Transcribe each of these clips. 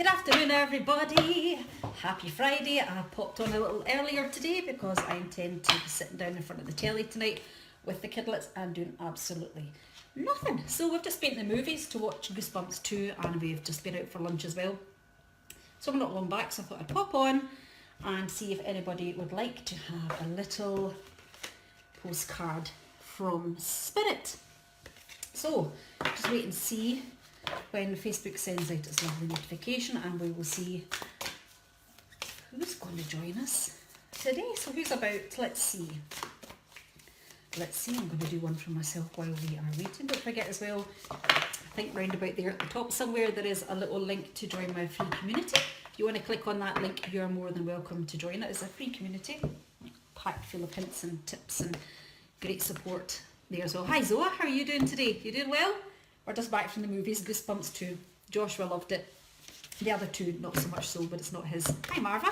Good afternoon everybody, happy Friday. I popped on a little earlier today because I intend to be sitting down in front of the telly tonight with the kidlets and doing absolutely nothing. So we've just been to the movies to watch Goosebumps 2 and we've just been out for lunch as well. So we're not long back, so I thought I'd pop on and see if anybody would like to have a little postcard from Spirit. So just wait and see when Facebook sends out its lovely notification and we will see who's going to join us today. So who's about? Let's see, I'm going to do one for myself while we are waiting. Don't forget as well, I think round about there at the top somewhere there is a little link to join my free community. If you want to click on that link, you're more than welcome to join it. It's a free community packed full of hints and tips and great support there as well. Hi Zoa, how are you doing today? You doing well? We're just back from the movies, Goosebumps 2. Joshua loved it. The other two, not so much so, but it's not his. Hi Marva.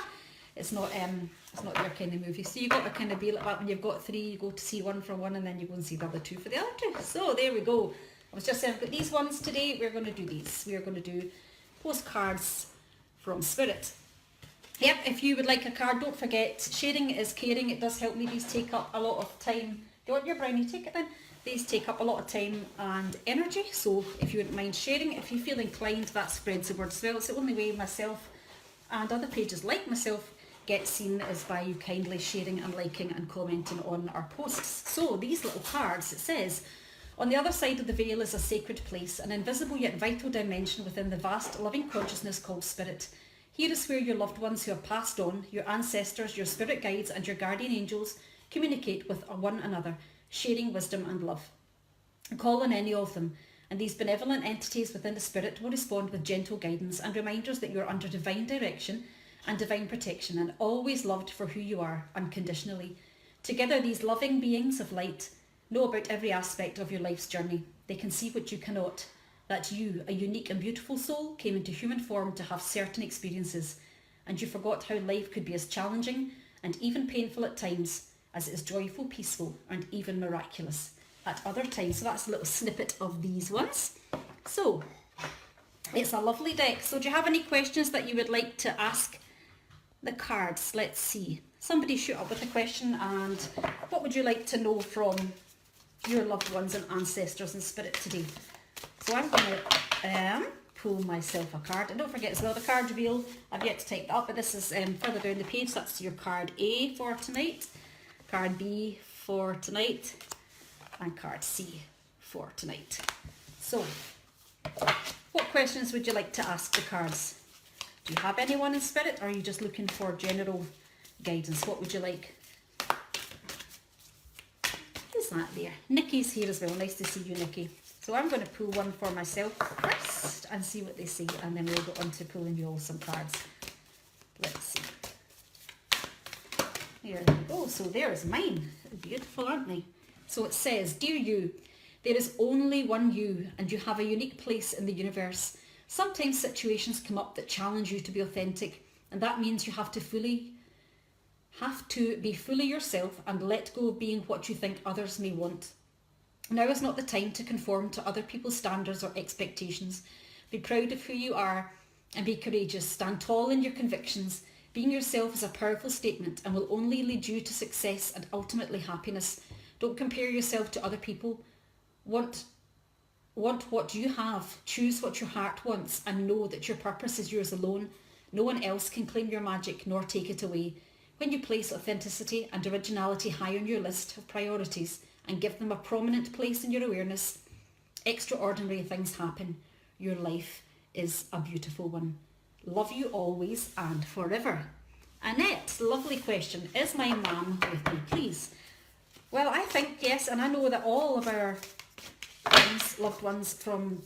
It's not your kind of movie. So you've got to kind of be like that when you've got three, you go to see one for one and then you go and see the other two for the other two. So there we go. I was just saying I've got these ones today. We're going to do these. We are going to do postcards from Spirit. Yep, if you would like a card, don't forget, sharing is caring. It does help me. These take up a lot of time. Do you want your brownie? Take it then. These take up a lot of time and energy, so if you wouldn't mind sharing, if you feel inclined, that spreads the word as well. It's the only way myself and other pages like myself get seen is by you kindly sharing and liking and commenting on our posts. So these little cards, it says, on the other side of the veil is a sacred place, an invisible yet vital dimension within the vast loving consciousness called Spirit. Here is where your loved ones who have passed on, your ancestors, your spirit guides and your guardian angels communicate with one another, sharing wisdom and love. Call on any of them, and these benevolent entities within the Spirit will respond with gentle guidance and reminders that you are under divine direction and divine protection and always loved for who you are, unconditionally. Together, these loving beings of light know about every aspect of your life's journey. They can see what you cannot, that you, a unique and beautiful soul, came into human form to have certain experiences, and you forgot how life could be as challenging and even painful at times as it is joyful, peaceful, and even miraculous at other times. So that's a little snippet of these ones. So it's a lovely deck. So do you have any questions that you would like to ask the cards? Let's see. Somebody shoot up with a question, and what would you like to know from your loved ones and ancestors and spirit today? So I'm going to pull myself a card. And don't forget as well, the card reveal, I've yet to type that up, but this is further down the page. That's your card A for tonight. Card B for tonight and card C for tonight. So, what questions would you like to ask the cards? Do you have anyone in spirit, or are you just looking for general guidance? What would you like? Who's that there? Nikki's here as well. Nice to see you, Nikki. So I'm going to pull one for myself first and see what they say, and then we'll go on to pulling you all some cards. Let's see. There we go. So there's mine. Beautiful, aren't they? So it says, dear you, there is only one you, and you have a unique place in the universe. Sometimes situations come up that challenge you to be authentic, and that means you have to be fully yourself and let go of being what you think others may want. Now is not the time to conform to other people's standards or expectations. Be proud of who you are and be courageous. Stand tall in your convictions. Being yourself is a powerful statement and will only lead you to success and ultimately happiness. Don't compare yourself to other people. Want what you have. Choose what your heart wants and know that your purpose is yours alone. No one else can claim your magic nor take it away. When you place authenticity and originality high on your list of priorities and give them a prominent place in your awareness, extraordinary things happen. Your life is a beautiful one. Love you always and forever. Annette, lovely question. Is my mum with me, please? Well, I think yes, and I know that all of our friends, loved ones from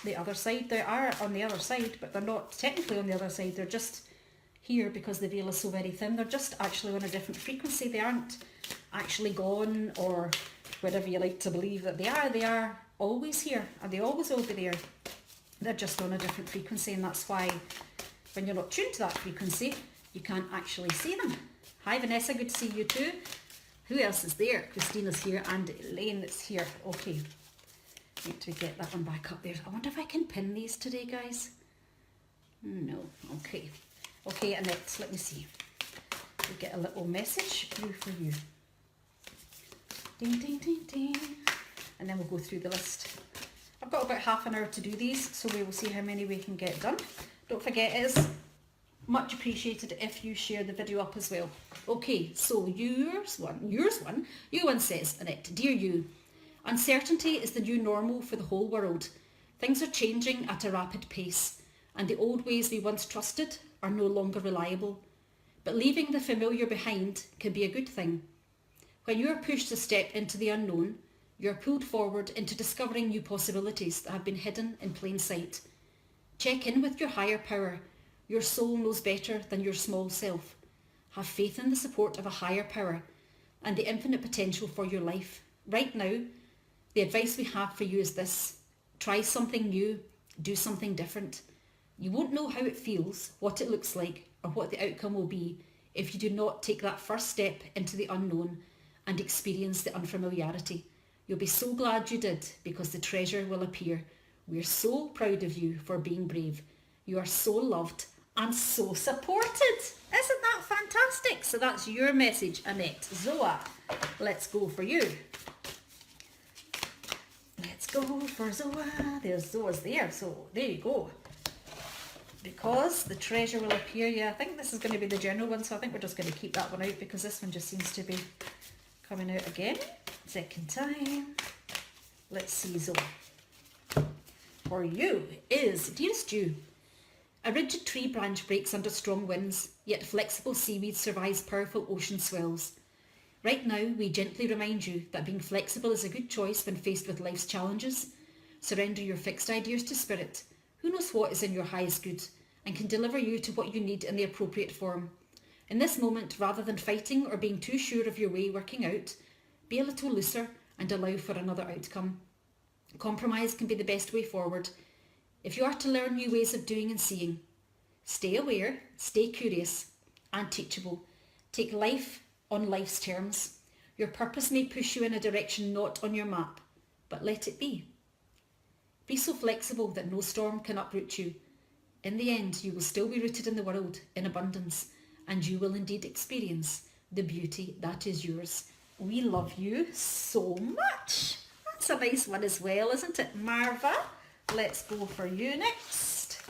the other side, they are on the other side, but they're not technically on the other side. They're just here because the veil is so very thin. They're just actually on a different frequency. They aren't actually gone, or whatever you like to believe that they are. They are always here, and they always will be there. They're just on a different frequency, and that's why when you're not tuned to that frequency, you can't actually see them. Hi Vanessa, good to see you too. Who else is there? Christina's here and Elaine is here. Okay, need to get that one back up there. I wonder if I can pin these today, guys. No. Okay. Okay, Annette, let me see. We get a little message through for you. Ding, ding, ding, ding. And then we'll go through the list. I've got about half an hour to do these, so we will see how many we can get done. Don't forget, it is much appreciated if you share the video up as well. Okay, so you one says, Annette, dear you, uncertainty is the new normal for the whole world. Things are changing at a rapid pace, and the old ways we once trusted are no longer reliable. But leaving the familiar behind can be a good thing. When you are pushed a step into the unknown, you are pulled forward into discovering new possibilities that have been hidden in plain sight. Check in with your higher power. Your soul knows better than your small self. Have faith in the support of a higher power and the infinite potential for your life. Right now, the advice we have for you is this. Try something new, do something different. You won't know how it feels, what it looks like, or what the outcome will be if you do not take that first step into the unknown and experience the unfamiliarity. You'll be so glad you did, because the treasure will appear. We're so proud of you for being brave. You are so loved and so supported. Isn't that fantastic? So that's your message, Annette. Zoa, let's go for you. Let's go for Zoa. There's Zoa's there, so there you go. Because the treasure will appear. Yeah, I think this is going to be the general one, so I think we're just going to keep that one out because this one just seems to be coming out again. Second time. Let's see, Zoa. For you is, dearest you, a rigid tree branch breaks under strong winds, yet flexible seaweed survives powerful ocean swells. Right now, we gently remind you that being flexible is a good choice when faced with life's challenges. Surrender your fixed ideas to spirit, who knows what is in your highest good, and can deliver you to what you need in the appropriate form. In this moment, rather than fighting or being too sure of your way working out, be a little looser and allow for another outcome. Compromise can be the best way forward. If you are to learn new ways of doing and seeing, stay aware, stay curious and teachable. Take life on life's terms. Your purpose may push you in a direction not on your map, but let it be. Be so flexible that no storm can uproot you. In the end, you will still be rooted in the world in abundance, and you will indeed experience the beauty that is yours. We love you so much. That's a nice one as well, isn't it, Marva? Let's go for you next.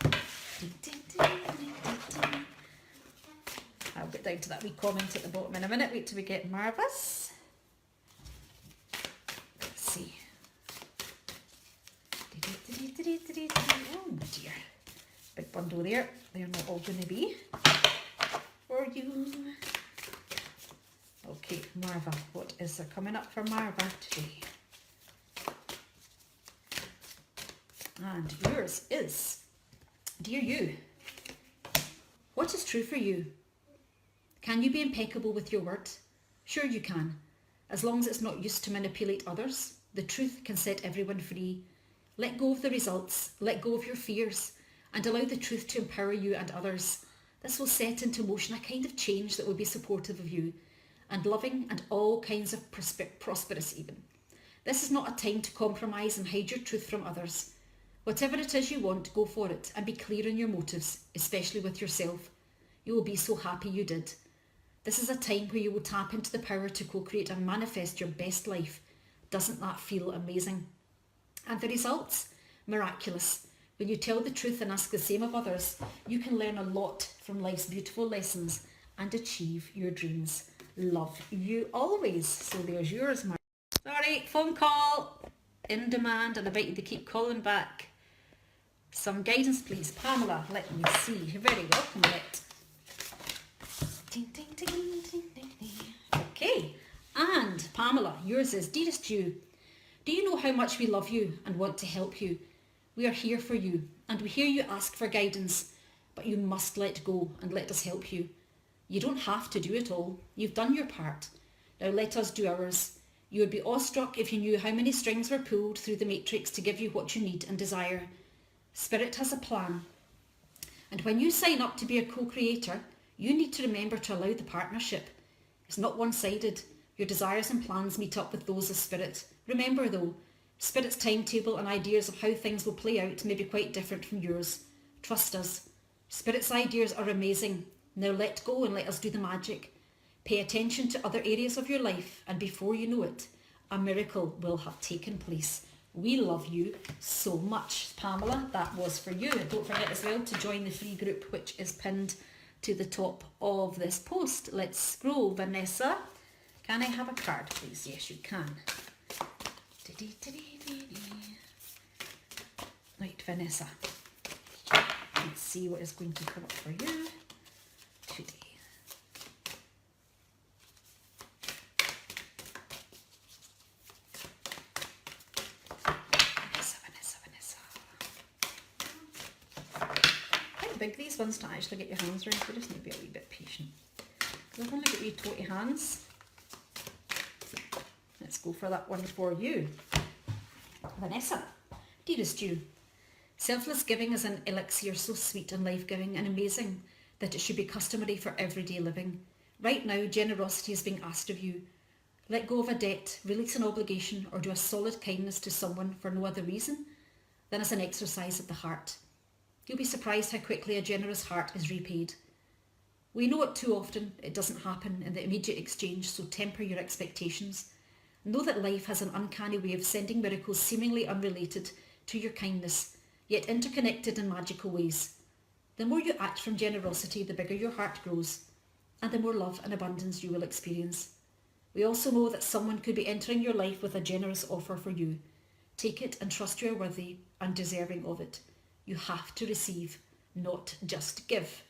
I'll get down to that wee comment at the bottom in a minute. Wait till we get Marva's. Let's see. Oh dear. Big bundle there. They're not all going to be for you. Okay, Marva. What is there coming up for Marva today? And yours is, dear you, what is true for you? Can you be impeccable with your word? Sure you can, as long as it's not used to manipulate others. The truth can set everyone free. Let go of the results, let go of your fears, and allow the truth to empower you and others. This will set into motion a kind of change that will be supportive of you, and loving, and all kinds of prosperous even. This is not a time to compromise and hide your truth from others. Whatever it is you want, go for it and be clear in your motives, especially with yourself. You will be so happy you did. This is a time where you will tap into the power to co-create and manifest your best life. Doesn't that feel amazing? And the results? Miraculous. When you tell the truth and ask the same of others, you can learn a lot from life's beautiful lessons and achieve your dreams. Love you always. So there's yours, Mark. Sorry, phone call in demand, and I bet you they keep calling back. Some guidance, please. Pamela, let me see. You're very welcome, Annette. Ding, ding, ding, ding, ding, ding. Okay, and Pamela, yours is, dearest you, do you know how much we love you and want to help you? We are here for you, and we hear you ask for guidance, but you must let go and let us help you. You don't have to do it all. You've done your part. Now let us do ours. You would be awestruck if you knew how many strings were pulled through the matrix to give you what you need and desire. Spirit has a plan. And when you sign up to be a co-creator, you need to remember to allow the partnership. It's not one-sided. Your desires and plans meet up with those of Spirit. Remember though, Spirit's timetable and ideas of how things will play out may be quite different from yours. Trust us. Spirit's ideas are amazing. Now let go and let us do the magic. Pay attention to other areas of your life, and before you know it, a miracle will have taken place. We love you so much. Pamela, that was for you. And don't forget as well to join the free group, which is pinned to the top of this post. Let's scroll. Vanessa, can I have a card, please? Yes, you can. Right, Vanessa. Let's see what is going to come up for you today. Vanessa. Quite big, these ones, to actually get your hands around, so you just need to be a wee bit patient. Because I've only got wee toty hands. Let's go for that one for you. Vanessa, dearest you, selfless giving is an elixir so sweet and life-giving and amazing that it should be customary for everyday living. Right now, generosity is being asked of you. Let go of a debt, release an obligation, or do a solid kindness to someone for no other reason than as an exercise of the heart. You'll be surprised how quickly a generous heart is repaid. We know it too often, it doesn't happen in the immediate exchange, so temper your expectations. Know that life has an uncanny way of sending miracles seemingly unrelated to your kindness, yet interconnected in magical ways. The more you act from generosity, the bigger your heart grows, and the more love and abundance you will experience. We also know that someone could be entering your life with a generous offer for you. Take it and trust you are worthy and deserving of it. You have to receive, not just give.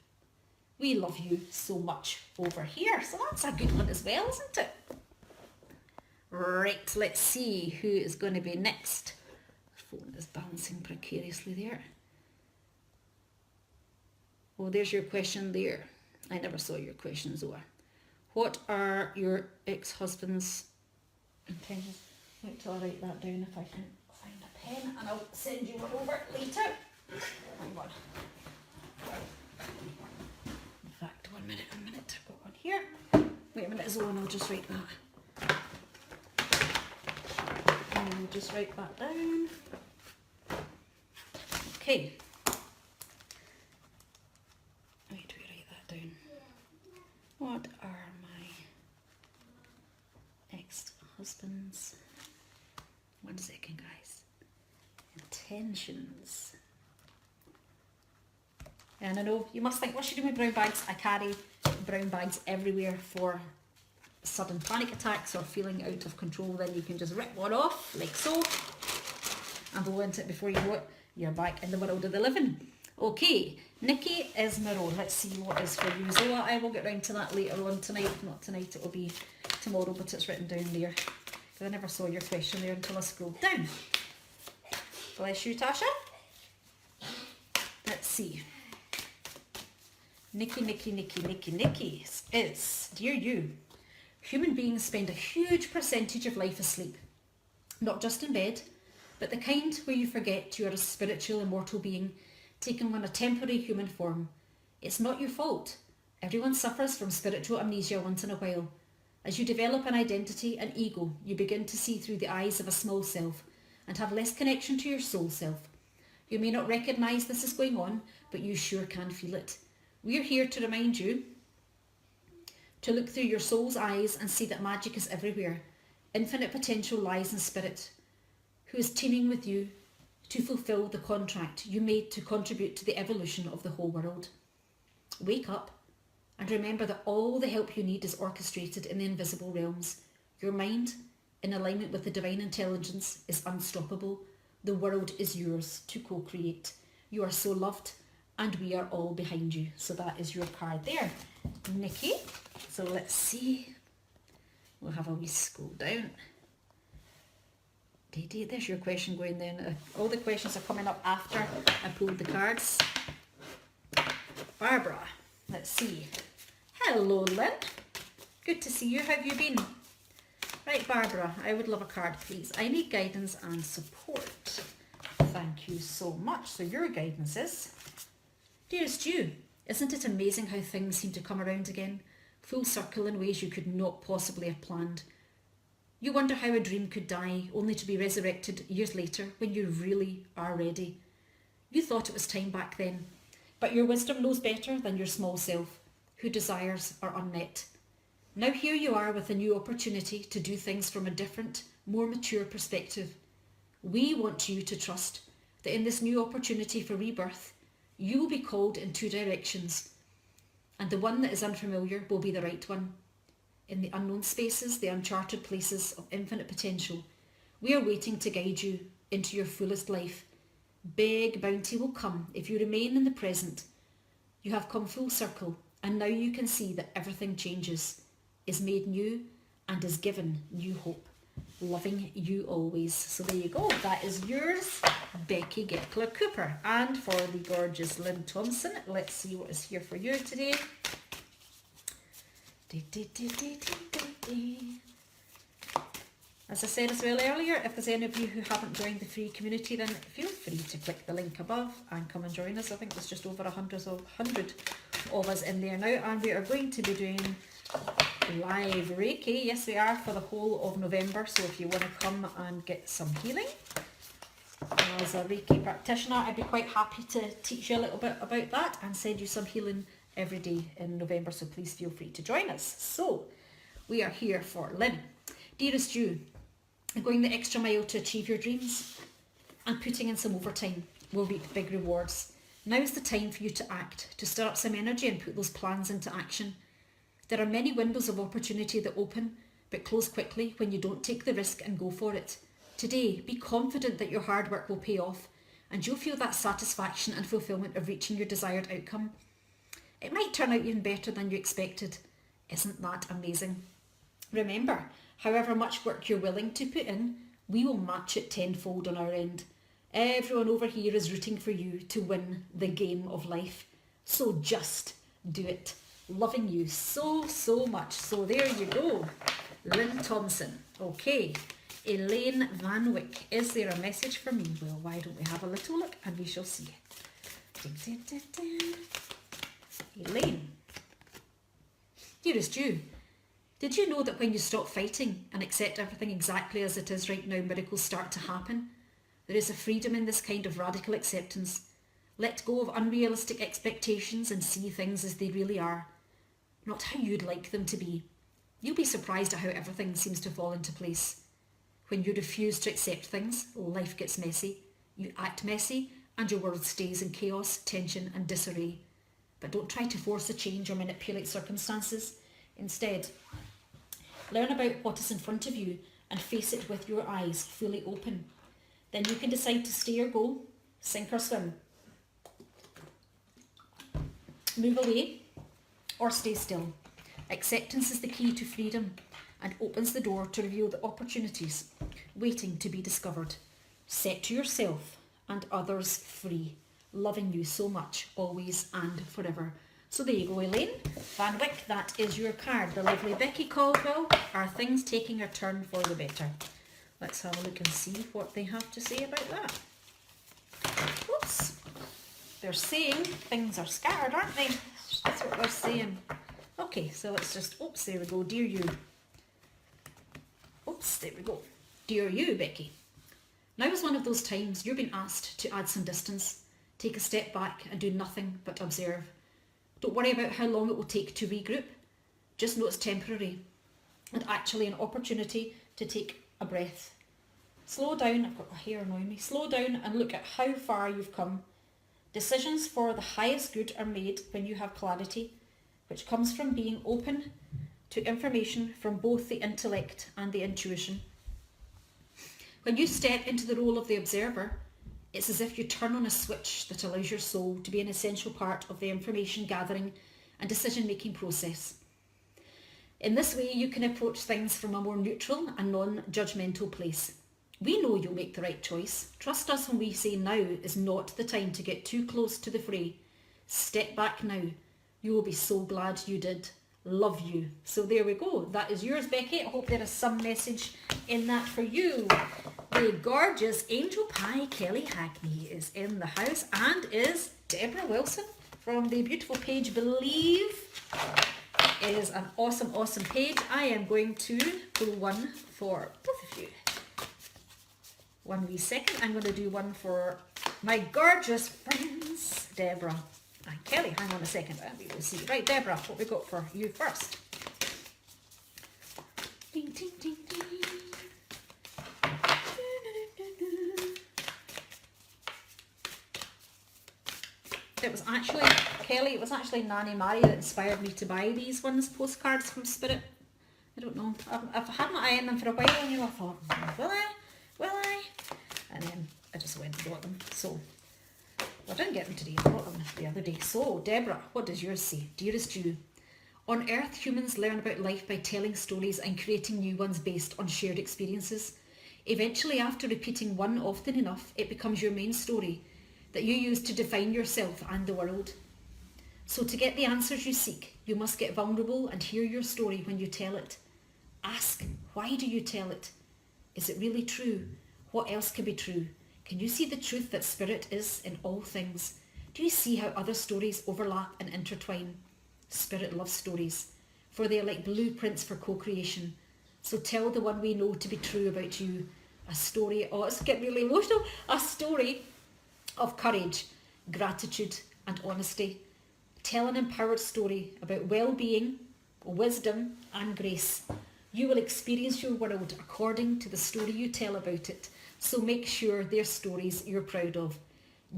We love you so much over here. So that's a good one as well, isn't it? Right, let's see who is going to be next. The phone is bouncing precariously there. Oh, there's your question there. I never saw your question, Zoa. What are your ex-husband's intentions? Wait till I write that down if I can find a pen, and I'll send you one over later. Hang on. In fact, one minute, I've got one here. Wait a minute, Zoa, and I'll just write that. And we'll just write that down. Okay. Wait, we write that down. What are my ex-husband's, 1 second guys, intentions? And I know you must think, what's she doing with brown bags? I carry brown bags everywhere for sudden panic attacks or feeling out of control. Then you can just rip one off like so and blow into it. Before you know it, you're back in the world of the living. Okay, Nikki Esmeralda, let's see what is for you. Zoa, I will get round to that later on tonight. Not tonight, it will be tomorrow, but it's written down there. Because I never saw your question there until I scrolled down. Bless you, Tasha. Let's see. Nikki is, dear you, human beings spend a huge percentage of life asleep. Not just in bed, but the kind where you forget you are a spiritual, immortal being taking on a temporary human form. It's not your fault. Everyone suffers from spiritual amnesia once in a while. As you develop an identity, an ego, you begin to see through the eyes of a small self and have less connection to your soul self. You may not recognise this is going on, but you sure can feel it. We're here to remind you to look through your soul's eyes and see that magic is everywhere. Infinite potential lies in spirit, who is teaming with you to fulfill the contract you made to contribute to the evolution of the whole world. Wake up and remember that all the help you need is orchestrated in the invisible realms. Your mind, in alignment with the divine intelligence, is unstoppable. The world is yours to co-create. You are so loved and we are all behind you. So that is your card there, Nikki. So let's see. We'll have a wee scroll down. There's your question going then. All the questions are coming up after I pulled the cards. Barbara, let's see. Hello, Lynn. Good to see you. How have you been? Right, Barbara, I would love a card, please. I need guidance and support. Thank you so much. So your guidance is, dearest you, isn't it amazing how things seem to come around again? Full circle in ways you could not possibly have planned. You wonder how a dream could die, only to be resurrected years later when you really are ready. You thought it was time back then, But your wisdom knows better than your small self, whose desires are unmet. Now here you are with a new opportunity to do things from a different, more mature perspective. We want you to trust that in this new opportunity for rebirth, you will be called in two directions, and the one that is unfamiliar will be the right one. In the unknown spaces, the uncharted places of infinite potential, we are waiting to guide you into your fullest life. Big bounty will come if you remain in the present. You have come full circle, and now you can see that everything changes, is made new, and is given new hope. Loving you always. So there you go. That is yours, Becky Geckler Cooper. And for the gorgeous Lynn Thompson, let's see what is here for you today. As I said as well earlier, if there's any of you who haven't joined the free community, then feel free to click the link above and come and join us. I think there's just over 100 of us in there now, and we are going to be doing live Reiki. Yes, we are, for the whole of November. So if you want to come and get some healing, as a Reiki practitioner, I'd be quite happy to teach you a little bit about that and send you some healing every day in November. So please feel free to join us. So we are here for Lynn. Dearest you, going the extra mile to achieve your dreams and putting in some overtime will reap big rewards. Now is the time for you to act, to stir up some energy and put those plans into action. There are many windows of opportunity that open but close quickly when you don't take the risk and go for it. Today, be confident that your hard work will pay off and you'll feel that satisfaction and fulfillment of reaching your desired outcome. It might turn out even better than you expected. Isn't that amazing? Remember, however much work you're willing to put in, we will match it tenfold on our end. Everyone over here is rooting for you to win the game of life. So just do it. Loving you so, so much. So there you go. Lynn Thompson. Okay. Elaine Van Wyck. Is there a message for me? Well, why don't we have a little look and we shall see it. Elaine. Dearest you, did you know that when you stop fighting and accept everything exactly as it is right now, miracles start to happen? There is a freedom in this kind of radical acceptance. Let go of unrealistic expectations and see things as they really are, not how you'd like them to be. You'll be surprised at how everything seems to fall into place. When you refuse to accept things, life gets messy. You act messy and your world stays in chaos, tension and disarray. But don't try to force a change or manipulate circumstances. Instead, learn about what is in front of you and face it with your eyes fully open. Then you can decide to stay or go, sink or swim, move away or stay still. Acceptance is the key to freedom and opens the door to reveal the opportunities waiting to be discovered. Set yourself and others free. Loving you so much, always and forever. So there you go, Elaine Van Wyck. That is your card. The lovely Becky Caldwell. Are things taking a turn for the better? Let's have a look and see what they have to say about that. Whoops. They're saying things are scattered, aren't they? That's what they're saying. Okay, so let's just, oops, there we go. Dear you. Oops, there we go. Dear you, Becky. Now is one of those times you're being asked to add some distance. Take a step back and do nothing but observe. Don't worry about how long it will take to regroup. Just know it's temporary and actually an opportunity to take a breath. Slow down, I've got my hair annoying me. Slow down and look at how far you've come. Decisions for the highest good are made when you have clarity, which comes from being open to information from both the intellect and the intuition. When you step into the role of the observer, it's as if you turn on a switch that allows your soul to be an essential part of the information gathering and decision-making process. In this way, you can approach things from a more neutral and non-judgmental place. We know you'll make the right choice. Trust us when we say now is not the time to get too close to the fray. Step back now. You will be so glad you did. Love you. So there we go. That is yours, Becky. I hope there is some message in that for you. The gorgeous Angel Pie Kelly Hackney is in the house, and is Deborah Wilson from the beautiful page Believe. It is an awesome, awesome page. I am going to pull one for both of you. One wee second. I'm going to do one for my gorgeous friends, Deborah And Kelly, hang on a second, we will see. Right, Deborah, what we got for you first? Ding, ding, ding, ding. It was actually, Kelly, it was actually Nanny Mary that inspired me to buy these ones, postcards from Spirit. I don't know, I've had my eye on them for a while, and I thought, will I? Will I? And then I just went and got them. So, I didn't get them today, I got them the other day. So, Deborah, what does yours say? Dearest you, on Earth, humans learn about life by telling stories and creating new ones based on shared experiences. Eventually, after repeating one often enough, it becomes your main story that you use to define yourself and the world. So to get the answers you seek, you must get vulnerable and hear your story when you tell it. Ask, why do you tell it? Is it really true? What else can be true? Can you see the truth that Spirit is in all things? Do you see how other stories overlap and intertwine? Spirit loves stories, for they are like blueprints for co-creation. So tell the one we know to be true about you. A story, oh, it's getting really emotional, a story of courage, gratitude and honesty. Tell an empowered story about well-being, wisdom and grace. You will experience your world according to the story you tell about it. So make sure they're stories you're proud of.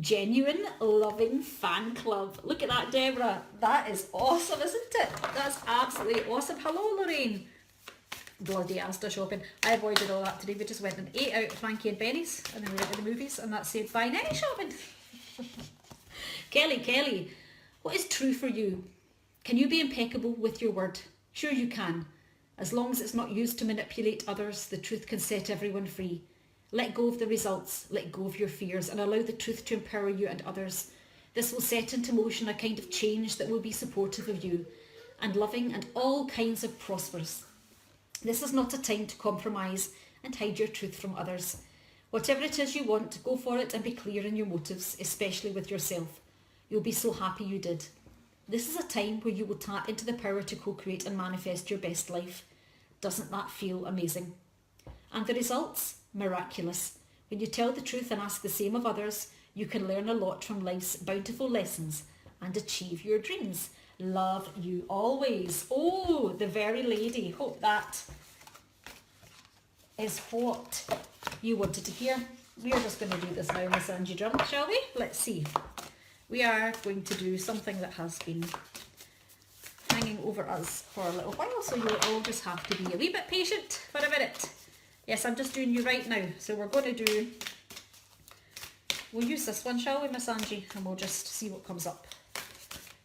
Genuine, loving fan club. Look at that, Deborah. That is awesome, isn't it? That's absolutely awesome. Hello, Lorraine. Bloody Asda shopping. I avoided all that today. We just went and ate out at Frankie and Benny's, and then we went to the movies, and that saved buying any shopping. Kelly, what is true for you? Can you be impeccable with your word? Sure you can. As long as it's not used to manipulate others, the truth can set everyone free. Let go of the results, let go of your fears, and allow the truth to empower you and others. This will set into motion a kind of change that will be supportive of you, and loving and all kinds of prosperous. This is not a time to compromise and hide your truth from others. Whatever it is you want, go for it and be clear in your motives, especially with yourself. You'll be so happy you did. This is a time where you will tap into the power to co-create and manifest your best life. Doesn't that feel amazing? And the results? Miraculous. When you tell the truth and ask the same of others, you can learn a lot from life's bountiful lessons and achieve your dreams. Love you always. Oh, the very lady. Hope that is what you wanted to hear. We are just going to do this now, Miss Angie Drum, shall we? Let's see. We are going to do something that has been hanging over us for a little while, so you'll all just have to be a wee bit patient for a minute. Yes, I'm just doing you right now. So we're going to do, we'll use this one, shall we, Miss Angie? And we'll just see what comes up.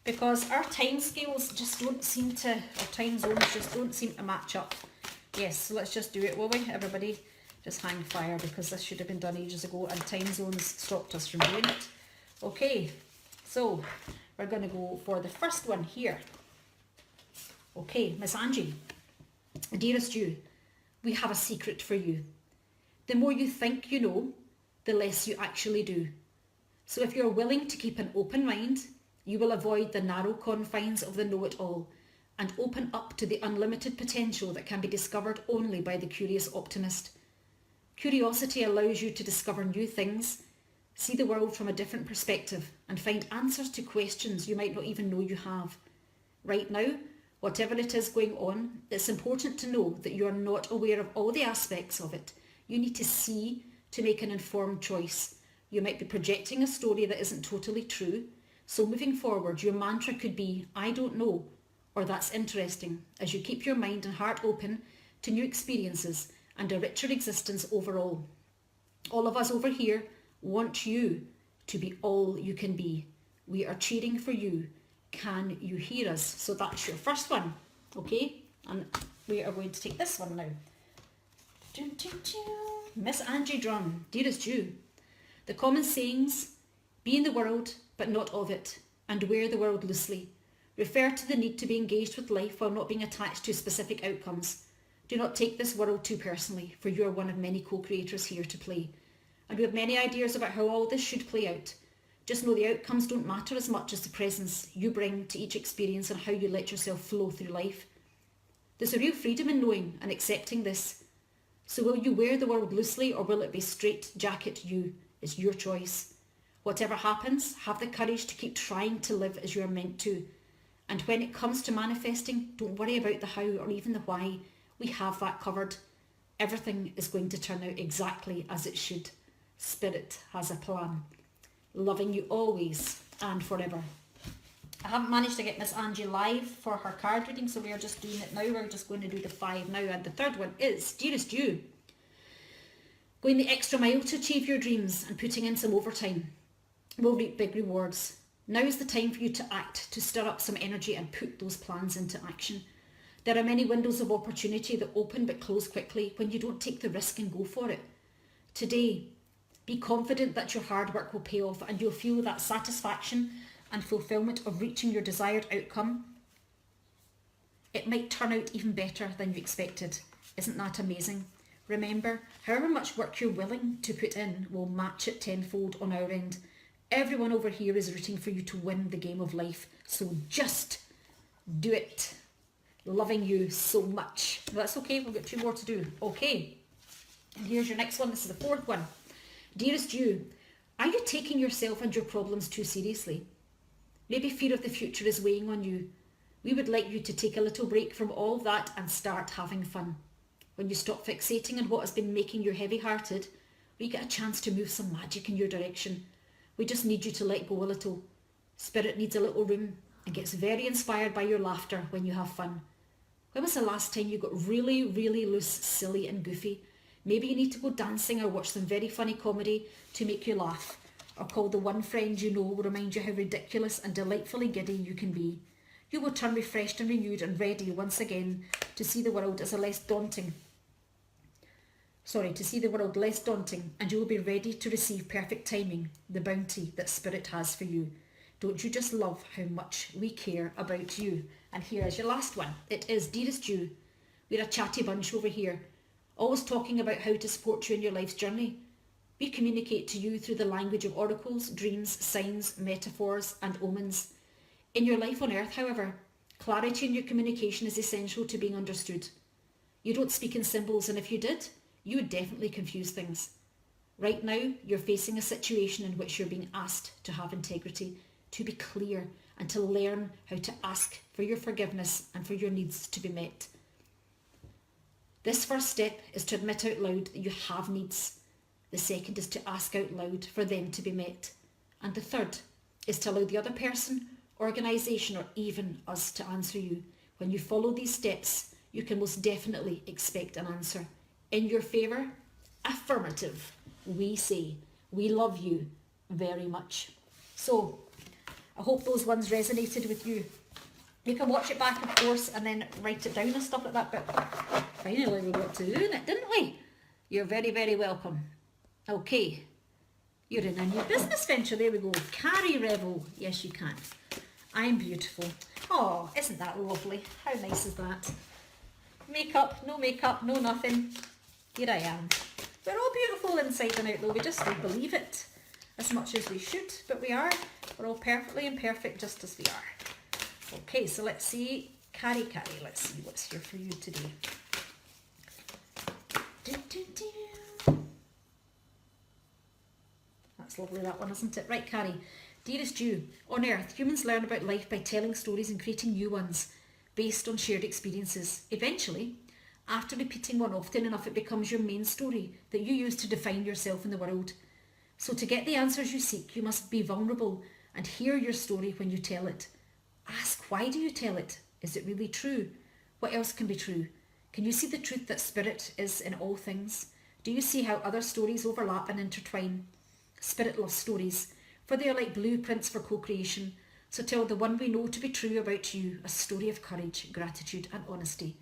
Because our time scales just don't seem to, our time zones just don't seem to match up. Yes, so let's just do it, will we? Everybody just hang fire, because this should have been done ages ago and time zones stopped us from doing it. Okay, so we're going to go for the first one here. Okay, Miss Angie, dearest you, we have a secret for you. The more you think you know, the less you actually do. So if you're willing to keep an open mind, you will avoid the narrow confines of the know-it-all and open up to the unlimited potential that can be discovered only by the curious optimist. Curiosity allows you to discover new things, see the world from a different perspective, and find answers to questions you might not even know you have. Right now, whatever it is going on, it's important to know that you are not aware of all the aspects of it. You need to see to make an informed choice. You might be projecting a story that isn't totally true. So moving forward, your mantra could be, I don't know, or that's interesting, as you keep your mind and heart open to new experiences and a richer existence overall. All of us over here want you to be all you can be. We are cheering for you. Can you hear us? So that's your first one, okay? And we are going to take this one now. Miss Angie Drum, dearest you, the common sayings, be in the world, but not of it, and wear the world loosely. Refer to the need to be engaged with life while not being attached to specific outcomes. Do not take this world too personally, for you are one of many co-creators here to play. And we have many ideas about how all this should play out. Just know the outcomes don't matter as much as the presence you bring to each experience and how you let yourself flow through life. There's a real freedom in knowing and accepting this. So will you wear the world loosely, or will it be straight jacket you? It's your choice. Whatever happens, have the courage to keep trying to live as you are meant to. And when it comes to manifesting, don't worry about the how or even the why. We have that covered. Everything is going to turn out exactly as it should. Spirit has a plan. Loving you always and forever. I haven't managed to get Miss Angie live for her card reading, so we are just doing it now. We're just going to do the 5 now. And the third one is, dearest you, going the extra mile to achieve your dreams and putting in some overtime will reap big rewards. Now is the time for you to act, to stir up some energy and put those plans into action. There are many windows of opportunity that open but close quickly when you don't take the risk and go for it. Today, be confident that your hard work will pay off and you'll feel that satisfaction and fulfillment of reaching your desired outcome. It might turn out even better than you expected. Isn't that amazing? Remember, however much work you're willing to put in will match it tenfold on our end. Everyone over here is rooting for you to win the game of life, so just do it. Loving you so much. That's okay, we've got 2 more to do. Okay, and here's your next one. This is the 4th one. Dearest you, are you taking yourself and your problems too seriously? Maybe fear of the future is weighing on you. We would like you to take a little break from all that and start having fun. When you stop fixating on what has been making you heavy-hearted, we get a chance to move some magic in your direction. We just need you to let go a little. Spirit needs a little room and gets very inspired by your laughter when you have fun. When was the last time you got really, really loose, silly and goofy? Maybe you need to go dancing or watch some very funny comedy to make you laugh, or call the one friend you know will remind you how ridiculous and delightfully giddy you can be. You will turn refreshed and renewed and ready once again to see the world as less daunting, and you will be ready to receive perfect timing, the bounty that Spirit has for you. Don't you just love how much we care about you? And here is your last one. It is, dearest you, we're a chatty bunch over here, always talking about how to support you in your life's journey. We communicate to you through the language of oracles, dreams, signs, metaphors and omens. In your life on earth, however, clarity in your communication is essential to being understood. You don't speak in symbols, and if you did, you would definitely confuse things. Right now, you're facing a situation in which you're being asked to have integrity, to be clear, and to learn how to ask for your forgiveness and for your needs to be met. This first step is to admit out loud that you have needs. The second is to ask out loud for them to be met. And the third is to allow the other person, organisation, or even us to answer you. When you follow these steps, you can most definitely expect an answer. In your favour, affirmative. We say, we love you very much. So, I hope those ones resonated with you. You can watch it back, of course, and then write it down and stuff like that, but finally we got to doing it, didn't we? You're very, very welcome. Okay, you're in a new business venture. There we go. Carrie Revel. Yes, you can. I'm beautiful. Oh, isn't that lovely? How nice is that? Makeup, no nothing. Here I am. We're all beautiful inside and out though. We just don't believe it as much as we should, but we are. We're all perfectly imperfect just as we are. Okay, so let's see. Carrie, let's see what's here for you today. That's lovely, that one, isn't it? Right, Carrie. Dearest you, on Earth, humans learn about life by telling stories and creating new ones based on shared experiences. Eventually, after repeating one often enough, it becomes your main story that you use to define yourself in the world. So to get the answers you seek, you must be vulnerable and hear your story when you tell it. Ask, why do you tell it? Is it really true? What else can be true? Can you see the truth that Spirit is in all things? Do you see how other stories overlap and intertwine? Spirit loves stories, for they are like blueprints for co-creation. So tell the one we know to be true about you a story of courage, gratitude and honesty.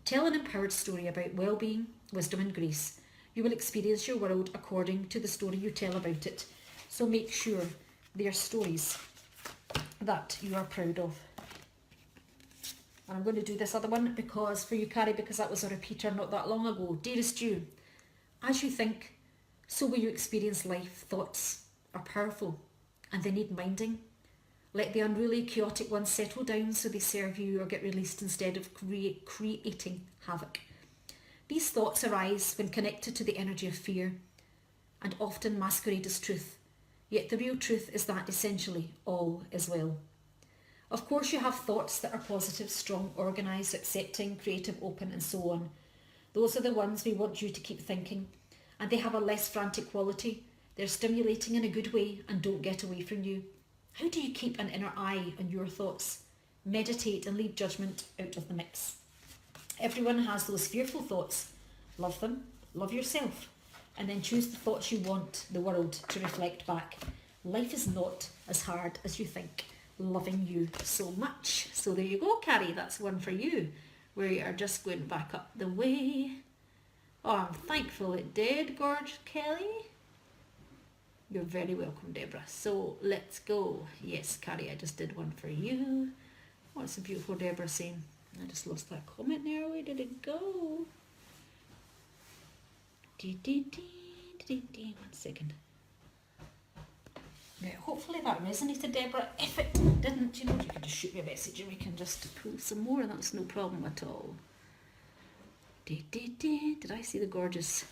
Tell an empowered story about well-being, wisdom and grace. You will experience your world according to the story you tell about it. So make sure they are stories that you are proud of. And I'm going to do this other one because for you, Carrie, because that was a repeater not that long ago. Dearest you, as you think, so will you experience life. Thoughts are powerful and they need minding. Let the unruly, chaotic ones settle down so they serve you or get released instead of creating havoc. These thoughts arise when connected to the energy of fear and often masquerade as truth. Yet the real truth is that essentially all is well. Of course you have thoughts that are positive, strong, organised, accepting, creative, open and so on. Those are the ones we want you to keep thinking, and they have a less frantic quality. They're stimulating in a good way and don't get away from you. How do you keep an inner eye on your thoughts? Meditate and leave judgment out of the mix. Everyone has those fearful thoughts. Love them, love yourself, and then choose the thoughts you want the world to reflect back. Life is not as hard as you think. Loving you so much. So there you go, Carrie, that's one for you. We are just going back up the way. Oh, I'm thankful it did, Gorge Kelly. You're very welcome, Deborah. So let's go. Yes, Carrie, I just did one for you. What's a beautiful Deborah saying? I just lost that comment there. Where did it go? 1 second. Right, hopefully that resonated, Deborah. If it didn't, you know, you can just shoot me a message and we can just pull some more. That's no problem at all. Did I see the gorgeous?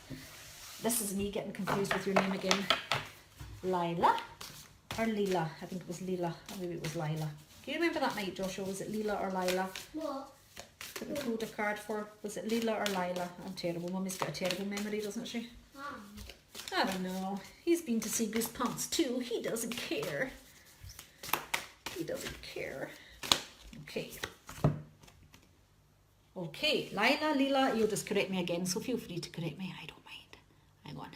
This is me getting confused with your name again. Lila or Leela? I think it was Leela. Or maybe it was Lila. Do you remember that night, Joshua? Was it Leela or Lila? What? That we pulled a card for. Was it Leela or Lila? I'm terrible. Mummy's got a terrible memory, doesn't she? I don't know. He's been to see Goosebumps too. He doesn't care. He doesn't care. Okay. Okay, Lila, Leela, you'll just correct me again, so feel free to correct me. I don't mind. Hang on.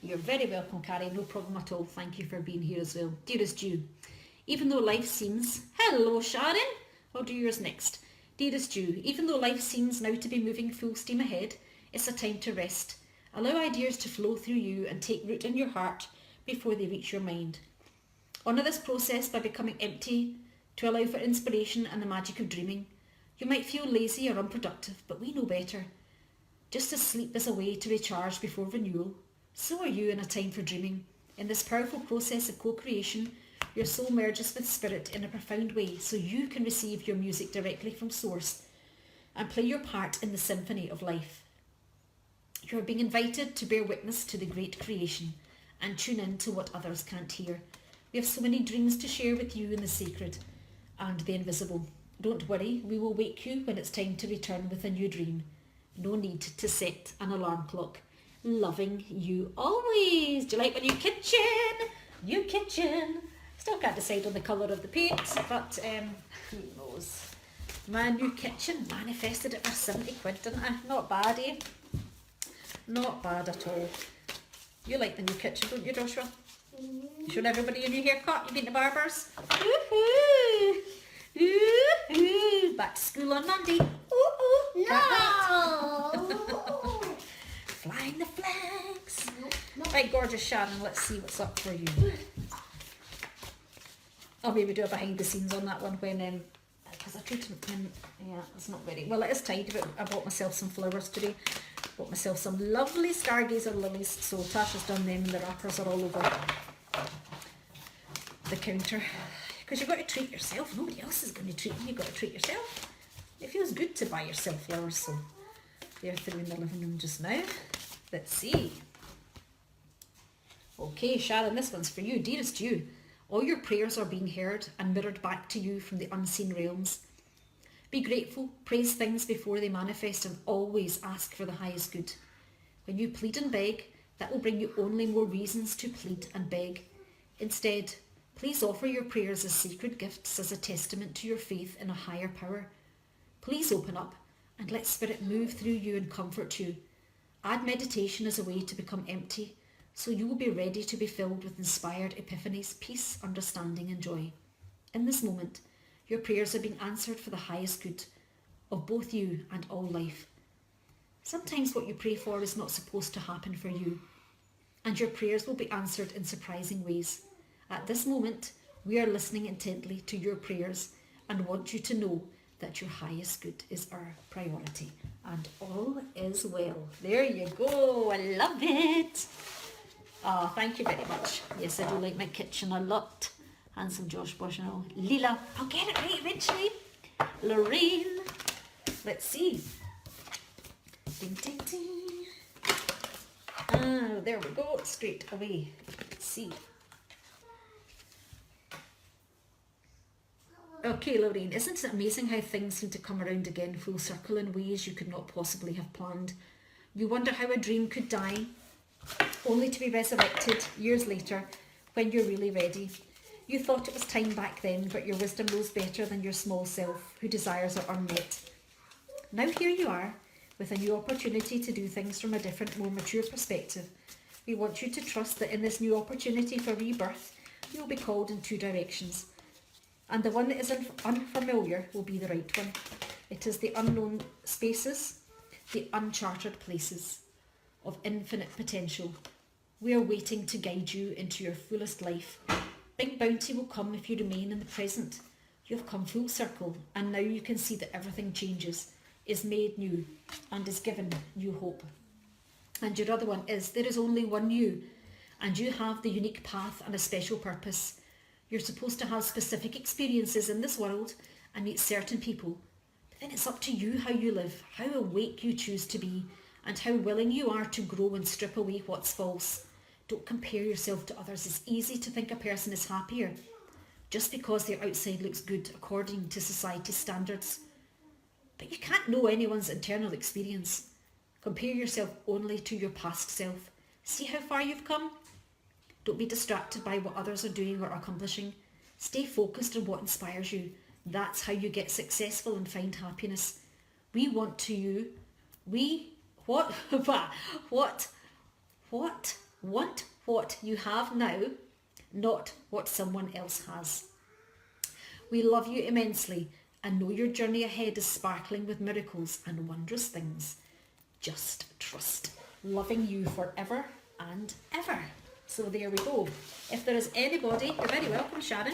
You're very welcome, Carrie. No problem at all. Thank you for being here as well. Dearest Jew, even though life seems... Hello, Sharon. I'll do yours next. Dearest Jew, even though life seems now to be moving full steam ahead, it's a time to rest. Allow ideas to flow through you and take root in your heart before they reach your mind. Honour this process by becoming empty to allow for inspiration and the magic of dreaming. You might feel lazy or unproductive, but we know better. Just as sleep is a way to recharge before renewal, so are you in a time for dreaming. In this powerful process of co-creation, your soul merges with spirit in a profound way so you can receive your music directly from source and play your part in the symphony of life. You are being invited to bear witness to the great creation and tune in to what others can't hear. We have so many dreams to share with you in the sacred and the invisible. Don't worry, we will wake you when it's time to return with a new dream. No need to set an alarm clock. Loving you always. Do you like my new kitchen? New kitchen. Still can't decide on the colour of the paint, but who knows. My new kitchen, manifested it for 70 quid, didn't I? Not bad, eh? Not bad at all. You like the new kitchen, don't you, Joshua? You showed everybody your new haircut? You been to barbers? Woohoo! Woohoo! Back to school on Monday. Ooh, no! Flying the flags. Right, gorgeous Sharon, let's see what's up for you. I'll maybe do a behind the scenes on that one when, because I tried to, yeah, it's not very, well it is tidy, but I bought myself some flowers today. Bought myself some lovely Stargazer lilies, so Tasha's done them and the wrappers are all over the counter. Because you've got to treat yourself, nobody else is going to treat you, you've got to treat yourself. It feels good to buy yourself flowers, so they're through in the living room just now. Let's see. Okay, Sharon, this one's for you. Dearest you, all your prayers are being heard and mirrored back to you from the unseen realms. Be grateful, praise things before they manifest, and always ask for the highest good. When you plead and beg, that will bring you only more reasons to plead and beg. Instead, please offer your prayers as sacred gifts, as a testament to your faith in a higher power. Please open up and let Spirit move through you and comfort you. Add meditation as a way to become empty, so you will be ready to be filled with inspired epiphanies, peace, understanding and joy. In this moment, your prayers are being answered for the highest good of both you and all life. Sometimes what you pray for is not supposed to happen for you, and your prayers will be answered in surprising ways. At this moment, we are listening intently to your prayers and want you to know that your highest good is our priority. And all is well. There you go. I love it. Oh, thank you very much. Yes, I do like my kitchen a lot. Handsome Josh Bosch and all. Leela, I'll get it right eventually. Lorraine. Let's see. Ding, ding, ding. Ah, there we go. Straight away. see. Okay, Lorraine, isn't it amazing how things seem to come around again full circle in ways you could not possibly have planned? You wonder how a dream could die, only to be resurrected years later when you're really ready. You thought it was time back then, but your wisdom knows better than your small self, whose desires are unmet. Now here you are, with a new opportunity to do things from a different, more mature perspective. We want you to trust that in this new opportunity for rebirth, you'll be called in two directions. And the one that is unfamiliar will be the right one. It is the unknown spaces, the uncharted places of infinite potential. We are waiting to guide you into your fullest life. Big bounty will come if you remain in the present. You have come full circle, and now you can see that everything changes, is made new, and is given new hope. And your other one is, there is only one you, and you have the unique path and a special purpose. You're supposed to have specific experiences in this world and meet certain people. But then it's up to you how you live, how awake you choose to be, and how willing you are to grow and strip away what's false. Don't compare yourself to others. It's easy to think a person is happier just because their outside looks good according to society's standards. But you can't know anyone's internal experience. Compare yourself only to your past self. See how far you've come? Don't be distracted by what others are doing or accomplishing. Stay focused on what inspires you. That's how you get successful and find happiness. We want to you. Want what you have now, not what someone else has. We love you immensely and know your journey ahead is sparkling with miracles and wondrous things. Just trust. Loving you forever and ever. So there we go. If there is anybody, you're very welcome, Sharon.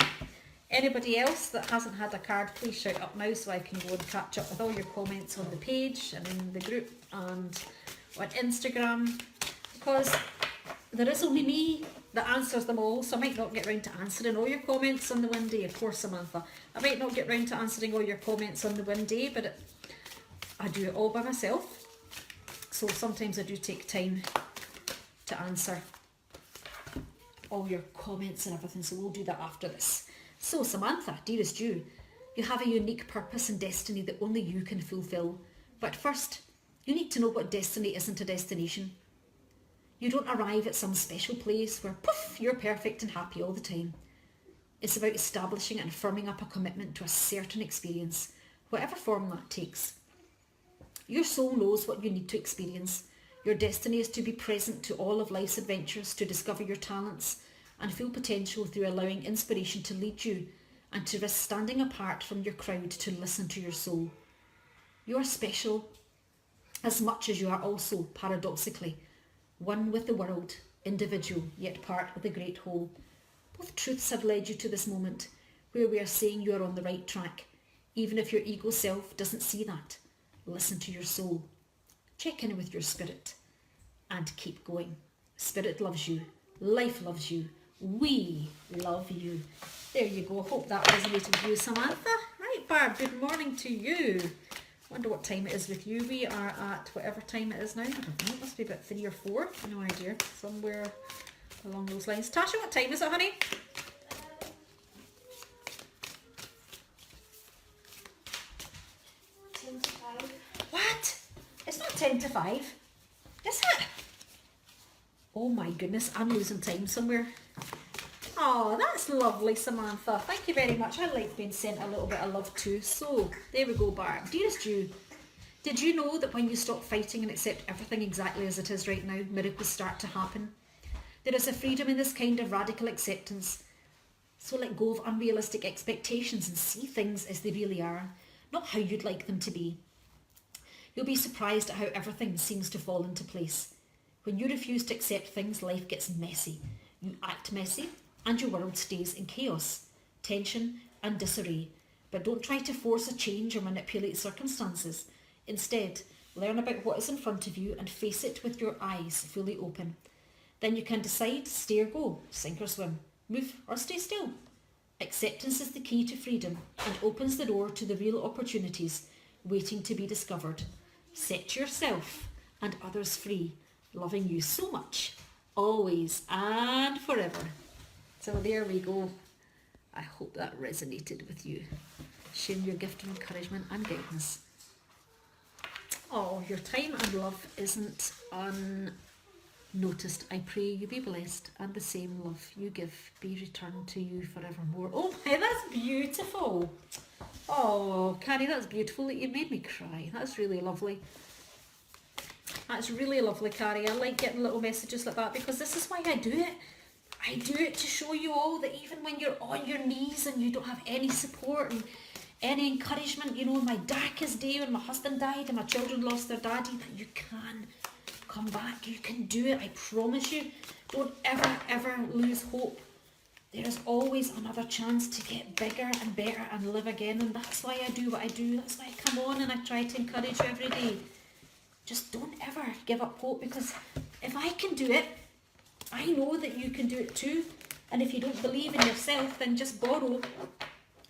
Anybody else that hasn't had a card, please shout up now so I can go and catch up with all your comments on the page and in the group and on Instagram, because there is only me that answers them all, so I might not get round to answering all your comments on the one day. Of course, Samantha, I might not get round to answering all your comments on the one day, but I do it all by myself, so sometimes I do take time to answer all your comments and everything, so we'll do that after this. So Samantha, dearest you have a unique purpose and destiny that only you can fulfill. But first, you need to know what destiny isn't a destination. You don't arrive at some special place where poof, you're perfect and happy all the time. It's about establishing and firming up a commitment to a certain experience, whatever form that takes. Your soul knows what you need to experience. Your destiny is to be present to all of life's adventures, to discover your talents and full potential through allowing inspiration to lead you, and to risk standing apart from your crowd to listen to your soul. You are special as much as you are also, paradoxically, one with the world, individual, yet part of the great whole. Both truths have led you to this moment where we are saying you are on the right track, even if your ego self doesn't see that. Listen to your soul. Check in with your spirit and keep going. Spirit loves you. Life loves you. We love you. There you go. Hope that resonated with you, Samantha. Right, Barb, good morning to you. Wonder what time it is with you. We are at whatever time it is now. I don't know. It must be about 3 or 4. No idea. Somewhere along those lines. Tasha, what time is it, honey? 10 to 5. What? It's not 10 to 5. Is it? Oh my goodness, I'm losing time somewhere. Oh, that's lovely, Samantha. Thank you very much. I like being sent a little bit of love too. So, there we go, Barb. Dearest you, did you know that when you stop fighting and accept everything exactly as it is right now, miracles start to happen? There is a freedom in this kind of radical acceptance. So let go of unrealistic expectations and see things as they really are, not how you'd like them to be. You'll be surprised at how everything seems to fall into place. When you refuse to accept things, life gets messy. You act messy, and your world stays in chaos, tension and disarray. But don't try to force a change or manipulate circumstances. Instead, learn about what is in front of you and face it with your eyes fully open. Then you can decide, stay or go, sink or swim, move or stay still. Acceptance is the key to freedom and opens the door to the real opportunities waiting to be discovered. Set yourself and others free, loving you so much. always and forever. So there we go. I hope that resonated with you. Sharing your gift of encouragement and guidance. Oh, your time and love isn't unnoticed. I pray you be blessed, and the same love you give be returned to you forevermore. Oh my, that's beautiful. Oh, Carrie, that's beautiful. You made me cry. That's really lovely. That's really lovely, Carrie. I like getting little messages like that because this is why I do it. I do it to show you all that even when you're on your knees and you don't have any support and any encouragement, you know, in my darkest day when my husband died and my children lost their daddy, that you can come back. You can do it. I promise you. Don't ever lose hope. There is always another chance to get bigger and better and live again. And that's why I do what I do. That's why I come on and I try to encourage you every day. Just don't ever give up hope, because if I can do it, I know that you can do it too. And if you don't believe in yourself, then just borrow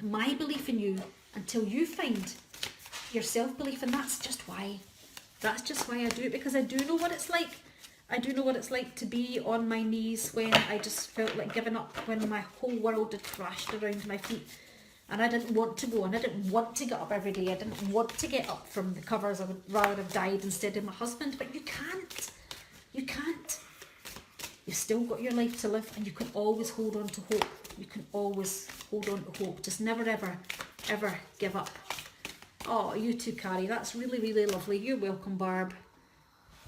my belief in you until you find your self-belief. And that's just why I do it, because I do know what it's like. I do know what it's like to be on my knees when I just felt like giving up, when my whole world had crashed around my feet and I didn't want to go, and I didn't want to get up every day. I didn't want to get up from the covers. I would rather have died instead of my husband. But you can't. You can't. You've still got your life to live, and you can always hold on to hope. You can always hold on to hope. Just never, ever give up. Oh, you too, Carrie. That's really lovely. You're welcome, Barb.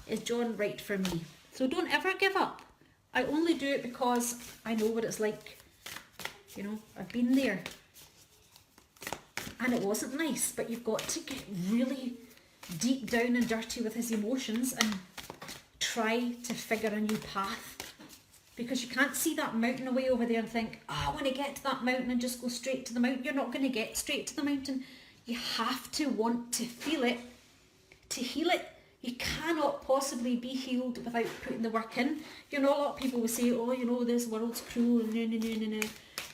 Is John right for me? So don't ever give up. I only do it because I know what it's like. You know, I've been there. And it wasn't nice, but you've got to get really deep down and dirty with his emotions and try to figure a new path. Because you can't see that mountain away over there and think, oh, I want to get to that mountain and just go straight to the mountain. You're not going to get straight to the mountain. You have to want to feel it to heal it. You cannot possibly be healed without putting the work in. You know, a lot of people will say, oh, you know, this world's cruel and no.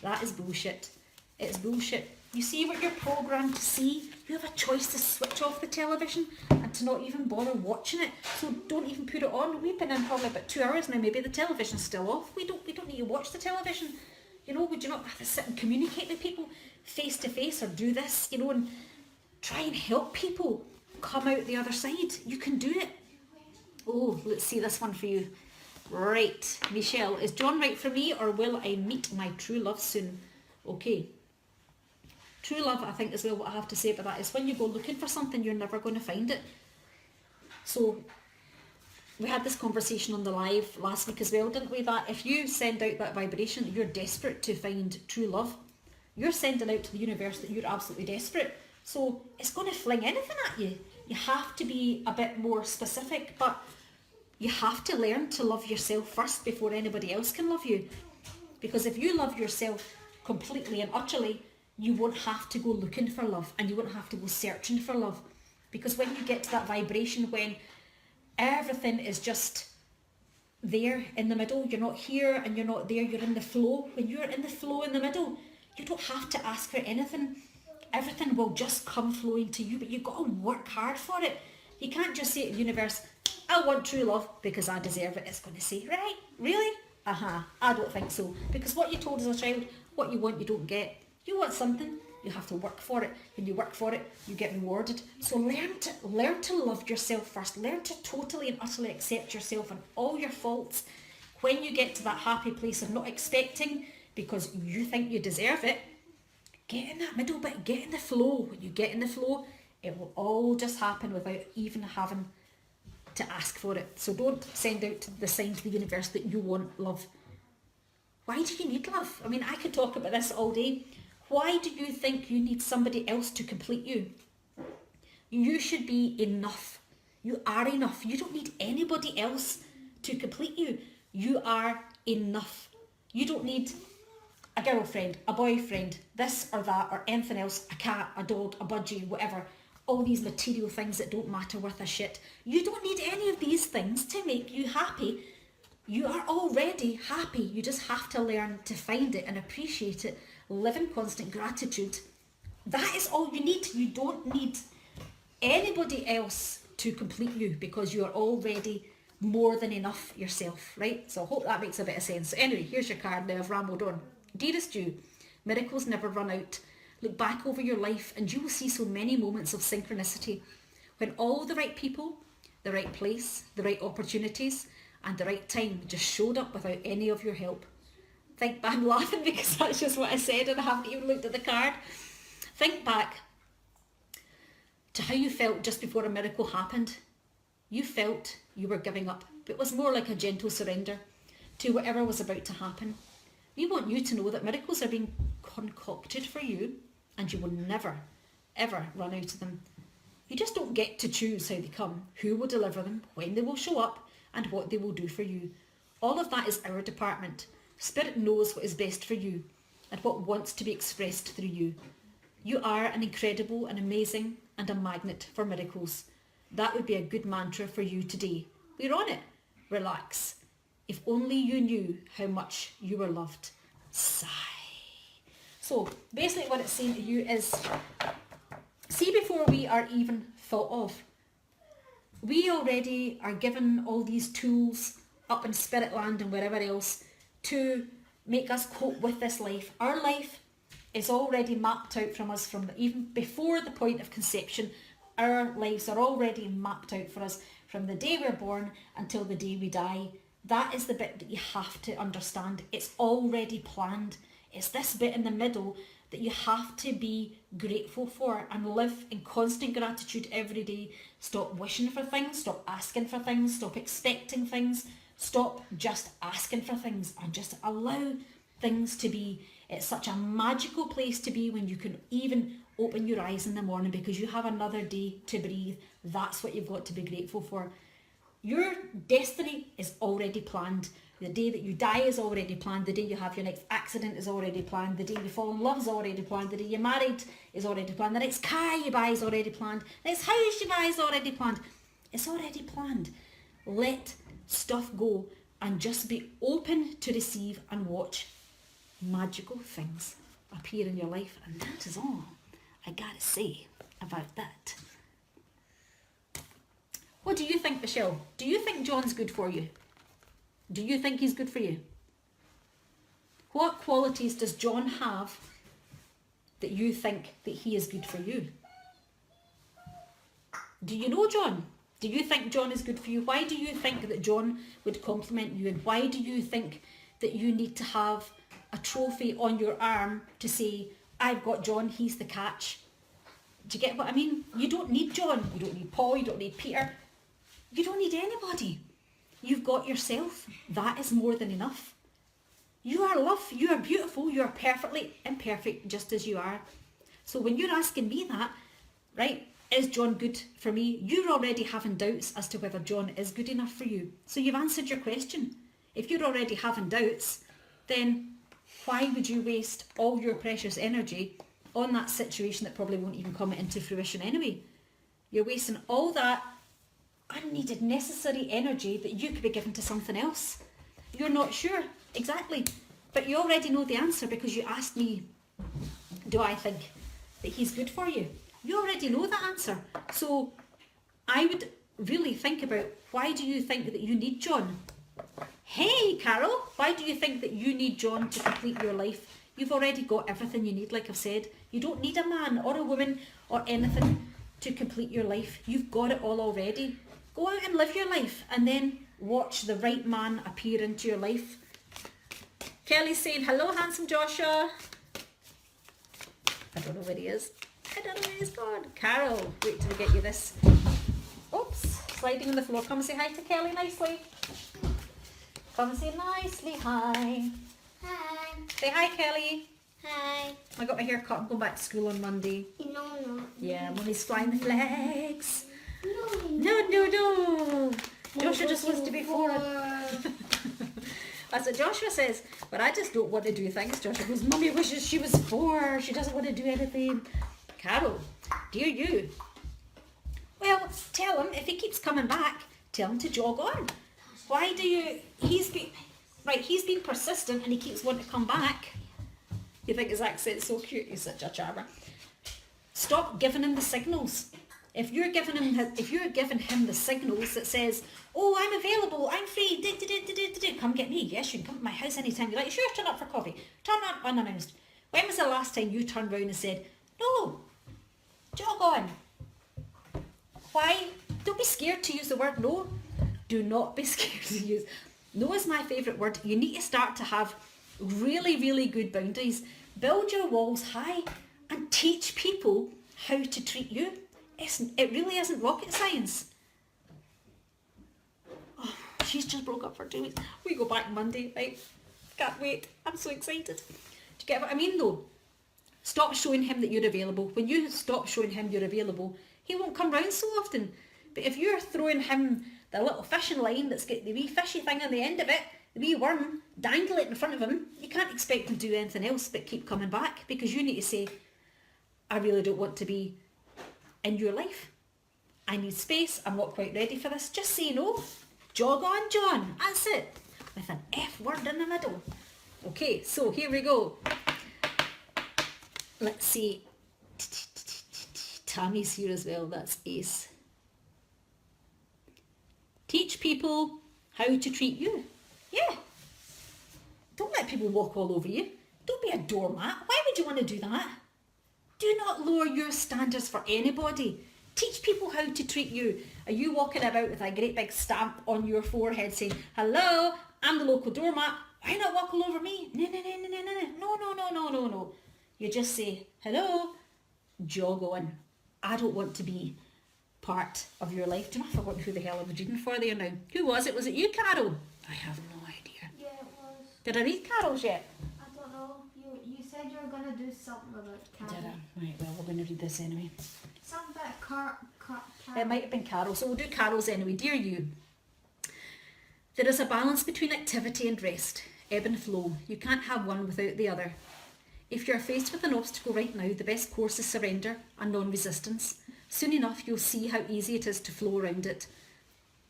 That is bullshit. It's bullshit. You see what you're programmed to see. You have a choice to switch off the television and to not even bother watching it. So don't even put it on. We've been in probably about 2 hours now. Maybe the television's still off. We don't need to watch the television. You know, would you not have to sit and communicate with people face to face, or do this, you know, and try and help people come out the other side? You can do it. Oh, let's see this one for you. Right, Michelle, is John right for me, or will I meet my true love soon? Okay. True love, I think as well, what I have to say about that is when you go looking for something, you're never going to find it. So we had this conversation on the live last week as well, didn't we? That if you send out that vibration, you're desperate to find true love. You're sending out to the universe that you're absolutely desperate. So it's going to fling anything at you. You have to be a bit more specific, but you have to learn to love yourself first before anybody else can love you. Because if you love yourself completely and utterly, you won't have to go looking for love, and you won't have to go searching for love. Because when you get to that vibration, when everything is just there in the middle, you're not here and you're not there, you're in the flow. When you're in the flow in the middle, you don't have to ask for anything. Everything will just come flowing to you, but you've got to work hard for it. You can't just say to the universe, I want true love because I deserve it. It's going to say, right, really? I don't think so. Because what you're told as a child, what you want you don't get. You want something, you have to work for it. When you work for it, you get rewarded. So learn to love yourself first. Learn to totally and utterly accept yourself and all your faults. When you get to that happy place of not expecting because you think you deserve it, get in that middle bit, get in the flow. When you get in the flow, it will all just happen without even having to ask for it. So don't send out the sign to the universe that you want love. Why do you need love? I mean, I could talk about this all day. Why do you think you need somebody else to complete you? You should be enough. You are enough. You don't need anybody else to complete you. You are enough. You don't need a girlfriend, a boyfriend, this or that or anything else, a cat, a dog, a budgie, whatever. All these material things that don't matter worth a shit. You don't need any of these things to make you happy. You are already happy. You just have to learn to find it and appreciate it. Live in constant gratitude. That is all you need. You don't need anybody else to complete you because you are already more than enough yourself, right? So I hope that makes a bit of sense. So anyway, here's your card now. I've rambled on. Dearest you, miracles never run out. Look back over your life and you will see so many moments of synchronicity when all the right people, the right place, the right opportunities and the right time just showed up without any of your help. I'm laughing because that's just what I said and I haven't even looked at the card. Think back to how you felt just before a miracle happened. You felt you were giving up, but it was more like a gentle surrender to whatever was about to happen. We want you to know that miracles are being concocted for you and you will never, ever run out of them. You just don't get to choose how they come, who will deliver them, when they will show up, and what they will do for you. All of that is our department. Spirit knows what is best for you and what wants to be expressed through you. You are an incredible and amazing and a magnet for miracles. That would be a good mantra for you today. We're on it. Relax. If only you knew how much you were loved. Sigh. So basically what it's saying to you is, see, before we are even thought of, we already are given all these tools up in spirit land and wherever else to make us cope with this life. Our life is already mapped out from us from even before the point of conception. Our lives are already mapped out for us from the day we're born until the day we die. That is the bit that you have to understand. It's already planned. It's this bit in the middle that you have to be grateful for and live in constant gratitude every day. Stop wishing for things, stop asking for things, stop expecting things, stop just asking for things and just allow things to be. It's such a magical place to be when you can even open your eyes in the morning because you have another day to breathe. That's what you've got to be grateful for. Your destiny is already planned. The day that you die is already planned. The day you have your next accident is already planned. The day you fall in love is already planned. The day you're married is already planned. The next car you buy is already planned. The next house you buy is already planned. It's already planned. Let stuff go and just be open to receive and watch magical things appear in your life. And that is all I gotta say about that. What do you think, Michelle? Do you think John's good for you? Do you think he's good for you? What qualities does John have that you think that he is good for you? Do you know John? Do you think John is good for you? Why do you think that John would compliment you? And why do you think that you need to have a trophy on your arm to say, I've got John, he's the catch? Do you get what I mean? You don't need John. You don't need Paul. You don't need Peter. You don't need anybody. You've got yourself. That is more than enough. You are love. You are beautiful. You are perfectly imperfect just as you are. So when you're asking me that, right, is John good for me? You're already having doubts as to whether John is good enough for you. So you've answered your question. If you're already having doubts, then why would you waste all your precious energy on that situation that probably won't even come into fruition anyway? You're wasting all that unneeded, necessary energy that you could be given to something else. You're not sure, exactly. But you already know the answer because you asked me, do I think that he's good for you? You already know the answer. So I would really think about, why do you think that you need John? Hey, Carol, why do you think that you need John to complete your life? You've already got everything you need, like I've said. You don't need a man or a woman or anything to complete your life. You've got it all already. Go out and live your life and then watch the right man appear into your life. Kelly's saying, hello, handsome Joshua. I don't know where he is. I don't know where he's gone. Carol, wait till we get you this. Oops, sliding on the floor. Come and say hi to Kelly nicely. Come and say nicely hi. Hi. Say hi, Kelly. Hi. I got my hair cut. I'm going back to school on Monday. No. Yeah, Mummy's flying the flags. No. No. Joshua just wants to be four. That's what Joshua says. But I just don't want to do things. Joshua goes, Mummy wishes she was 4. She doesn't want to do anything. Carol, dear you. Well, tell him, if he keeps coming back, tell him to jog on. Why do you... He's been persistent and he keeps wanting to come back. You think his accent's so cute? He's such a charmer. Stop giving him the signals. If you're giving him the signals that says, oh, I'm available, I'm free, come get me. Yes, you can come to my house anytime you like. Sure, turn up for coffee. Turn up unannounced. When was the last time you turned round and said, no, jog on? Why? Don't be scared to use the word no. Do not be scared to use. No is my favourite word. You need to start to have really, really good boundaries. Build your walls high and teach people how to treat you. It really isn't rocket science. Oh, she's just broke up for 2 weeks. We go back Monday, right? Can't wait. I'm so excited. Do you get what I mean though? Stop showing him that you're available. When you stop showing him you're available, he won't come round so often. But if you're throwing him the little fishing line that's got the wee fishy thing on the end of it, the wee worm, dangle it in front of him, you can't expect him to do anything else but keep coming back, because you need to say, I really don't want to be in your life. I need space. I'm not quite ready for this. Just say no. Jog on, John. That's it. With an F word in the middle. Okay, so here we go. Let's see. Tammy's here as well. That's ace. Teach people how to treat you. Yeah. Don't let people walk all over you. Don't be a doormat. Why would you want to do that? Do not lower your standards for anybody. Teach people how to treat you. Are you walking about with a great big stamp on your forehead saying, hello, I'm the local doormat. Why not walk all over me? No. You just say, hello, jog on. I don't want to be part of your life. Do you know, I've forgotten who the hell I was reading for there now. Who was it? Was it you, Carol? I have no idea. Yeah, it was. Did I read Carol's yet? I don't know. You said you were going to do something about Carol. Did I? Right, well, we're going to read this anyway. Something about Carol. It might have been Carol, so we'll do Carol's anyway. Dear you, there is a balance between activity and rest, ebb and flow. You can't have one without the other. If you are faced with an obstacle right now, the best course is surrender and non-resistance. Soon enough, you'll see how easy it is to flow around it.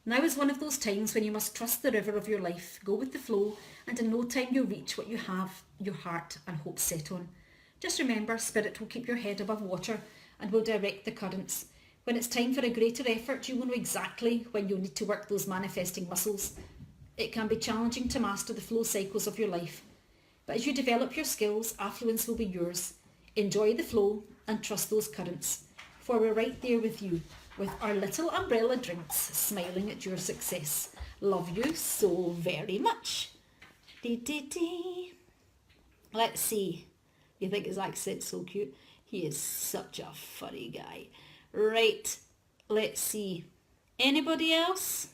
Now is one of those times when you must trust the river of your life, go with the flow, and in no time you'll reach what you have your heart and hope set on. Just remember, spirit will keep your head above water and will direct the currents. When it's time for a greater effort, you will know exactly when you'll need to work those manifesting muscles. It can be challenging to master the flow cycles of your life. But as you develop your skills, affluence will be yours. Enjoy the flow and trust those currents. For we're right there with you, with our little umbrella drinks, smiling at your success. Love you so very much. Let's see. You think his accent's so cute? He is such a funny guy. Right, let's see. Anybody else?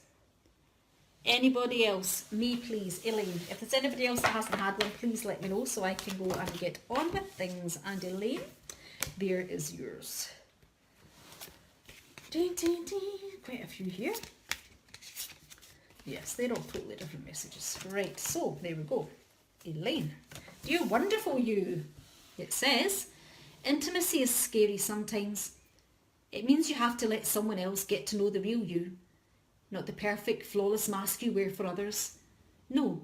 Anybody else? Me, please. Elaine. If there's anybody else that hasn't had one, please let me know so I can go and get on with things. And Elaine, there is yours. Quite a few here. Yes, they're all totally different messages. Right, so there we go. Elaine, dear wonderful you. It says, intimacy is scary sometimes. It means you have to let someone else get to know the real you, not the perfect, flawless mask you wear for others. No,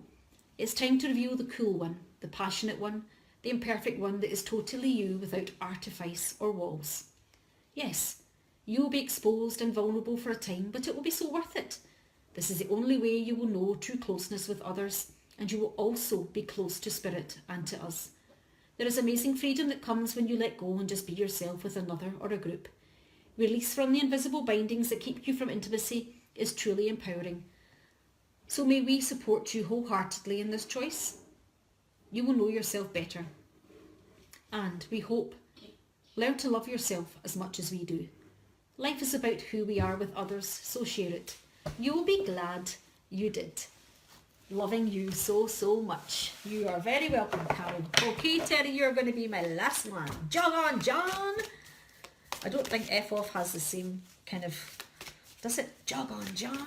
it's time to reveal the cool one, the passionate one, the imperfect one that is totally you without artifice or walls. Yes, you will be exposed and vulnerable for a time, but it will be so worth it. This is the only way you will know true closeness with others, and you will also be close to spirit and to us. There is amazing freedom that comes when you let go and just be yourself with another or a group. Release from the invisible bindings that keep you from intimacy is truly empowering. So may we support you wholeheartedly in this choice. You will know yourself better. And we hope, learn to love yourself as much as we do. Life is about who we are with others, so share it. You will be glad you did. Loving you so, so much. You are very welcome, Carol. Okay, Terry, you're going to be my last one. Jog on, John. I don't think F off has the same kind of... Does it? Jog on, John.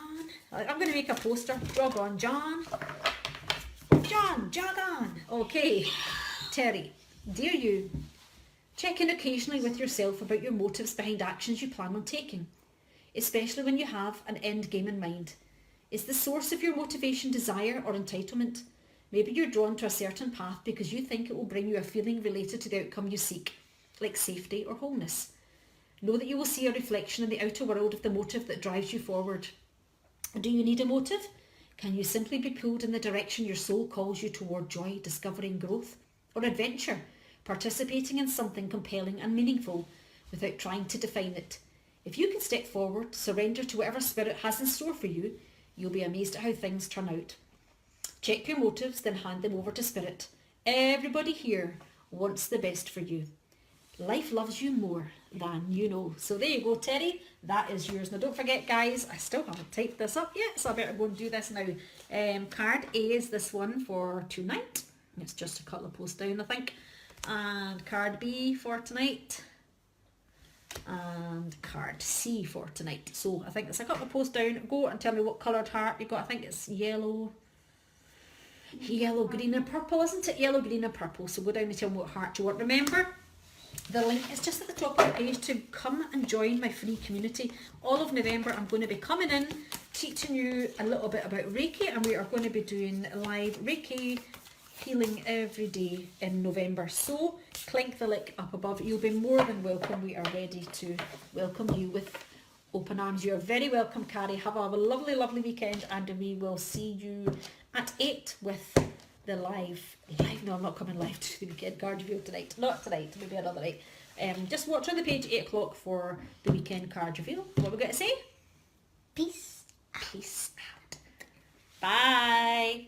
I'm going to make a poster. Jog on, John. John, jog on. Okay, Terry, dear you, check in occasionally with yourself about your motives behind actions you plan on taking, especially when you have an end game in mind. Is the source of your motivation desire or entitlement? Maybe you're drawn to a certain path because you think it will bring you a feeling related to the outcome you seek, like safety or wholeness. Know that you will see a reflection in the outer world of the motive that drives you forward. Do you need a motive? Can you simply be pulled in the direction your soul calls you toward joy, discovery and growth? Or adventure, participating in something compelling and meaningful without trying to define it? If you can step forward, surrender to whatever spirit has in store for you, you'll be amazed at how things turn out. Check your motives, then hand them over to spirit. Everybody here wants the best for you. Life loves you more than you know. So there you go, Terry. That is yours. Now don't forget, guys, I still haven't typed this up yet, so I better go and do this now. Card A is this one for tonight. It's just a couple of posts down, I think. And card B for tonight. And card C for tonight. So I think it's a couple of posts down. Go and tell me what coloured heart you got. I think it's yellow, green and purple, isn't it? Yellow, green and purple. So go down and tell me what heart you want. Remember, the link is just at the top of the page to come and join my free community. All of November I'm going to be coming in, teaching you a little bit about Reiki, and we are going to be doing live Reiki healing every day in November. So click the link up above. You'll be more than welcome. We are ready to welcome you with open arms. You're very welcome, Carrie. Have a lovely, lovely weekend, and we will see you at 8 with the live. No, I'm not coming live to the weekend card reveal tonight. Not tonight, maybe another night. Just watch on the page 8 o'clock for the weekend card reveal. What we got to say? Peace. Peace out. Bye.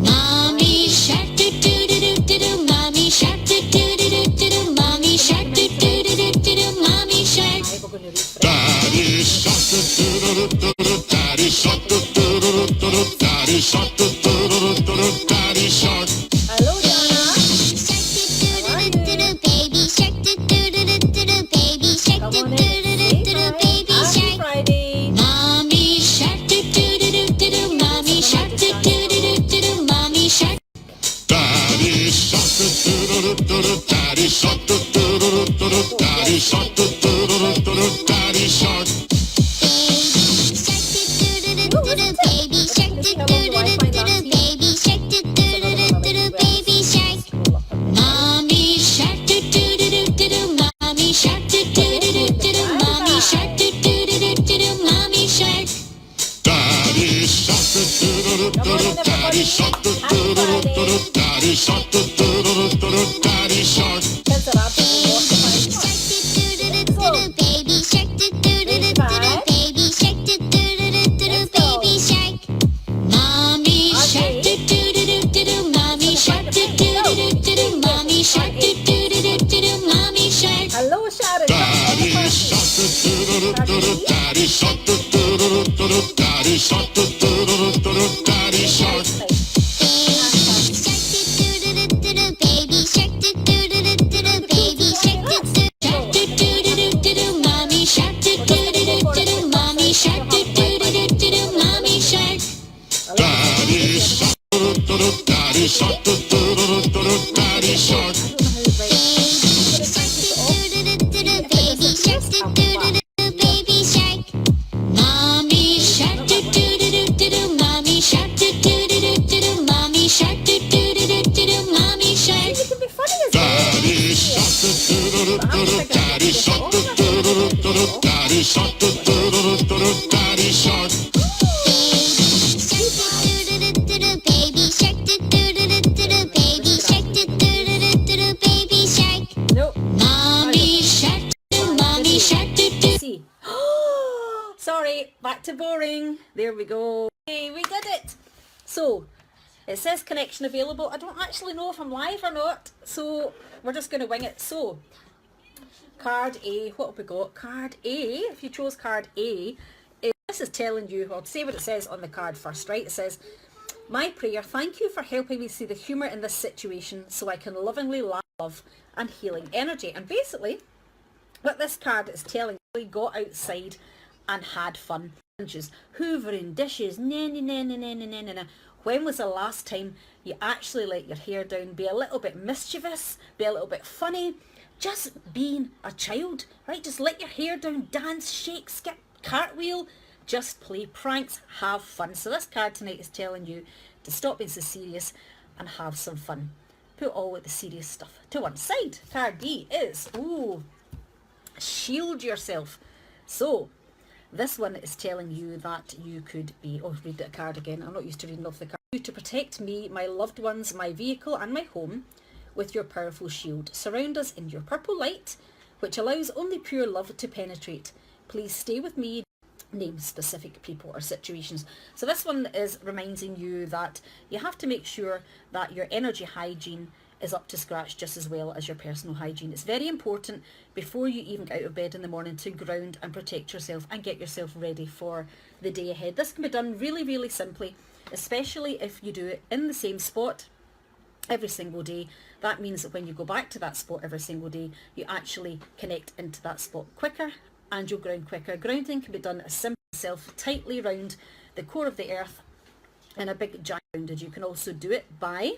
Mommy shark do do do do do do, mommy shark do do do do do do, mommy shark do do do do do do, mommy shark. Daddy shark do do do do do, daddy shark do do do do do, daddy shark do do do do do, daddy shark. Hello, Donna. Shark do do do do do, baby shark do do do do do do, baby shark do do do do do do, baby shark. Friday. Mommy shark do do do do do do, mommy shark do do do do do do, mommy shark. Daddy shark do do do do do, daddy shark do do do do do, daddy shark do do do do do, daddy shark. Baby shark do do do do do do, baby shark do do do do do do, baby shark. Mommy shark do do do do do do, mommy shark do do do do do do, mommy shark do do do do do do, mommy shark. Daddy shark do do do do do, daddy shark do do do do do, daddy shark do do do do do, daddy shark. Baby shark do do do do do, baby shark do do do do do, baby shark. Mommy shark do do do do do, mommy shark do do do do do, mommy shark do do do do do, mommy shark. Hello, Sharon. Daddy shark do do do do do, daddy shark do do do do do, daddy shark do do do do do, daddy shark. Baby shark do do do do do do, baby shark do do do do do do, mommy shark do do do do do do, mommy shark do do do do do do, mommy shark. Daddy shark do do do, daddy shark do do do do do, daddy shark. Baby shark do do do do, baby shark. Mommy shark do do do do do do, mommy shark do do do do do do, mommy shark do do do do do do, mommy shark. You can be funny as well. Daddy shark do do do do do, daddy shark do do do do do, daddy shark do do do do do, daddy shark. Baby shark do do do do do do, baby shark do do do do do do, baby shark. Nope. Mommy shark do, mommy shark do do. See. Sorry, back to boring. There we go. Hey, we did it. So, it says connection available. I don't actually know if I'm live or not, so we're just going to wing it. So, card A, what have we got? Card A, if you chose card A, this is telling you, I'll say what it says on the card first, right? It says, my prayer, thank you for helping me see the humour in this situation so I can lovingly love and healing energy. And basically, what this card is telling you, we got outside and had fun. Hoovering, dishes, na. When was the last time you actually let your hair down, be a little bit mischievous, be a little bit funny, just being a child, right? Just let your hair down, dance, shake, skip, cartwheel, just play pranks, have fun. So this card tonight is telling you to stop being so serious and have some fun. Put all of the serious stuff to one side. Card B is, ooh, shield yourself. So this one is telling you that you could be, oh, read the card again. I'm not used to reading off the card. To protect me, my loved ones, my vehicle and my home with your powerful shield. Surround us in your purple light, which allows only pure love to penetrate. Please stay with me. Name specific people or situations. So this one is reminding you that you have to make sure that your energy hygiene is up to scratch just as well as your personal hygiene. It's very important before you even get out of bed in the morning to ground and protect yourself and get yourself ready for the day ahead. This can be done really, really simply, especially if you do it in the same spot every single day. That means that when you go back to that spot every single day, you actually connect into that spot quicker and you'll ground quicker. Grounding can be done as simple as yourself tightly round the core of the earth in a big giant rounded. You can also do it by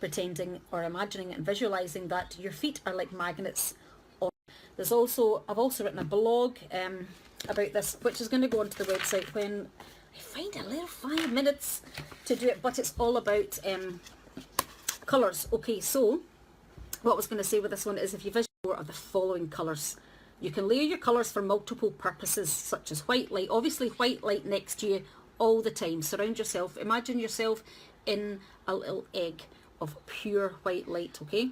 pretending or imagining and visualizing that your feet are like magnets. I've also written a blog about this, which is going to go onto the website when I find a little 5 minutes to do it, but it's all about colours. Okay, so what I was going to say with this one is if you visualize more of the following colours, you can layer your colours for multiple purposes, such as white light. Obviously white light next to you all the time. Surround yourself, imagine yourself in a little egg of pure white light, okay?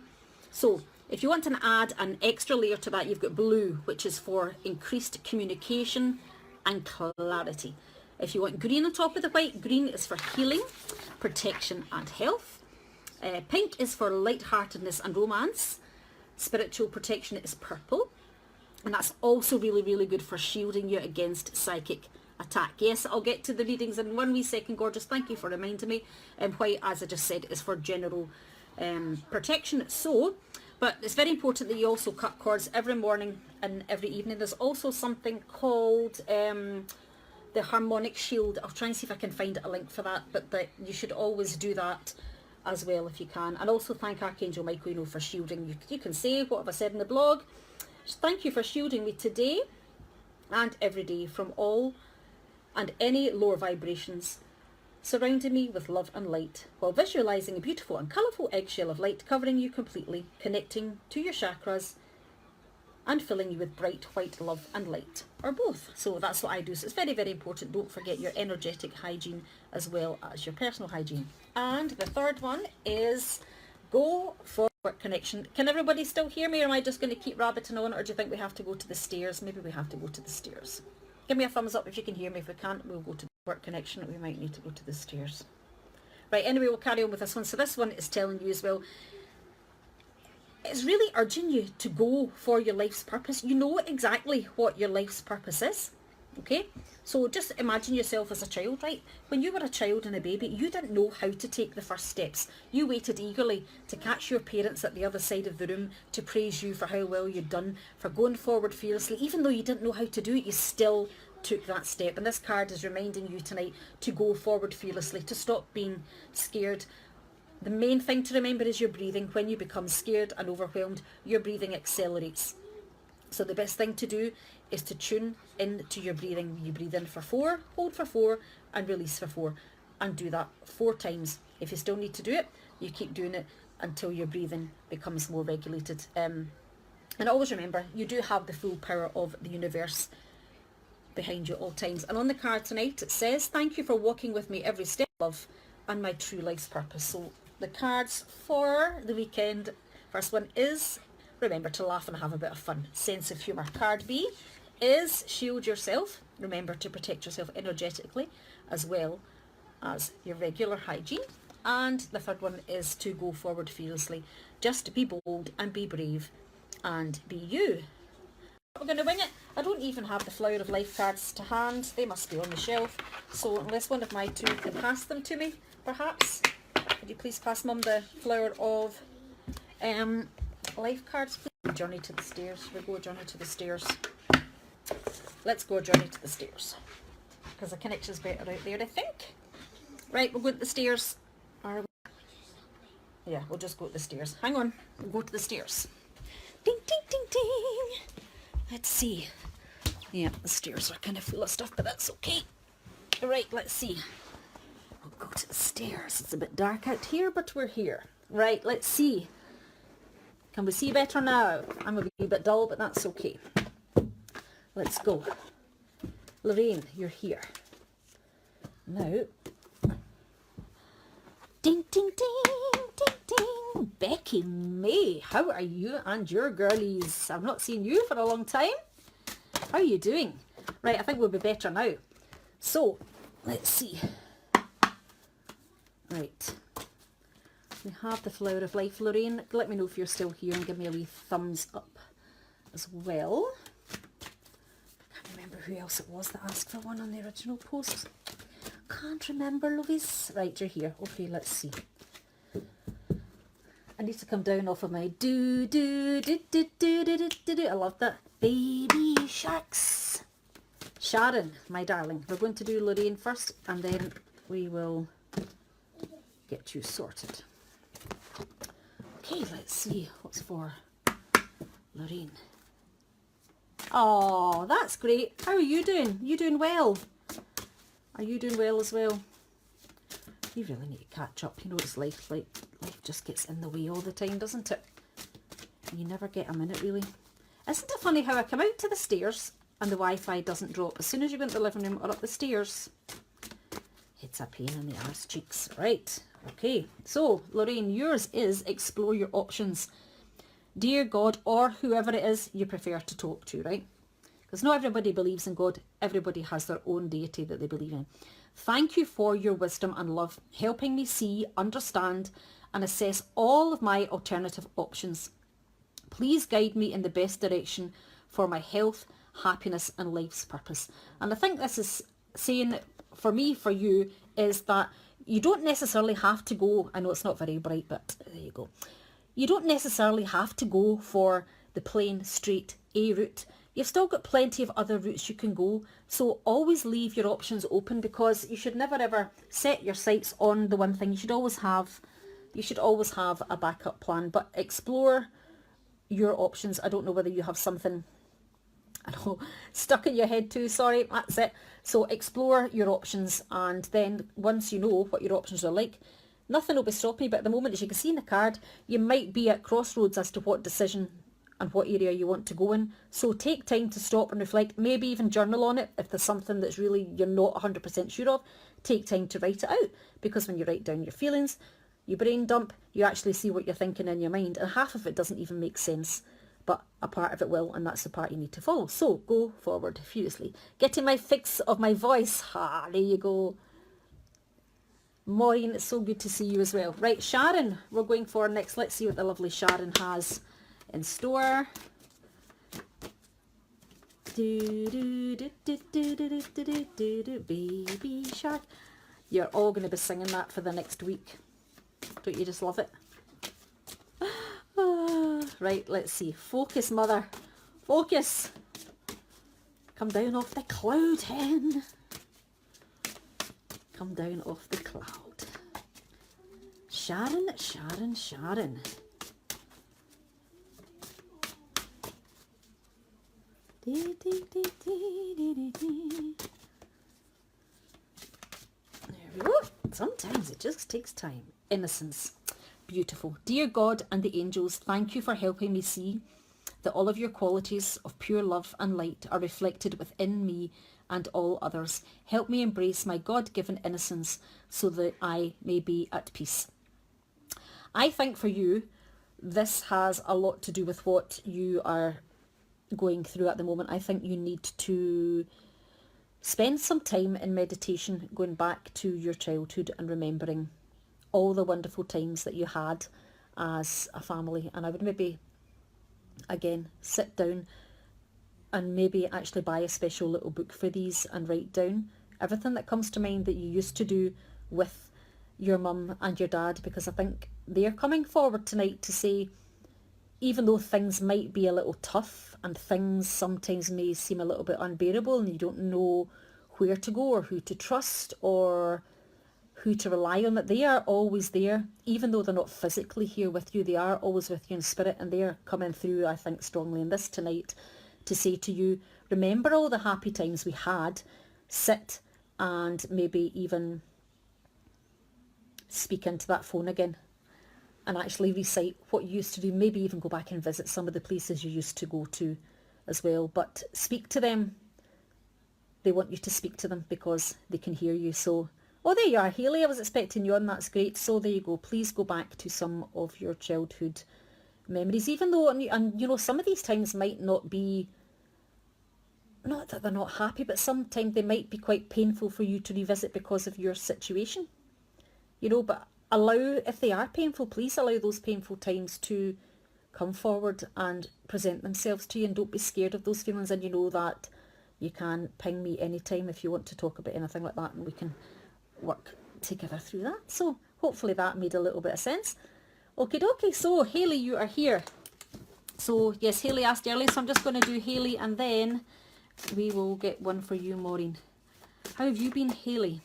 So if you want to add an extra layer to that, you've got blue, which is for increased communication and clarity. If you want green on top of the white, green is for healing, protection and health. Pink is for lightheartedness and romance. Spiritual protection is purple. And that's also really, really good for shielding you against psychic attack. Yes, I'll get to the readings in 1 wee second, gorgeous. Thank you for reminding me. White, as I just said, is for general protection. So, but it's very important that you also cut cords every morning and every evening. There's also something called the harmonic shield. I'll try and see if I can find a link for that, but you should always do that as well if you can. And also thank Archangel Michael, you know, for shielding. You can say, what have I said in the blog? Thank you for shielding me today and every day from all and any lower vibrations, surrounding me with love and light, while visualizing a beautiful and colourful eggshell of light covering you completely, connecting to your chakras and filling you with bright white love and light, or both. So that's what I do. So it's very, very important. Don't forget your energetic hygiene as well as your personal hygiene. And the third one is go for work connection. Can everybody still hear me, or am I just going to keep rabbiting on, or do you think we have to go to the stairs? Maybe we have to go to the stairs. Give me a thumbs up if you can hear me. If we can't, we'll go to the work connection. We might need to go to the stairs. Right, anyway, we'll carry on with this one. So this one is telling you as well, it's really urging you to go for your life's purpose. You know exactly what your life's purpose is, okay? So just imagine yourself as a child, right? When you were a child and a baby, you didn't know how to take the first steps. You waited eagerly to catch your parents at the other side of the room to praise you for how well you'd done, for going forward fearlessly. Even though you didn't know how to do it, you still took that step. And this card is reminding you tonight to go forward fearlessly, to stop being scared. The main thing to remember is your breathing. When you become scared and overwhelmed, your breathing accelerates. So the best thing to do is to tune into your breathing. You breathe in for 4, hold for 4, and release for 4. And do that 4 times. If you still need to do it, you keep doing it until your breathing becomes more regulated. And always remember, you do have the full power of the universe behind you at all times. And on the card tonight, it says, thank you for walking with me every step of love and my true life's purpose. So the cards for the weekend, first one is remember to laugh and have a bit of fun. Sense of humour. Card B is shield yourself. Remember to protect yourself energetically as well as your regular hygiene. And the third one is to go forward fearlessly. Just be bold and be brave and be you. We're going to wing it. I don't even have the Flower of Life cards to hand. They must be on the shelf. So unless one of my two can pass them to me, perhaps. Could you please pass Mum the Flower of Life cards, please? Journey to the stairs. We go a journey to the stairs. Let's go a journey to the stairs. Because the connection's better out there, I think. Right, we'll go to the stairs. Yeah, we'll just go to the stairs. Hang on. We'll go to the stairs. Ding, ding, ding, ding. Let's see. Yeah, the stairs are kind of full of stuff, but that's okay. Right, let's see. We'll go to the stairs. It's a bit dark out here, but we're here. Right, let's see. Can we see better now? I'm a wee bit dull, but that's okay. Let's go. Lorraine, you're here. Now, ding, ding, ding, ding, ding. Becky May, how are you and your girlies? I've not seen you for a long time. How are you doing? Right, I think we'll be better now. So, let's see. Right. We have the Flower of Life. Lorraine, let me know if you're still here and give me a wee thumbs up as well. I can't remember who else it was that asked for one on the original post. Can't remember, Louise. Right, you're here. Okay, let's see. I need to come down off of my do. I love that. Baby sharks. Sharon, my darling, we're going to do Lorraine first and then we will get you sorted. Okay, let's see what's for Lorraine. Oh, that's great. How are you doing? You doing well? Are you doing well as well? You really need to catch up. You know, it's life just gets in the way all the time, doesn't it? You never get a minute, really. Isn't it funny how I come out to the stairs and the Wi-Fi doesn't drop as soon as you go into the living room or up the stairs? It's a pain in the arse cheeks. Right, okay. So, Lorraine, yours is explore your options. Dear God, or whoever it is you prefer to talk to, right? Because not everybody believes in God. Everybody has their own deity that they believe in. Thank you for your wisdom and love, helping me see, understand, and assess all of my alternative options. Please guide me in the best direction for my health, happiness, and life's purpose. And I think this is saying, for me, for you, is that you don't necessarily have to go, I know it's not very bright, but there you go. You don't necessarily have to go for the plain, straight A route. You've still got plenty of other routes you can go. So always leave your options open, because you should never ever set your sights on the one thing. You should always have a backup plan, but explore your options. I don't know whether you have something, I know, stuck in your head too. Sorry, that's it. So explore your options, and then once you know what your options are like, nothing will be stopping you. But at the moment, as you can see in the card, you might be at crossroads as to what decision and what area you want to go in. So take time to stop and reflect, maybe even journal on it. If there's something that's really you're not 100% sure of, take time to write it out, because when you write down your feelings, you brain dump, you actually see what you're thinking in your mind, and half of it doesn't even make sense, but a part of it will, and that's the part you need to follow. So go forward furiously. Getting my fix of my voice. There you go. Maureen, it's so good to see you as well. Right, Sharon, we're going for next. Let's see what the lovely Sharon has in store. Baby shark. You're all going to be singing that for the next week. Don't you just love it? Right, let's see. Focus, mother. Focus. Come down off the cloud, hen. Come down off the cloud. Sharon, Sharon, Sharon. There we go. Sometimes it just takes time. Innocence. Beautiful. Dear God and the angels, thank you for helping me see that all of your qualities of pure love and light are reflected within me and all others. Help me embrace my God-given innocence so that I may be at peace. I think for you, this has a lot to do with what you are going through at the moment. I think you need to spend some time in meditation, going back to your childhood and remembering all the wonderful times that you had as a family. And I would maybe, again, sit down and maybe actually buy a special little book for these and write down everything that comes to mind that you used to do with your mum and your dad, because I think they're coming forward tonight to say, even though things might be a little tough and things sometimes may seem a little bit unbearable and you don't know where to go or who to trust or who to rely on, that they are always there. Even though they're not physically here with you, they are always with you in spirit, and they're coming through, I think, strongly in this tonight to say to you, remember all the happy times we had, sit and maybe even speak into that phone again and actually recite what you used to do. Maybe even go back and visit some of the places you used to go to as well. But speak to them. They want you to speak to them because they can hear you. So, oh, there you are, Hayley. I was expecting you on. That's great. So there you go. Please go back to some of your childhood memories, even though, and you know, some of these times might not be, not that they're not happy, but sometimes they might be quite painful for you to revisit because of your situation, you know. But allow, if they are painful, please allow those painful times to come forward and present themselves to you, and don't be scared of those feelings. And you know that you can ping me anytime if you want to talk about anything like that, and we can work together through that. So hopefully that made a little bit of sense. Okie dokie, so Hayley, you are here. So yes, Hayley asked earlier, so I'm just going to do Hayley and then we will get one for you, Maureen. How have you been, Hayley?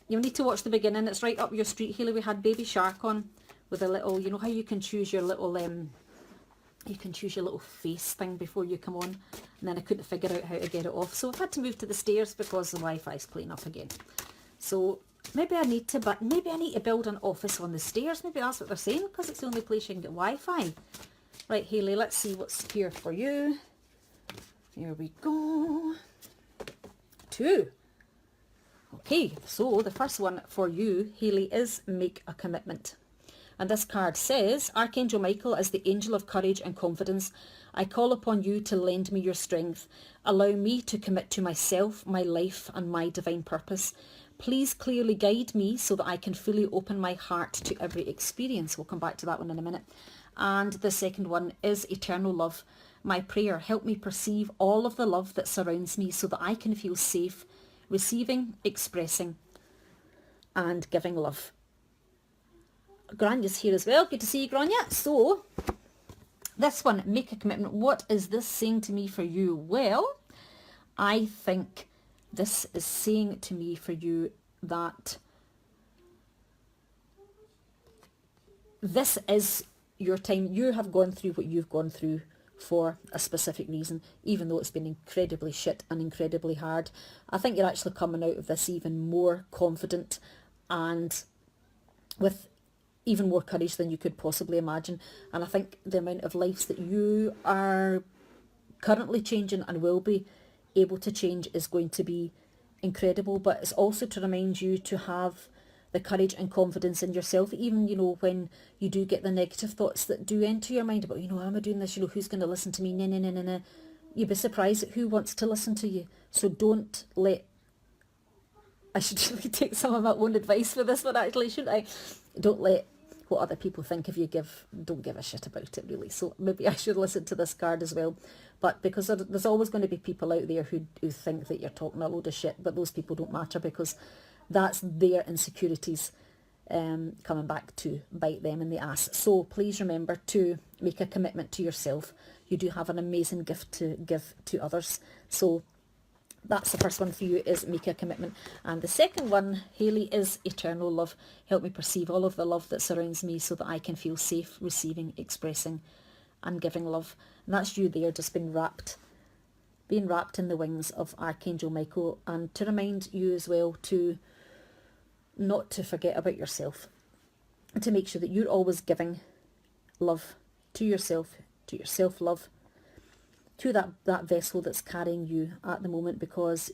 You'll need to watch the beginning, it's right up your street, Hayley. We had Baby Shark on with a little, you know how you can choose your little, you can choose your little face thing before you come on, and then I couldn't figure out how to get it off. So I've had to move to the stairs because the Wi-Fi's playing up again. So maybe I need to build an office on the stairs. Maybe that's what they're saying, because it's the only place you can get Wi-Fi. Right, Hayley, let's see what's here for you. Here we go. 2. Okay, so the first one for you, Hayley, is make a commitment. And this card says, Archangel Michael, as the angel of courage and confidence, I call upon you to lend me your strength. Allow me to commit to myself, my life, and my divine purpose. Please clearly guide me so that I can fully open my heart to every experience. We'll come back to that one in a minute. And the second one is eternal love. My prayer, help me perceive all of the love that surrounds me so that I can feel safe, receiving, expressing, and giving love. Granya's here as well. Good to see you, Grania. So, this one, make a commitment. What is this saying to me for you? Well, I think this is saying to me for you that this is your time. You have gone through what you've gone through for a specific reason, even though it's been incredibly shit and incredibly hard. I think you're actually coming out of this even more confident and with even more courage than you could possibly imagine. And I think the amount of lives that you are currently changing and will be able to change is going to be incredible. But it's also to remind you to have the courage and confidence in yourself, even, you know, when you do get the negative thoughts that do enter your mind about, you know, am I doing this, you know, who's going to listen to me, nah. You'd be surprised at who wants to listen to you. So don't let, I should really take some of my own advice for this one actually, shouldn't I? Don't let what other people think of you, don't give a shit about it really. So maybe I should listen to this card as well. But because there's always going to be people out there who think that you're talking a load of shit, but those people don't matter because that's their insecurities coming back to bite them in the ass. So please remember to make a commitment to yourself. You do have an amazing gift to give to others. So that's the first one for you, is make a commitment. And the second one, Hayley, is eternal love. Help me perceive all of the love that surrounds me so that I can feel safe, receiving, expressing, and giving love. And that's you there, just being wrapped in the wings of Archangel Michael. And to remind you as well to not to forget about yourself, and to make sure that you're always giving love to yourself, to your self-love, to that vessel that's carrying you at the moment. Because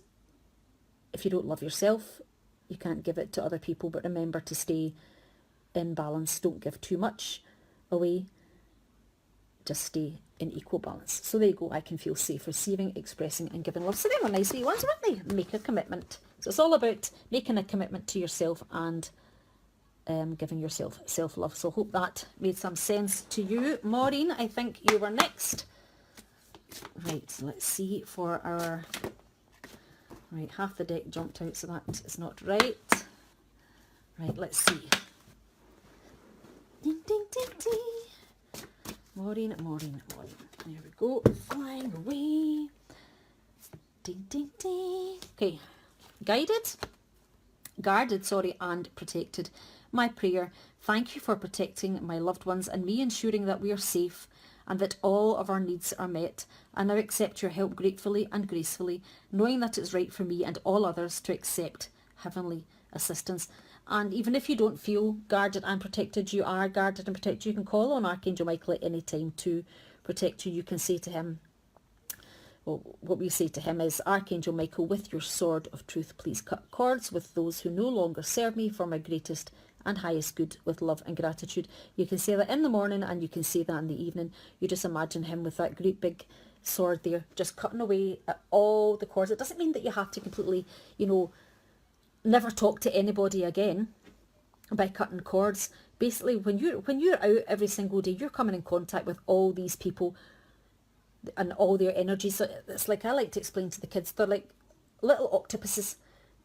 if you don't love yourself, you can't give it to other people. But remember to stay in balance. Don't give too much away. Just stay in equal balance. So there you go. I can feel safe, receiving, expressing, and giving love. So they were nice wee ones, weren't they? Make a commitment. So it's all about making a commitment to yourself and giving yourself self-love. So hope that made some sense to you. Maureen, I think you were next. Right, so let's see for our... Right, half the deck jumped out, so that is not right. Right, let's see. Ding, ding, ding, ding. Maureen. There we go. Flying away. Ding, ding, ding. Okay. Guarded, and protected. My prayer, thank you for protecting my loved ones and me, ensuring that we are safe and that all of our needs are met. I now accept your help gratefully and gracefully, knowing that it's right for me and all others to accept heavenly assistance. And even if you don't feel guarded and protected, you are guarded and protected. You can call on Archangel Michael at any time to protect you. You can say to him, well, what we say to him is, Archangel Michael, with your sword of truth, please cut cords with those who no longer serve me for my greatest and highest good with love and gratitude. You can say that in the morning and you can say that in the evening. You just imagine him with that great big sword there, just cutting away at all the cords. It doesn't mean that you have to completely, never talk to anybody again by cutting cords. Basically, when you're out every single day, you're coming in contact with all these people and all their energies. So it's like, I like to explain to the kids, they're like little octopuses.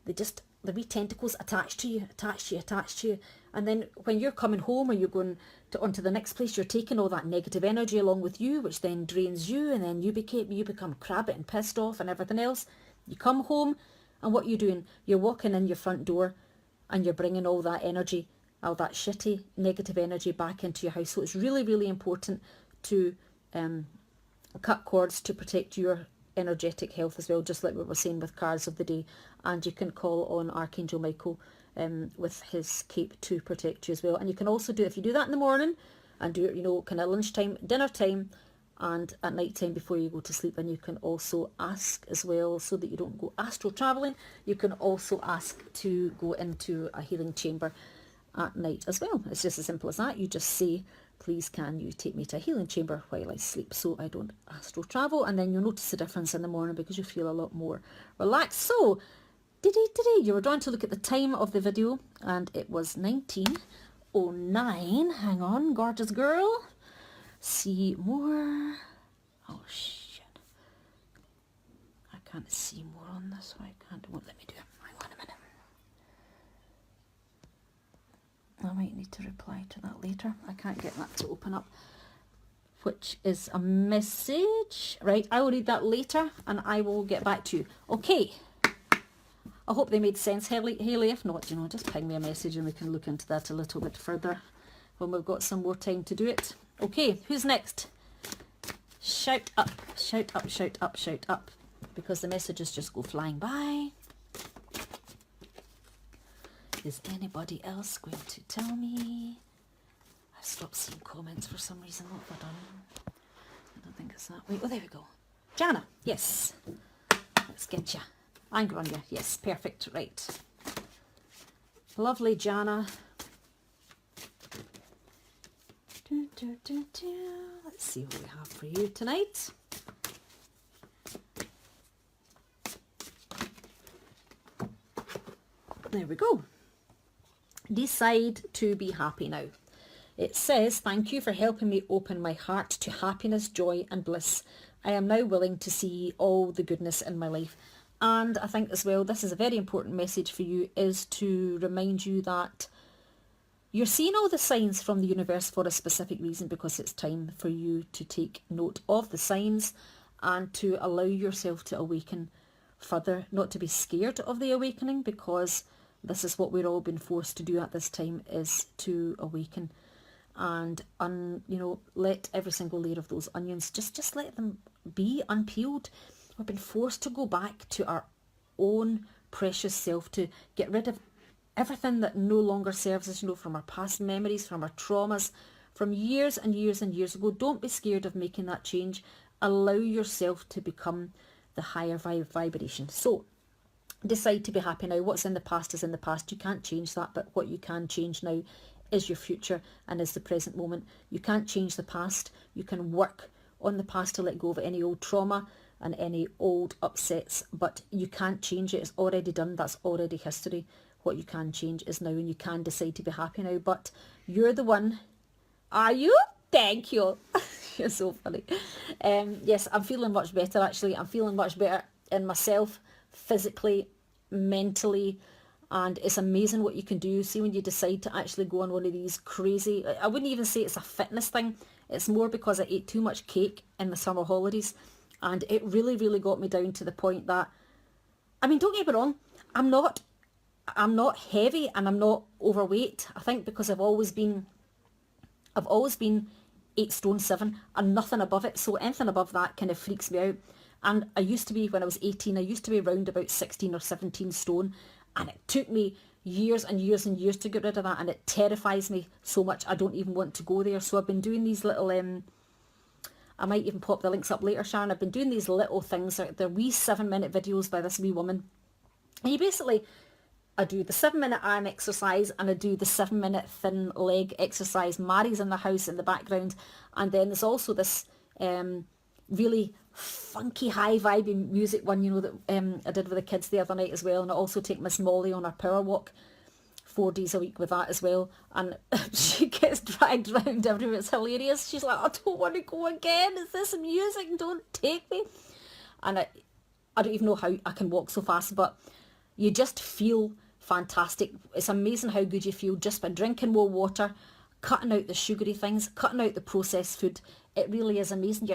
The wee tentacles attached to you. And then when you're coming home or you're going onto the next place, you're taking all that negative energy along with you, which then drains you, and then you become crabby and pissed off and everything else. You come home, and what you're doing, you're walking in your front door and you're bringing all that energy, all that shitty negative energy back into your house. So it's really, really important to cut cords to protect your energetic health as well, just like we were saying with cards of the day. And you can call on Archangel Michael with his cape to protect you as well. And you can also do, if you do that in the morning and do it, kind of lunchtime, dinner time, and at night time before you go to sleep. And you can also ask as well, so that you don't go astral traveling, you can also ask to go into a healing chamber at night as well. It's just as simple as that. You just say, please can you take me to a healing chamber while I sleep so I don't astral travel, and then you'll notice the difference in the morning because you feel a lot more relaxed. So you were drawn to look at the time of the video, and it was 19:09. Hang on, gorgeous girl. See more. Oh shit, I can't see more on this one. Won't let me do it. Hang on a minute. I might need to reply to that later. I can't get that to open up, which is a message. Right, I will read that later and I will get back to you. Okay, I hope they made sense, Haley. If not, just ping me a message and we can look into that a little bit further when we've got some more time to do it. Okay, who's next? Shout up, shout up, shout up, shout up, because the messages just go flying by. Is anybody else going to tell me? I've stopped seeing comments for some reason. What have I done? I don't think it's that way. Oh, there we go. Jana, yes. Let's get you. Anger on you. Yes, perfect. Right. Lovely, Jana. Let's see what we have for you tonight. There we go. Decide to be happy now. It says, thank you for helping me open my heart to happiness, joy and bliss. I am now willing to see all the goodness in my life. And I think as well, this is a very important message for you, is to remind you that you're seeing all the signs from the universe for a specific reason, because it's time for you to take note of the signs and to allow yourself to awaken further, not to be scared of the awakening, because this is what we're all being forced to do at this time, is to awaken and let every single layer of those onions, just let them be unpeeled. We've been forced to go back to our own precious self, to get rid of everything that no longer serves us, from our past memories, from our traumas, from years and years and years ago. Don't be scared of making that change. Allow yourself to become the higher vibration. So decide to be happy now. What's in the past is in the past. You can't change that, but what you can change now is your future and is the present moment. You can't change the past. You can work on the past to let go of any old trauma and any old upsets, but you can't change it. It's already done. That's already history. What you can change is now, and you can decide to be happy now. But you're the one. Are you? Thank you. You're so funny. Yes, I'm feeling much better actually. I'm feeling much better in myself, physically, mentally, and it's amazing what you can do. See, when you decide to actually go on one of these crazy, I wouldn't even say it's a fitness thing. It's more because I ate too much cake in the summer holidays, and it really, really got me down to the point that, don't get me wrong, I'm not heavy and I'm not overweight. I think because I've always been 8 stone 7 and nothing above it. So anything above that kind of freaks me out. And I used to be, when I was 18, I used to be around about 16 or 17 stone. And it took me years and years and years to get rid of that. And it terrifies me so much. I don't even want to go there. So I've been doing these little, I might even pop the links up later, Sharon. I've been doing these little things. They're wee 7-minute videos by this wee woman. And you basically, I do the 7-minute arm exercise and I do the 7-minute thin leg exercise. Mary's in the house in the background. And then there's also this really funky high vibing music one, you know, that I did with the kids the other night as well. And I also take Miss Molly on her power walk 4 days a week with that as well. And she gets dragged around everywhere. It's hilarious. She's like, I don't want to go again. Is this music? Don't take me. And I don't even know how I can walk so fast, but you just feel fantastic. It's amazing how good you feel just by drinking more water, cutting out the sugary things, cutting out the processed food. It really is amazing.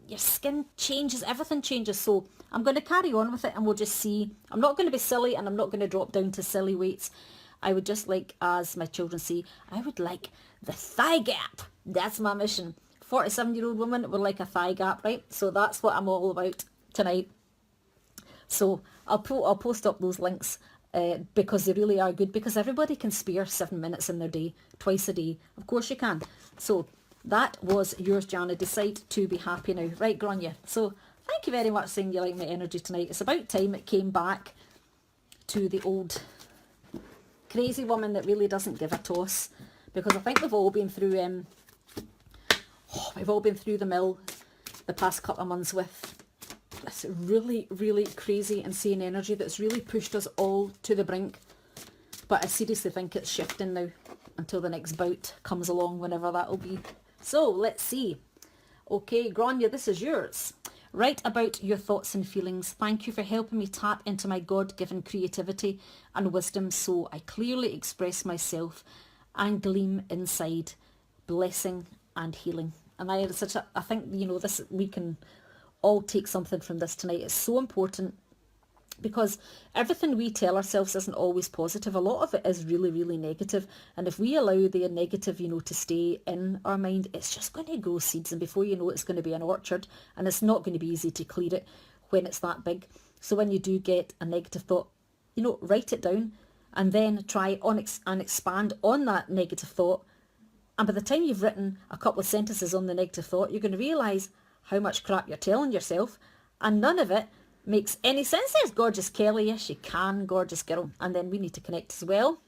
Your skin changes, everything changes. So I'm going to carry on with it and we'll just see. I'm not going to be silly and I'm not going to drop down to silly weights. I would just like, as my children say, I would like the thigh gap. That's my mission. 47-year-old woman would like a thigh gap, right? So that's what I'm all about tonight. So I'll post up those links because they really are good, because everybody can spare 7 minutes in their day, twice a day. Of course you can. So that was yours, Jana. Decide to be happy now. Right, Grania. So thank you very much saying you like my energy tonight. It's about time it came back to the old crazy woman that really doesn't give a toss, because I think we've all been through the mill the past couple of months with this really, really crazy, insane energy that's really pushed us all to the brink. But I seriously think it's shifting now until the next bout comes along, whenever that'll be. So let's see. Okay, Grania, this is yours. Write about your thoughts and feelings. Thank you for helping me tap into my God-given creativity and wisdom so I clearly express myself and gleam inside blessing and healing. And I think, you know, this, we can all take something from this tonight. It's so important, because everything we tell ourselves isn't always positive. A lot of it is really, really negative. And if we allow the negative, you know, to stay in our mind, it's just going to grow seeds. And before you know it, it's going to be an orchard. And it's not going to be easy to clear it when it's that big. So when you do get a negative thought, you know, write it down and then try on and expand on that negative thought. And by the time you've written a couple of sentences on the negative thought, you're going to realise how much crap you're telling yourself. And none of it makes any sense. There's gorgeous Kelly. Yes, you can, gorgeous girl. And then we need to connect as well,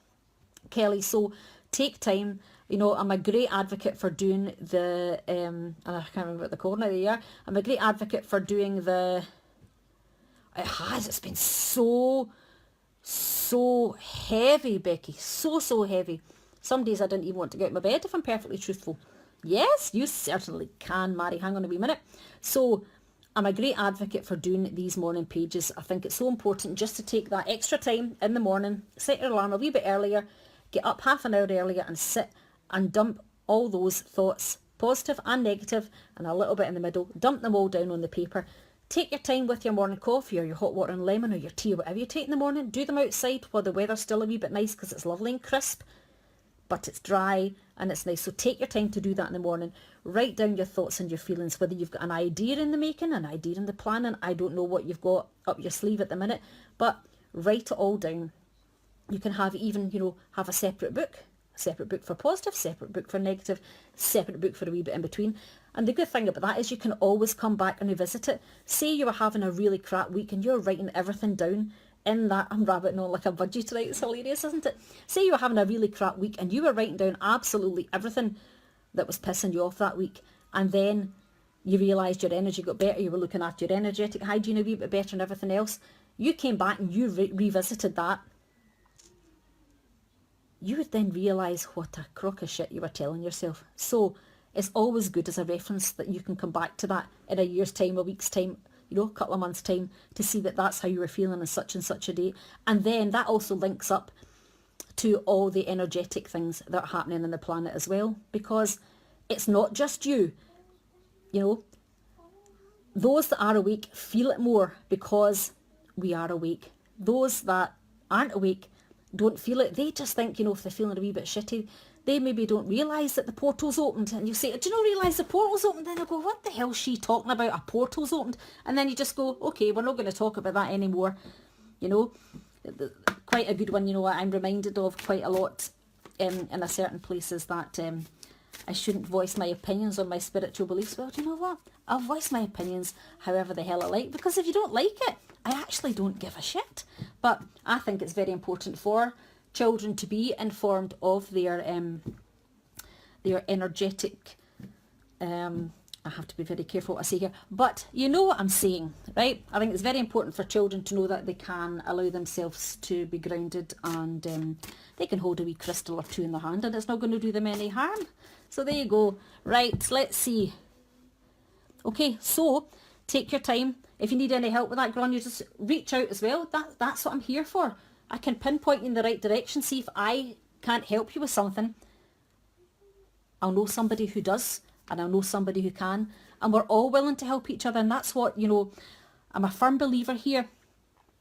Kelly. So take time. You know, I'm a great advocate for doing the and I can't remember what the call now they are. I'm a great advocate for doing the, it's been so heavy, Becky, so heavy. Some days I didn't even want to get out of my bed, if I'm perfectly truthful. Yes, you certainly can, Mary. Hang on a wee minute. So I'm a great advocate for doing these morning pages. I think it's so important just to take that extra time in the morning, set your alarm a wee bit earlier, get up half an hour earlier and sit and dump all those thoughts, positive and negative, and a little bit in the middle, dump them all down on the paper. Take your time with your morning coffee or your hot water and lemon or your tea or whatever you take in the morning. Do them outside while the weather's still a wee bit nice, because it's lovely and crisp, but it's dry and it's nice. So take your time to do that in the morning. Write down your thoughts and your feelings, whether you've got an idea in the making, an idea in the planning. I don't know what you've got up your sleeve at the minute, but write it all down. You can have even, you know, have a separate book for positive, separate book for negative, separate book for a wee bit in between. And the good thing about that is you can always come back and revisit it. Say you were having a really crap week and you're writing everything down in that. I'm rabbiting on like a budgie tonight. It's hilarious, isn't it? Say you were having a really crap week and you were writing down absolutely everything that was pissing you off that week, and then you realised your energy got better, you were looking after your energetic hygiene a wee bit better and everything else. You came back and you revisited that. You would then realise what a crock of shit you were telling yourself. So it's always good as a reference that you can come back to that in a year's time, a week's time, you know, a couple of months' time, to see that that's how you were feeling on such and such a day. And then that also links up to all the energetic things that are happening in the planet as well, because it's not just you. You know, those that are awake feel it more because we are awake. Those that aren't awake don't feel it. They just think, you know, if they're feeling a wee bit shitty, they maybe don't realise that the portal's opened, and you say, do you not realise the portal's opened? Then they'll go, what the hell's she talking about? A portal's opened? And then you just go, okay, we're not going to talk about that anymore. You know, quite a good one, you know, I'm reminded of quite a lot in a certain places that I shouldn't voice my opinions on my spiritual beliefs. Well, do you know what? I'll voice my opinions however the hell I like, because if you don't like it, I actually don't give a shit. But I think it's very important for children to be informed of their energetic, I have to be very careful what I say here, but you know what I'm saying, right? I think it's very important for children to know that they can allow themselves to be grounded, and they can hold a wee crystal or two in their hand and it's not going to do them any harm. So there you go. Right, let's see. Okay, so take your time. If you need any help with that, Gron, you just reach out as well. That's what I'm here for. I can pinpoint you in the right direction. See if I can't help you with something, I'll know somebody who does, and I'll know somebody who can, and we're all willing to help each other. And that's what, you know, I'm a firm believer here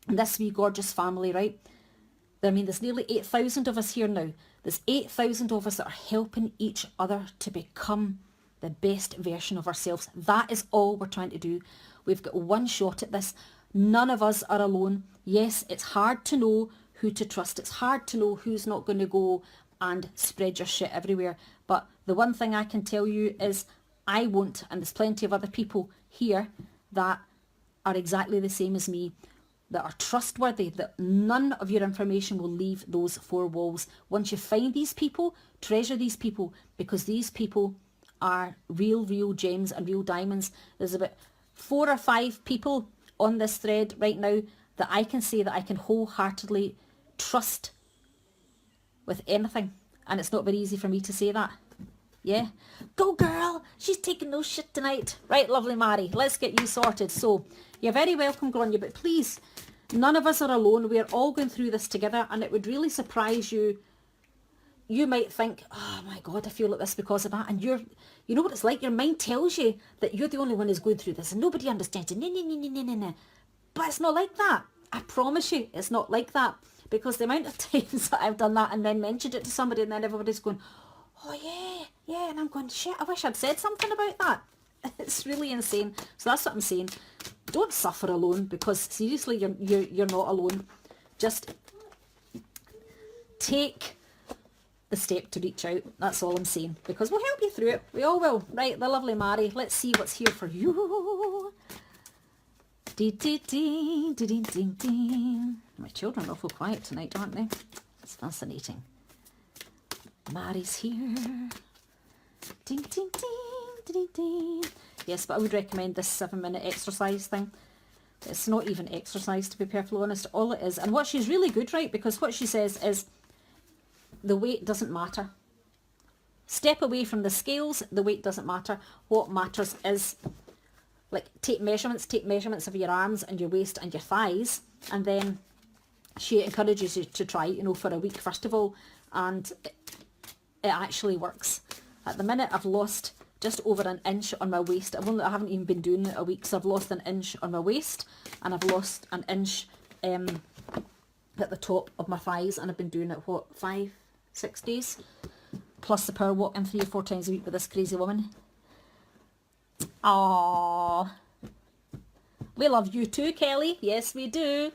in this wee gorgeous family, right? I mean, there's nearly 8,000 of us here now. There's 8,000 of us that are helping each other to become the best version of ourselves. That is all we're trying to do. We've got one shot at this. None of us are alone. Yes, it's hard to know who to trust. It's hard to know who's not going to go and spread your shit everywhere. But the one thing I can tell you is I won't, and there's plenty of other people here that are exactly the same as me, that are trustworthy, that none of your information will leave those four walls. Once you find these people, treasure these people, because these people are real gems and real diamonds. There's about 4 or 5 people on this thread right now that I can say that I can wholeheartedly trust with anything, and it's not very easy for me to say that. Yeah, go girl, she's taking no shit tonight. Right, lovely Mary, let's get you sorted. So you're very welcome, Gronya, but please, none of us are alone. We're all going through this together, and it would really surprise you. You might think, oh my God, I feel like this because of that, and you know what it's like, your mind tells you that you're the only one who's going through this and nobody understands it. No. But it's not like that. I promise you, it's not like that. Because the amount of times that I've done that and then mentioned it to somebody, and then everybody's going, oh yeah, and I'm going, shit, I wish I'd said something about that. It's really insane. So that's what I'm saying. Don't suffer alone, because seriously, you're not alone. Just take the step to reach out. That's all I'm saying, because we'll help you through it. We all will. Right, the lovely Mary. Let's see what's here for you. My children are awful quiet tonight, aren't they? It's fascinating. Mary's here. Ding, ding, ding, ding, ding. Yes, but I would recommend this 7-minute exercise thing. It's not even exercise, to be perfectly honest. All it is, and what she's really good, right, because what she says is the weight doesn't matter. Step away from the scales, the weight doesn't matter. What matters is, like, take measurements of your arms and your waist and your thighs, and then she encourages you to try, you know, for a week first of all, and it actually works. At the minute, I've lost just over an inch on my waist. I haven't even been doing it a week, so I've lost an inch on my waist, and I've lost an inch at the top of my thighs, and I've been doing it, what, 5-6 days? Plus the power walking 3 or 4 times a week with this crazy woman. Aww. We love you too, Kelly. Yes, we do.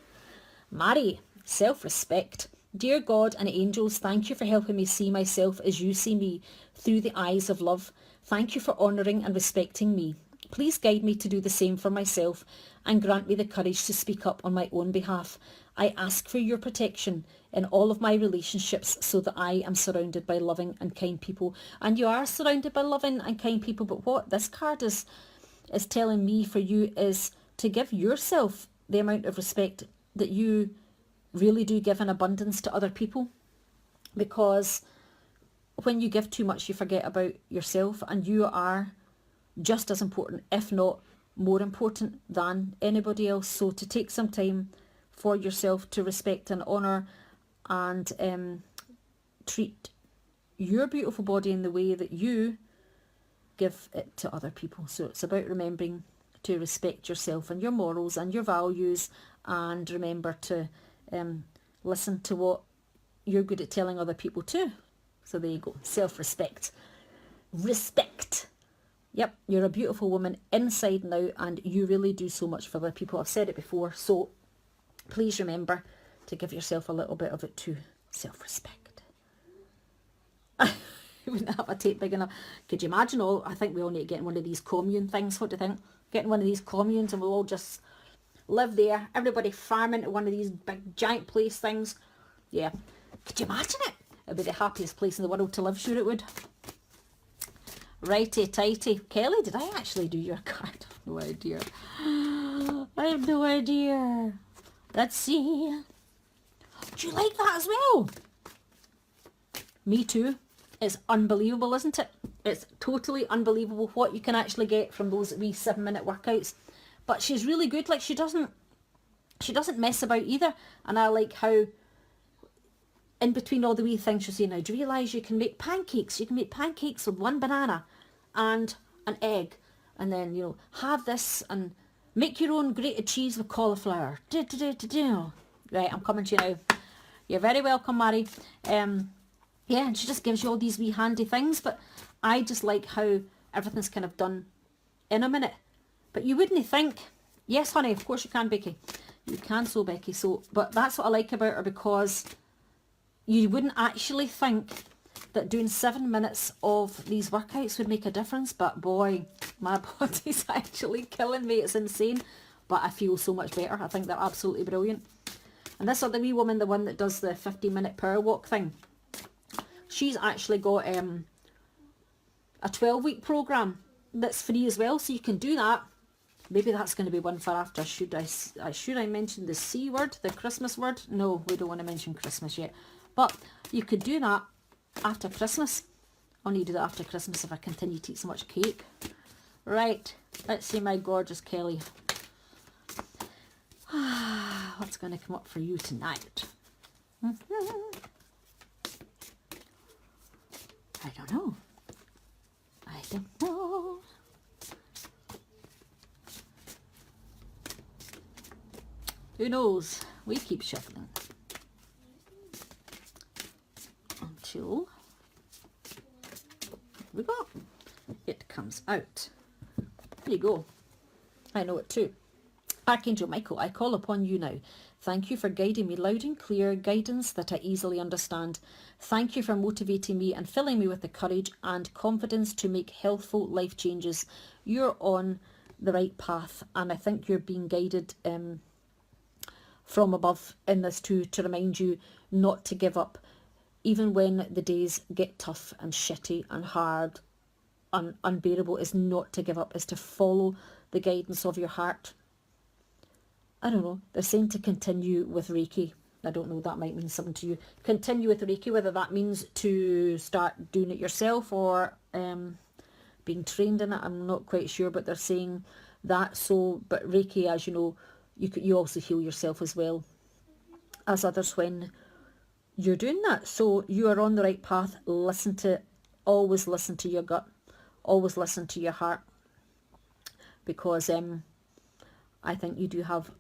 Mary, self-respect. Dear God and angels, thank you for helping me see myself as you see me, through the eyes of love. Thank you for honouring and respecting me. Please guide me to do the same for myself, and grant me the courage to speak up on my own behalf. I ask for your protection in all of my relationships, so that I am surrounded by loving and kind people. And you are surrounded by loving and kind people, but what this card is telling me for you is to give yourself the amount of respect that you really do give in abundance to other people. Because when you give too much, you forget about yourself, and you are just as important, if not more important, than anybody else. So to take some time for yourself to respect and honour and treat your beautiful body in the way that you give it to other people. So it's about remembering to respect yourself and your morals and your values, and remember to listen to what you're good at telling other people too. So there you go. Self-respect. Respect. Yep, you're a beautiful woman inside and out, and you really do so much for other people. I've said it before, so please remember to give yourself a little bit of it too. Self-respect. You wouldn't have a tape big enough. Could you imagine all, I think we all need to get in one of these commune things. What do you think? Get in one of these communes and we'll all just live there. Everybody farm into one of these big giant place things. Yeah. Could you imagine it? It'd be the happiest place in the world to live, sure it would. Righty tighty. Kelly, did I actually do your card? No idea. I have no idea. Let's see. Do you like that as well? Me too. It's unbelievable, isn't it? It's totally unbelievable what you can actually get from those wee 7-minute workouts. But she's really good. Like, she doesn't mess about either. And I like how in between all the wee things she'll say, now, do you realise you can make pancakes? You can make pancakes with 1 banana and an egg. And then, you know, have this and make your own grated cheese with cauliflower. Right, I'm coming to you now. You're very welcome, Mary. Yeah, and she just gives you all these wee handy things. But I just like how everything's kind of done in a minute. But you wouldn't think, yes, honey, of course you can, Becky. You can so, Becky. So, but that's what I like about her, because you wouldn't actually think that doing 7 minutes of these workouts would make a difference. But boy, my body's actually killing me. It's insane. But I feel so much better. I think they're absolutely brilliant. And this other wee woman, the one that does the 15-minute power walk thing, she's actually got a 12-week program that's free as well. So you can do that. Maybe that's going to be one for after. Should I mention the C word, the Christmas word? No, we don't want to mention Christmas yet. But you could do that after Christmas. I'll need to do that after Christmas if I continue to eat so much cake. Right, let's see my gorgeous Kelly. What's going to come up for you tonight? I don't know. I don't know. Who knows? We keep shuffling until we go. It comes out. There you go. I know it too. Archangel Michael, I call upon you now. Thank you for guiding me loud and clear, guidance that I easily understand. Thank you for motivating me and filling me with the courage and confidence to make healthful life changes. You're on the right path, and I think you're being guided from above in this too, to remind you not to give up, even when the days get tough and shitty and hard and unbearable. Is not to give up, is to follow the guidance of your heart. I don't know, they're saying to continue with Reiki. I don't know, that might mean something to you. Continue with Reiki, whether that means to start doing it yourself or being trained in it, I'm not quite sure, but they're saying that. So, but Reiki, as you know, you also heal yourself as well as others when you're doing that. So you are on the right path. Always listen to your gut, always listen to your heart, because I think you do have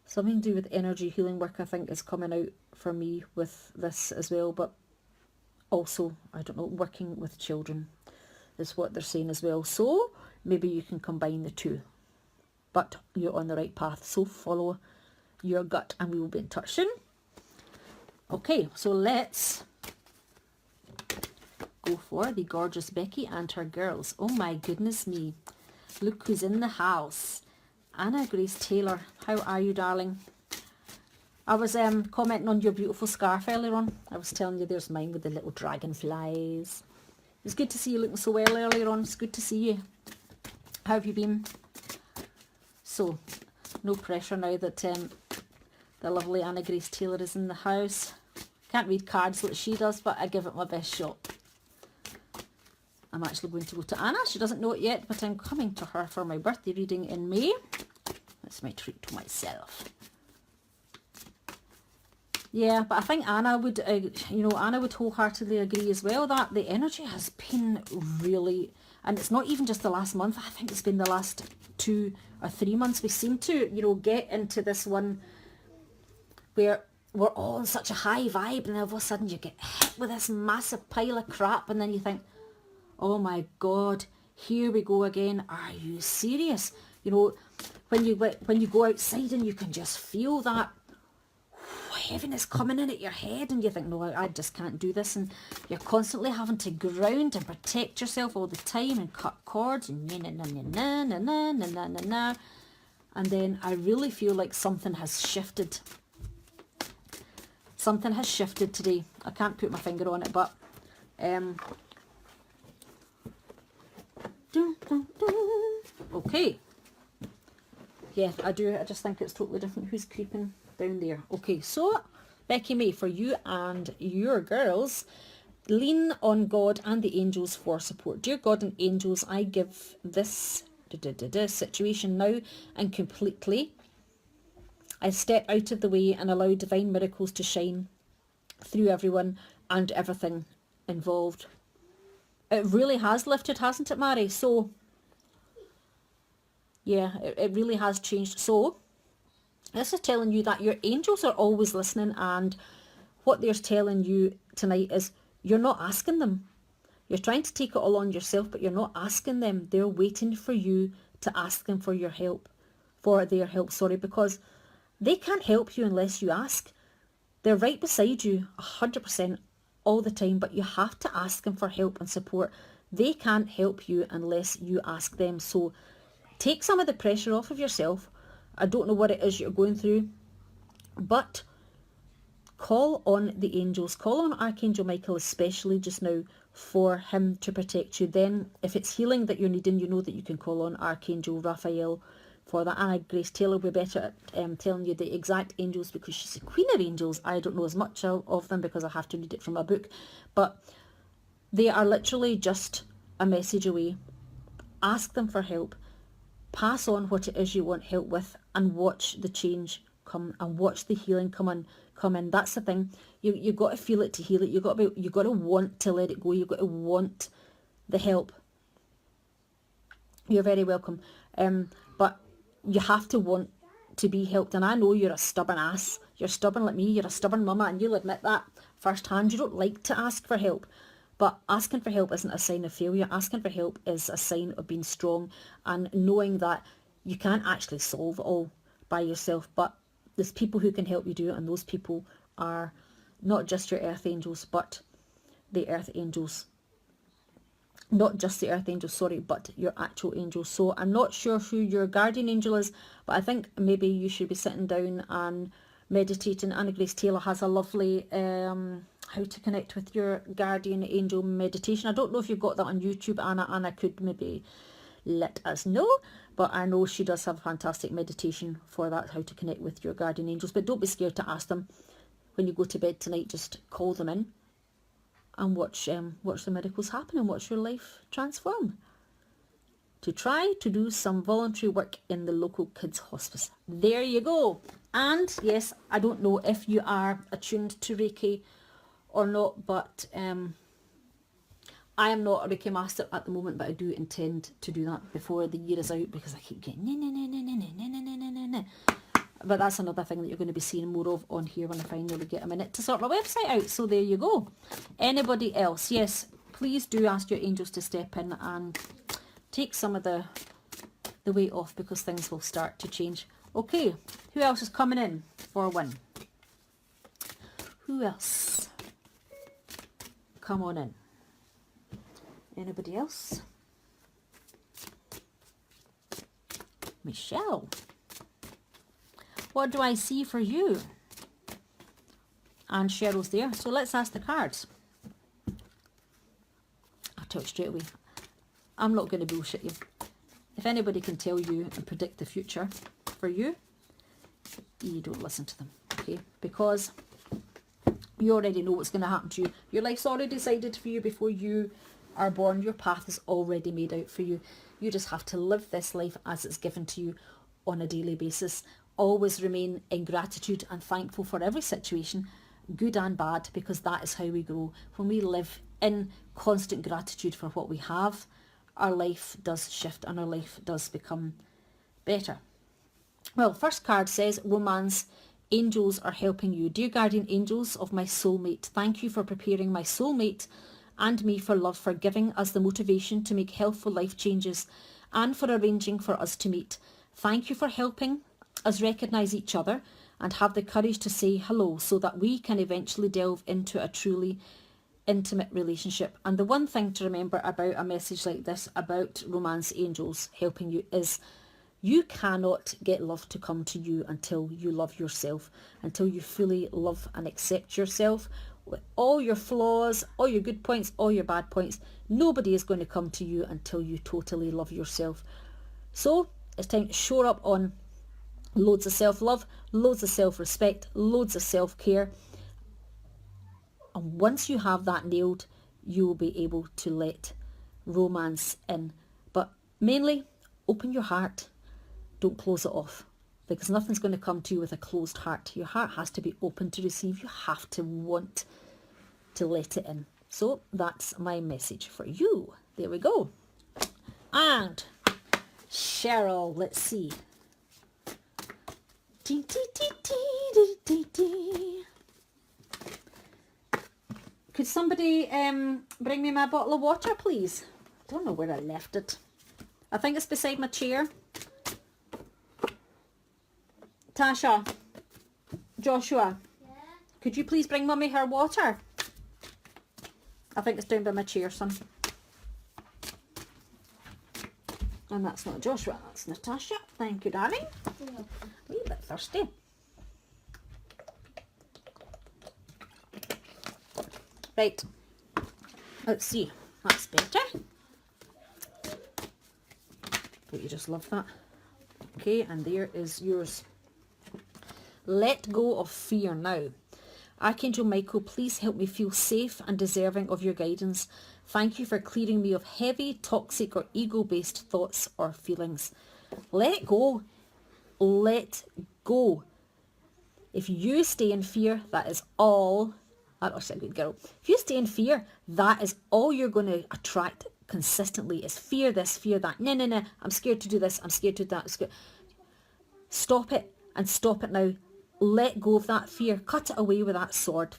something to do with energy healing work, I think, is coming out for me with this as well. But also, I don't know, working with children is what they're saying as well. So maybe you can combine the two. But you're on the right path, so follow your gut and we will be in touch soon. Okay, so let's go for the gorgeous Becky and her girls. Oh my goodness me. Look who's in the house. Anna Grace Taylor, how are you, darling? I was commenting on your beautiful scarf earlier on. I was telling you there's mine with the little dragonflies. It's good to see you looking so well earlier on. It's good to see you. How have you been? So, no pressure now that the lovely Anna Grace Taylor is in the house. Can't read cards like she does, but I give it my best shot. I'm actually going to go to Anna. She doesn't know it yet, but I'm coming to her for my birthday reading in May. That's my treat to myself. Yeah, but I think Anna would, Anna would wholeheartedly agree as well that the energy has been really, and it's not even just the last month. I think it's been the last 2 or 3 months. We seem to, get into this one where we're all in such a high vibe, and all of a sudden you get hit with this massive pile of crap, and then you think, oh my God, here we go again. Are you serious? You know, when you go outside and you can just feel that heaviness coming in at your head, and you think, no, I just can't do this, and you're constantly having to ground and protect yourself all the time and cut cords and and then I really feel like something has shifted. Something has shifted today. I can't put my finger on it, but okay. Yeah, I do. I just think it's totally different. Who's creeping down there? Okay, so Becky May, for you and your girls, lean on God and the angels for support. Dear God and angels, I give this situation now and completely. I step out of the way and allow divine miracles to shine through everyone and everything involved. It really has lifted, hasn't it, Mary? So, yeah, it really has changed. So, this is telling you that your angels are always listening, and what they're telling you tonight is you're not asking them. You're trying to take it all on yourself, but you're not asking them. They're waiting for you to ask them for your help, for their help, because they can't help you unless you ask. They're right beside you 100% all the time, but you have to ask them for help and support. They can't help you unless you ask them. So take some of the pressure off of yourself. I don't know what it is you're going through, but call on the angels. Call on Archangel Michael especially just now for him to protect you. Then if it's healing that you're needing, you know that you can call on Archangel Raphael for that. And Grace Taylor will be better at telling you the exact angels, because she's the queen of angels. I don't know as much of them because I have to read it from a book, but they are literally just a message away. Ask them for help. Pass on what it is you want help with, and watch the change come and watch the healing come in. That's the thing. You got to feel it to heal it. You got to want to let it go. You got to want the help. You're very welcome. But you have to want to be helped. And I know you're a stubborn ass. You're stubborn like me. You're a stubborn mama, and you'll admit that firsthand. You don't like to ask for help. But asking for help isn't a sign of failure. Asking for help is a sign of being strong and knowing that you can't actually solve it all by yourself. But there's people who can help you do it, and those people are not just your earth angels, but the earth angels. Not just the earth angels, sorry, but your actual angels. So I'm not sure who your guardian angel is, but I think maybe you should be sitting down and meditating. Anna Grace Taylor has a lovely how to connect with your guardian angel meditation. I don't know if you've got that on YouTube, Anna. Anna could maybe let us know, but I know she does have a fantastic meditation for that, how to connect with your guardian angels. But don't be scared to ask them when you go to bed tonight. Just call them in and watch the miracles happen and watch your life transform. To try to do some voluntary work in the local kids hospice. There you go. And yes, I don't know if you are attuned to Reiki or not, but I am not a Reiki master at the moment, but I do intend to do that before the year is out, because I keep getting no. But that's another thing that you're going to be seeing more of on here when I finally get a minute to sort my website out. So there you go. Anybody else? Yes, please do ask your angels to step in and take some of the weight off, because things will start to change. Okay, who else is coming in for one? Who else? Come on in. Anybody else? Michelle. What do I see for you? And Cheryl's there. So let's ask the cards. I'll tell you straight away. I'm not going to bullshit you. If anybody can tell you and predict the future for you, you don't listen to them, okay? Because you already know what's going to happen to you. Your life's already decided for you before you are born. Your path is already made out for you. You just have to live this life as it's given to you on a daily basis. Always remain in gratitude and thankful for every situation, good and bad, because that is how we grow. When we live in constant gratitude for what we have, our life does shift and our life does become better. Well, first card says romance angels are helping you. Dear guardian angels of my soulmate, thank you for preparing my soulmate and me for love, for giving us the motivation to make healthful life changes, and for arranging for us to meet. Thank you for helping us recognise each other and have the courage to say hello, so that we can eventually delve into a truly intimate relationship. And the one thing to remember about a message like this, about romance angels helping you, is you cannot get love to come to you until you love yourself, until you fully love and accept yourself with all your flaws, all your good points, all your bad points. Nobody is going to come to you until you totally love yourself. So it's time to shore up on loads of self-love, loads of self-respect, loads of self-care. And once you have that nailed, you will be able to let romance in. But mainly, open your heart. Don't close it off, because nothing's going to come to you with a closed heart. Your heart has to be open to receive. You have to want to let it in. So that's my message for you. There we go. And Cheryl, let's see. Dee, dee, dee, dee, dee, dee. Could somebody bring me my bottle of water, please? I don't know where I left it. I think it's beside my chair. Tasha, Joshua, could you please bring Mummy her water? I think it's down by my chair, son. And that's not Joshua, that's Natasha. Thank you, darling. A wee bit thirsty. Right, let's see. That's better. Don't you just love that? Okay, and there is yours. Let go of fear now. Archangel Michael, please help me feel safe and deserving of your guidance. Thank you for clearing me of heavy, toxic or ego-based thoughts or feelings. Let go. Let go. If you stay in fear, that is all. That's a good girl. If you stay in fear, that is all you're going to attract consistently, is fear this, fear that. No, no, no. I'm scared to do this. I'm scared to do that. Stop it, and stop it now. Let go of that fear. Cut it away with that sword.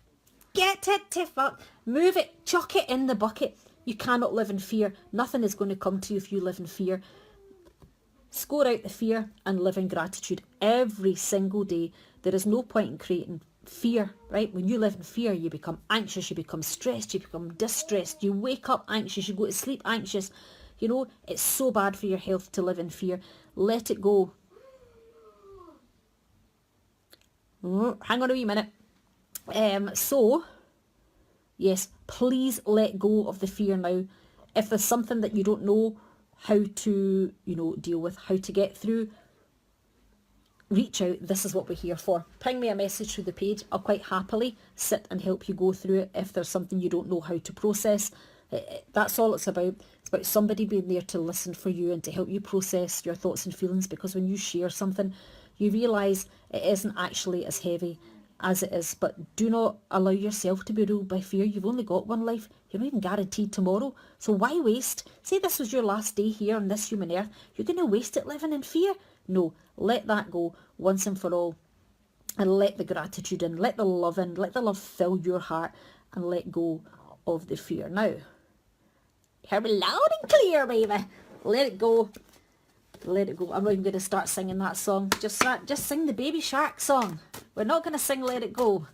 Get it to fuck. Move it. Chuck it in the bucket. You cannot live in fear. Nothing is going to come to you if you live in fear. Score out the fear and live in gratitude every single day. There is no point in creating fear, right? When you live in fear, you become anxious, you become stressed, you become distressed, you wake up anxious, you go to sleep anxious. You know, it's so bad for your health to live in fear. Let it go. Hang on a wee minute. So, yes, please let go of the fear now. If there's something that you don't know how to, deal with, how to get through, reach out. This is what we're here for. Ping me a message through the page. I'll quite happily sit and help you go through it if there's something you don't know how to process. That's all it's about. It's about somebody being there to listen for you and to help you process your thoughts and feelings, because when you share something, you realise it isn't actually as heavy as it is. But do not allow yourself to be ruled by fear. You've only got one life. You're not even guaranteed tomorrow. So why waste? Say this was your last day here on this human earth. You're going to waste it living in fear? No, let that go once and for all. And let the gratitude in. Let the love in. Let the love fill your heart. And let go of the fear. Now, hear me loud and clear, baby. Let it go. Let it go. I'm not even going to start singing that song. Just sing the Baby Shark song. We're not going to sing Let It Go.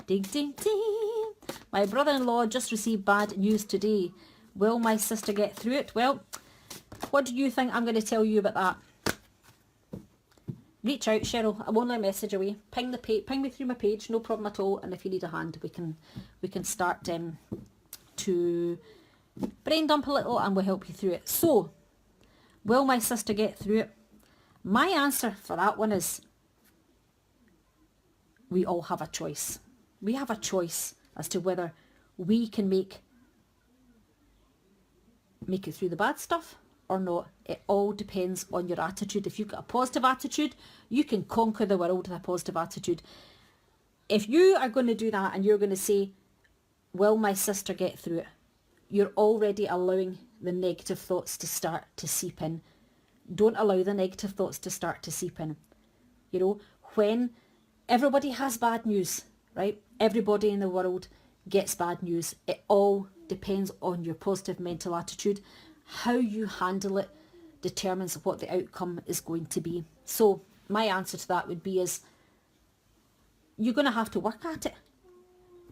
Ding, ding, ding. My brother-in-law just received bad news today. Will my sister get through it? Well, what do you think I'm going to tell you about that? Reach out, Cheryl. I'm only a message away. Ping me through my page, no problem at all. And if you need a hand, we can start to brain dump a little, and we'll help you through it. So, will my sister get through it? My answer for that one is, we all have a choice. We have a choice as to whether we can make it through the bad stuff or not. It all depends on your attitude. If you've got a positive attitude, you can conquer the world with a positive attitude. If you are going to do that and you're going to say, will my sister get through it? You're already allowing the negative thoughts to start to seep in. Don't allow the negative thoughts to start to seep in. When everybody has bad news, right? Everybody in the world gets bad news. It all depends on your positive mental attitude. How you handle it determines what the outcome is going to be. So my answer to that would be is you're going to have to work at it.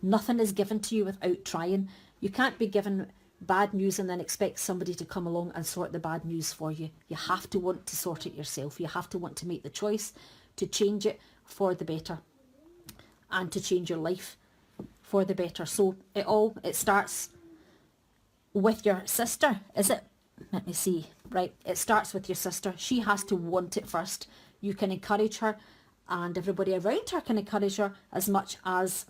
Nothing is given to you without trying. You can't be given bad news and then expect somebody to come along and sort the bad news for you. You have to want to sort it yourself. You have to want to make the choice to change it for the better and to change your life for the better. So it starts with your sister, is it? Let me see. Right, it starts with your sister. She has to want it first. You can encourage her, and everybody around her can encourage her as much as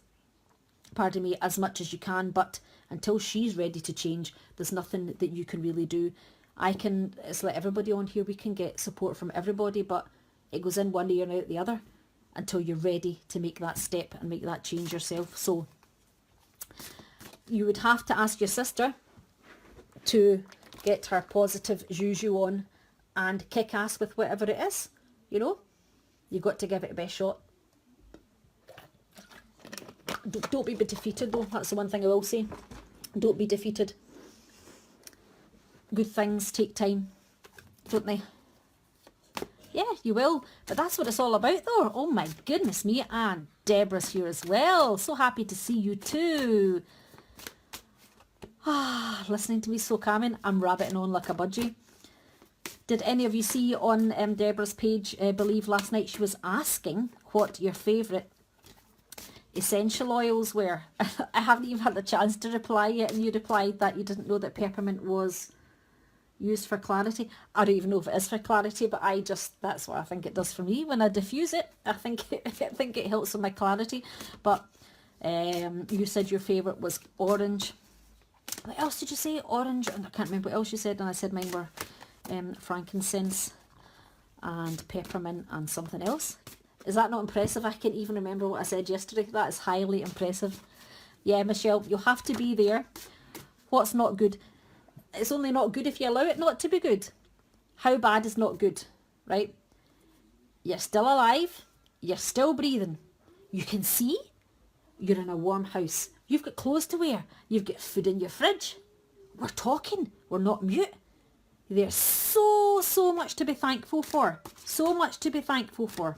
you can, but until she's ready to change, there's nothing that you can really do. It's like everybody on here, we can get support from everybody, but it goes in one ear and out the other until you're ready to make that step and make that change yourself. So you would have to ask your sister to get her positive juju on and kick ass with whatever it is, you know. You've got to give it a best shot. Don't be defeated though, that's the one thing I will say. Don't be defeated. Good things take time, don't they? Yeah, you will, but that's what it's all about though. Oh my goodness me, and Deborah's here as well. So happy to see you too. Listening to me so calming. I'm rabbiting on like a budgie. Did any of you see on Deborah's page, I believe last night she was asking what your favourite essential oils were? I haven't even had the chance to reply yet, and you replied that you didn't know that peppermint was used for clarity. I don't even know if it is for clarity, but that's what I think it does for me. When I diffuse it, I think it helps with my clarity. But you said your favourite was orange. What else did you say? Orange, and I can't remember what else you said, and I said mine were frankincense and peppermint and something else. Is that not impressive? I can't even remember what I said yesterday. That is highly impressive. Yeah, Michelle, you'll have to be there. What's not good? It's only not good if you allow it not to be good. How bad is not good, right? You're still alive. You're still breathing. You can see. You're in a warm house. You've got clothes to wear. You've got food in your fridge. We're talking. We're not mute. There's so much to be thankful for. So much to be thankful for.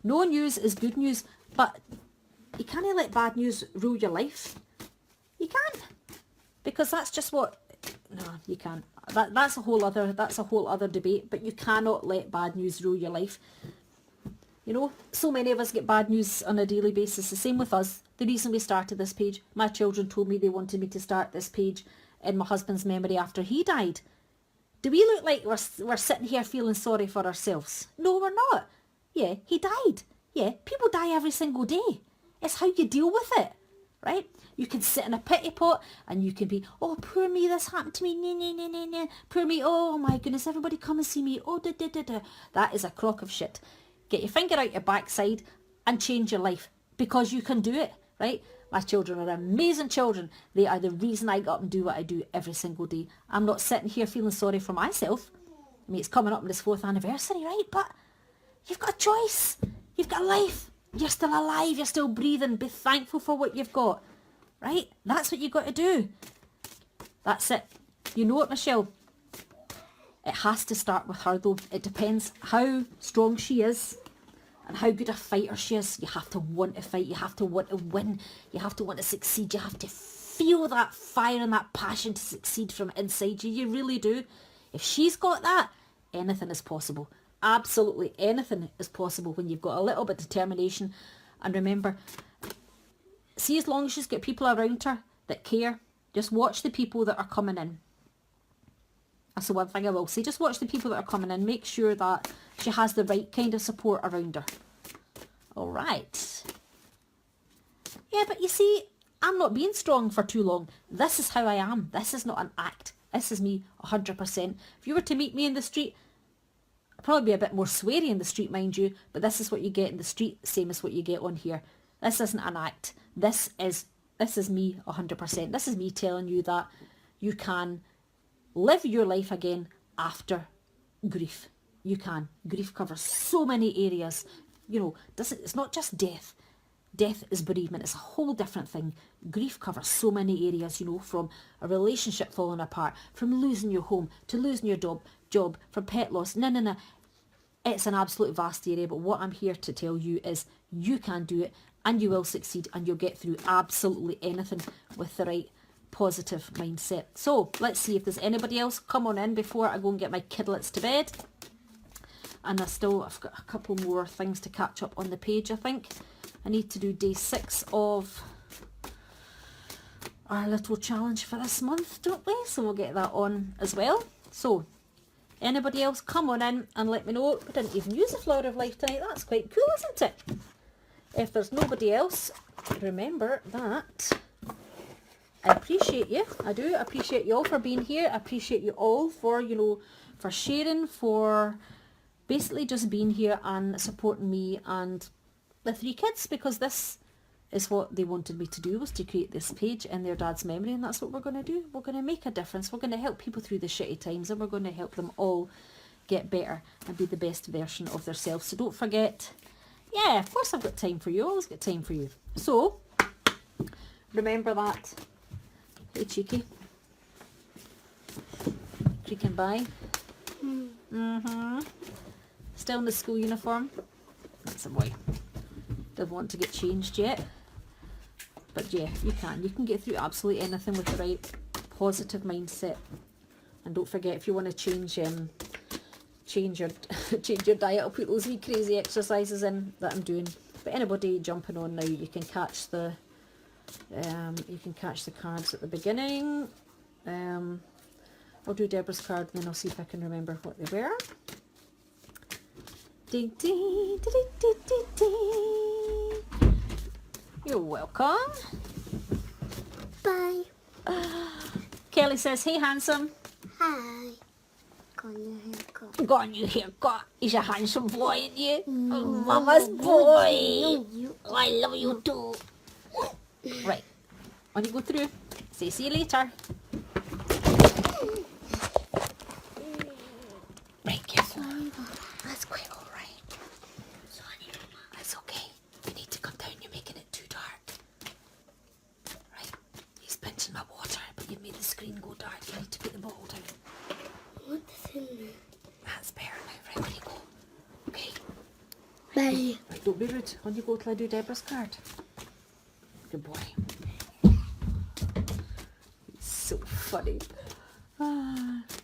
No news is good news, but you can't let bad news rule your life. You can't, because that's just what. No, you can't. That's a whole other debate. But you cannot let bad news rule your life. You know, so many of us get bad news on a daily basis. The same with us. The reason we started this page, my children told me they wanted me to start this page in my husband's memory after he died. Do we look like we're sitting here feeling sorry for ourselves? No, we're not. Yeah, he died. Yeah, people die every single day. It's how you deal with it, right? You can sit in a pity pot and you can be, oh, poor me, this happened to me, nah. Poor me, oh my goodness, everybody come and see me, oh, da. That is a crock of shit. Get your finger out your backside and change your life, because you can do it, right? My children are amazing children. They are the reason I get up and do what I do every single day. I'm not sitting here feeling sorry for myself. I mean, it's coming up on this 4th anniversary, right? But you've got a choice. You've got a life. You're still alive. You're still breathing. Be thankful for what you've got, right? That's what you've got to do. That's it. You know what, Michelle? It has to start with her, though. It depends how strong she is and how good a fighter she is. You have to want to fight. You have to want to win. You have to want to succeed. You have to feel that fire and that passion to succeed from inside you. You really do. If she's got that, anything is possible. Absolutely anything is possible when you've got a little bit of determination. And remember, see, as long as she's got people around her that care, just watch the people that are coming in. That's the one thing I will say. Just watch the people that are coming in. Make sure that she has the right kind of support around her. All right. Yeah, but you see, I'm not being strong for too long. This is how I am. This is not an act. This is me 100%. If you were to meet me in the street, I'd probably be a bit more sweary in the street, mind you, but this is what you get in the street, same as what you get on here. This isn't an act. This is me 100%. This is me telling you that you can live your life again after grief. You can. Grief covers so many areas. you know, it's not just death. Death is bereavement. It's a whole different thing. Grief covers so many areas, you know, from a relationship falling apart, from losing your home, to losing your job, from pet loss. No. It's an absolute vast area, but what I'm here to tell you is you can do it, and you will succeed, and you'll get through absolutely anything with the right positive mindset. So let's see if there's anybody else. Come on in before I go and get my kidlets to bed. And I've got a couple more things to catch up on the page, I think. I need to do day 6 of our little challenge for this month, don't we? So we'll get that on as well. So, anybody else, come on in and let me know. We didn't even use the Flower of Life tonight. That's quite cool, isn't it? If there's nobody else, remember that I appreciate you. I do appreciate you all for being here. I appreciate you all for, you know, for sharing, for basically just being here and supporting me and the 3 kids, because this is what they wanted me to do, was to create this page in their dad's memory, and that's what we're going to do. We're going to make a difference. We're going to help people through the shitty times, and we're going to help them all get better and be the best version of themselves. So don't forget, yeah, of course I've got time for you. I always got time for you. So remember that. Hey, cheeky. Creaking by. Still in the school uniform. That's a boy. Don't want to get changed yet. But yeah, you can get through absolutely anything with the right positive mindset. And don't forget, if you want to change your diet, I'll put those wee crazy exercises in that I'm doing. But anybody jumping on now, you can catch the cards at the beginning. I'll do Deborah's card and then I'll see if I can remember what they were. Ding, ding, ding, ding, ding, ding. You're welcome. Bye. Kelly says, hey handsome. Hi. Got a new haircut. Got a new haircut. He's a handsome boy, isn't you? Oh, mama's boy. I love you too. Right. When you go through, say see you later. Right, careful. That's quite alright. Sorry, that's okay. You need to come down. You're making it too dark. Right. He's pinching my water, but you've made the screen go dark. You need to put the bottle down. What's in there? That's better now. Right, on you go. Okay. Bye. Right, don't be rude. On you go till I do Deborah's card. Good boy. He's so funny.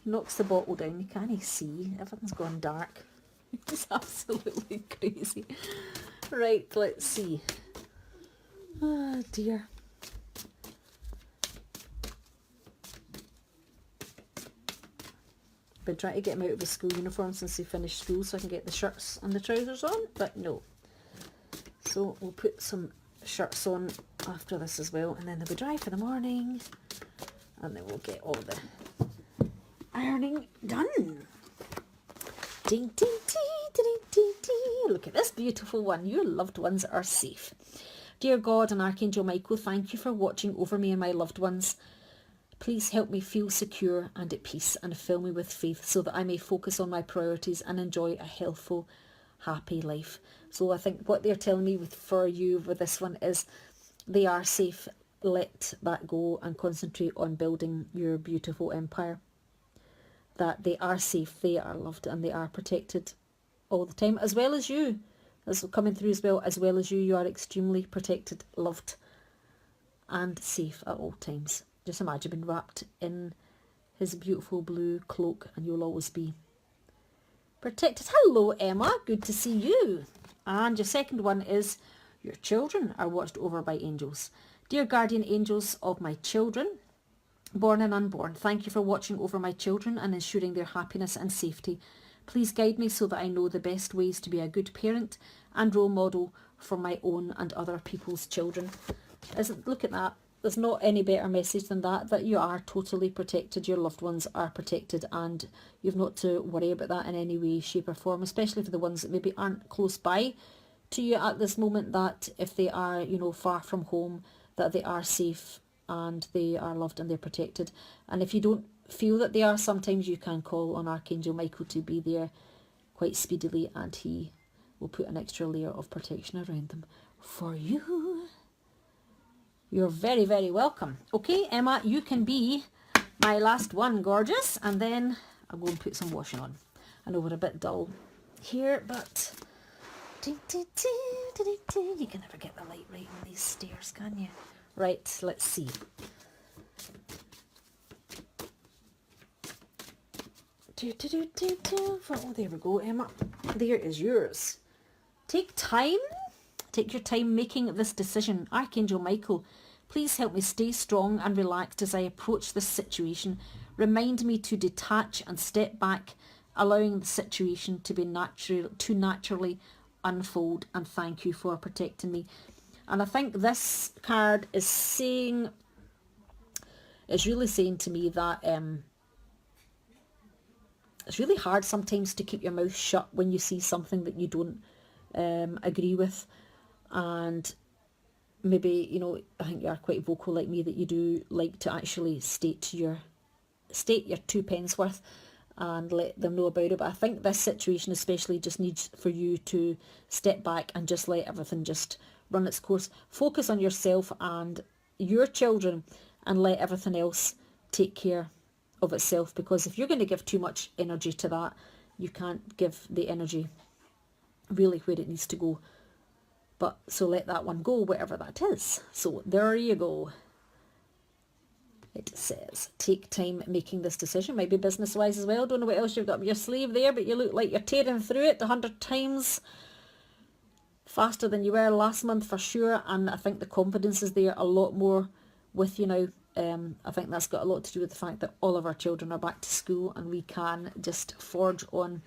Knocks the bottle down. You can't see. Everything's gone dark. It's absolutely crazy. Right, let's see. Oh dear. Been trying to get him out of his school uniform since he finished school so I can get the shirts and the trousers on, but no. So we'll put some shirts on after this as well, and then they'll be dry for the morning, and then we'll get all the ironing done. Ding, ding, ding, ding, ding, ding. Look at this beautiful one. Your loved ones are safe. Dear God and Archangel Michael, thank you for watching over me and my loved ones. Please help me feel secure and at peace, and fill me with faith so that I may focus on my priorities and enjoy a healthful, happy life. So I think what they're telling me for you with this one is they are safe. Let that go and concentrate on building your beautiful empire. That they are safe, they are loved, and they are protected all the time, as well as you. That's coming through as well as you. You are extremely protected, loved, and safe at all times. Just imagine being wrapped in his beautiful blue cloak, and you'll always be protected. Hello, Emma. Good to see you. And your second one is, your children are watched over by angels. Dear guardian angels of my children, born and unborn, thank you for watching over my children and ensuring their happiness and safety. Please guide me so that I know the best ways to be a good parent and role model for my own and other people's children. Look at that. There's not any better message than that you are totally protected, your loved ones are protected, and you've not to worry about that in any way, shape or form, especially for the ones that maybe aren't close by to you at this moment, that if they are, you know, far from home, that they are safe and they are loved and they're protected. And if you don't feel that they are, sometimes you can call on Archangel Michael to be there quite speedily, and he we'll put an extra layer of protection around them for you. You're very, very welcome. Okay, Emma, you can be my last one, gorgeous. And then I'll go and put some washing on. I know we're a bit dull here, but you can never get the light right on these stairs, can you? Right, let's see. Oh, there we go, Emma. There is yours. Take your time making this decision. Archangel Michael, please help me stay strong and relaxed as I approach this situation. Remind me to detach and step back, allowing the situation to be naturally unfold, and thank you for protecting me. And I think this card is saying, it's really saying to me that it's really hard sometimes to keep your mouth shut when you see something that you don't agree with. And maybe, you know, I think you are quite vocal like me, that you do like to actually state your 2 pence worth and let them know about it. But I think this situation especially just needs for you to step back and just let everything just run its course. Focus on yourself and your children and let everything else take care of itself, because if you're going to give too much energy to that, you can't give the energy really where it needs to go. But so let that one go, whatever that is. So there you go. It says, take time making this decision. Might be business-wise as well. Don't know what else you've got up your sleeve there, but you look like you're tearing through it 100 times faster than you were last month for sure. And I think the confidence is there a lot more with you now. I think that's got a lot to do with the fact that all of our children are back to school and we can just forge on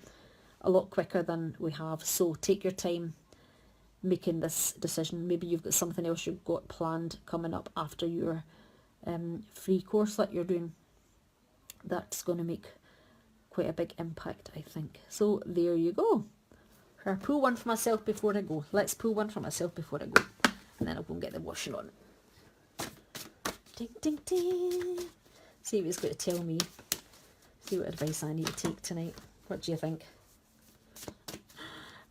a lot quicker than we have. So take your time making this decision. Maybe you've got something else you've got planned coming up after your free course that you're doing. That's going to make quite a big impact, I think. So there you go. I'll pull one for myself before I go. Let's pull one for myself before I go. And then I'll go and get the washing on. Ding, ding, ding. See what he's going to tell me. See what advice I need to take tonight. What do you think?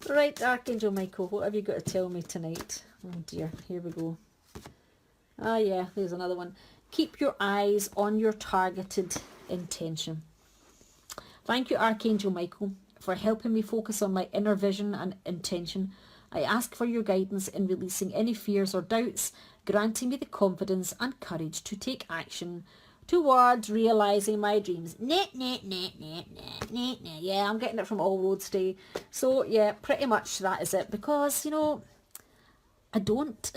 Right, Archangel Michael, what have you got to tell me tonight? Oh dear, here we go. Ah yeah, there's another one. Keep your eyes on your targeted intention. Thank you, Archangel Michael, for helping me focus on my inner vision and intention. I ask for your guidance in releasing any fears or doubts, granting me the confidence and courage to take action towards realising my dreams. Yeah, I'm getting it from All Roads today. So yeah, pretty much that is it, because, you know, I don't...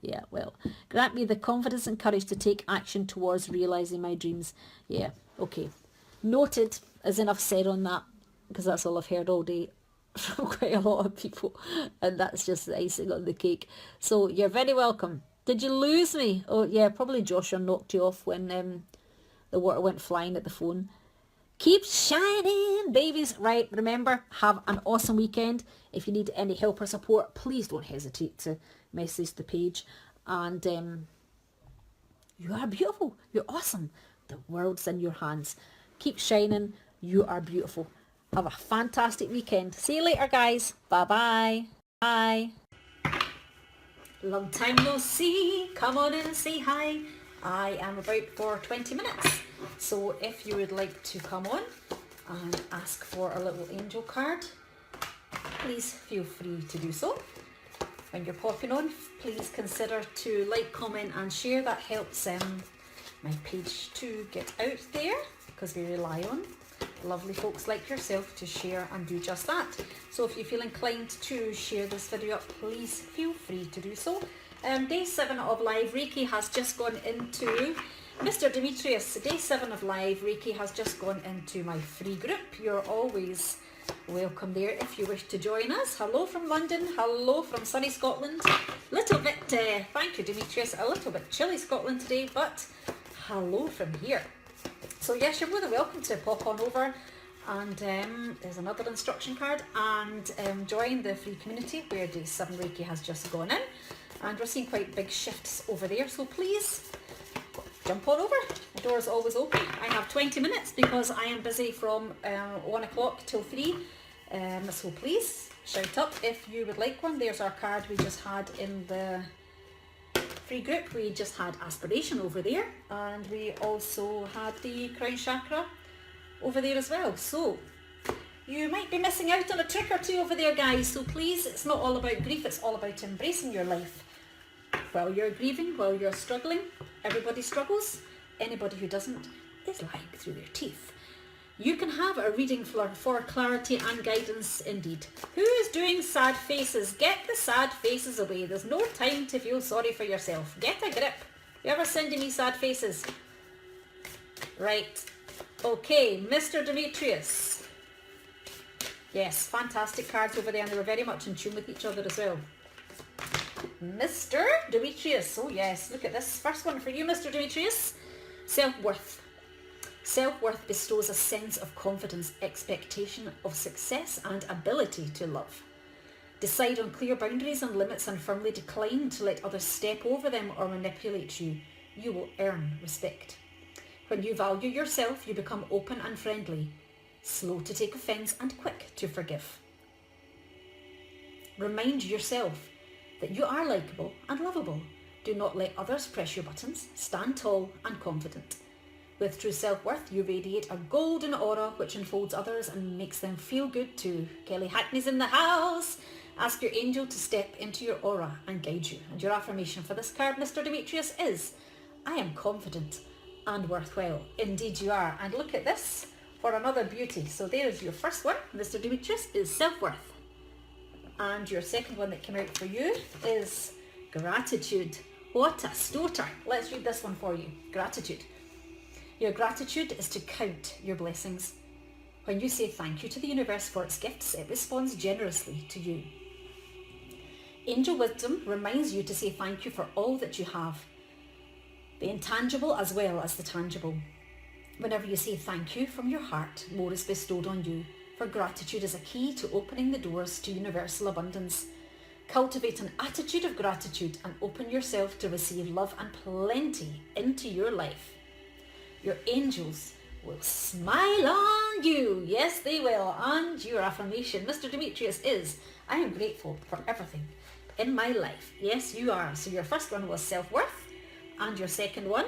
yeah, well, grant me the confidence and courage to take action towards realising my dreams. Yeah, okay. Noted, as enough said on that, because that's all I've heard all day from quite a lot of people, and that's just the icing on the cake. So you're very welcome. Did you lose me? Oh yeah, probably Joshua knocked you off when the water went flying at the phone. Keep shining, babies. Right, remember, have an awesome weekend. If you need any help or support, please don't hesitate to message the page. And you are beautiful. You're awesome. The world's in your hands. Keep shining. You are beautiful. Have a fantastic weekend. See you later, guys. Bye-bye. Bye. Long time no see. Come on in and say hi. I am about for 20 minutes. So if you would like to come on and ask for a little angel card, please feel free to do so. When you're popping on, please consider to like, comment and share. That helps my page to get out there, because we rely on lovely folks like yourself to share and do just that. So if you feel inclined to share this video up, please feel free to do so. Day 7 of live Reiki has just gone into Mr. Demetrius. Day 7 of live Reiki has just gone into my free group. You're always welcome there if you wish to join us. Hello from London, hello from sunny Scotland. Little bit, thank you Demetrius, a little bit chilly Scotland today, but hello from here. So yes, you're more than welcome to pop on over, and there's another instruction card, and join the free community where Day 7 Reiki has just gone in, and we're seeing quite big shifts over there, so please jump on over. The door is always open. I have 20 minutes because I am busy from 1 o'clock till 3 So please shout up if you would like one. There's our card we just had in the free group. We just had aspiration over there, and we also had the crown chakra over there as well. So you might be missing out on a trick or two over there, guys. So please, it's not all about grief, it's all about embracing your life. While you're grieving, while you're struggling, everybody struggles. Anybody who doesn't is lying through their teeth. You can have a reading for clarity and guidance indeed. Who is doing sad faces? Get the sad faces away. There's no time to feel sorry for yourself. Get a grip. You ever sending me sad faces? Right. Okay, Mr. Demetrius. Yes, fantastic cards over there, and they were very much in tune with each other as well. Mr. Demetrius. Oh yes, look at this. First one for you, Mr. Demetrius. Self-worth. Self-worth bestows a sense of confidence, expectation of success and ability to love. Decide on clear boundaries and limits and firmly decline to let others step over them or manipulate you. You will earn respect. When you value yourself, you become open and friendly, slow to take offence and quick to forgive. Remind yourself that you are likeable and lovable. Do not let others press your buttons. Stand tall and confident. With true self-worth, you radiate a golden aura which enfolds others and makes them feel good too. Kelly Hackney's in the house. Ask your angel to step into your aura and guide you. And your affirmation for this card, Mr. Demetrius, is, I am confident and worthwhile. Indeed you are. And look at this for another beauty. So there's your first one, Mr. Demetrius, is self-worth. And your second one that came out for you is gratitude. What a stoter. Let's read this one for you. Gratitude. Your gratitude is to count your blessings. When you say thank you to the universe for its gifts, it responds generously to you. Angel wisdom reminds you to say thank you for all that you have, the intangible as well as the tangible. Whenever you say thank you from your heart, more is bestowed on you, for gratitude is a key to opening the doors to universal abundance. Cultivate an attitude of gratitude and open yourself to receive love and plenty into your life. Your angels will smile on you. Yes, they will. And your affirmation, Mr. Demetrius, is, I am grateful for everything in my life. Yes, you are. So your first one was self-worth, and your second one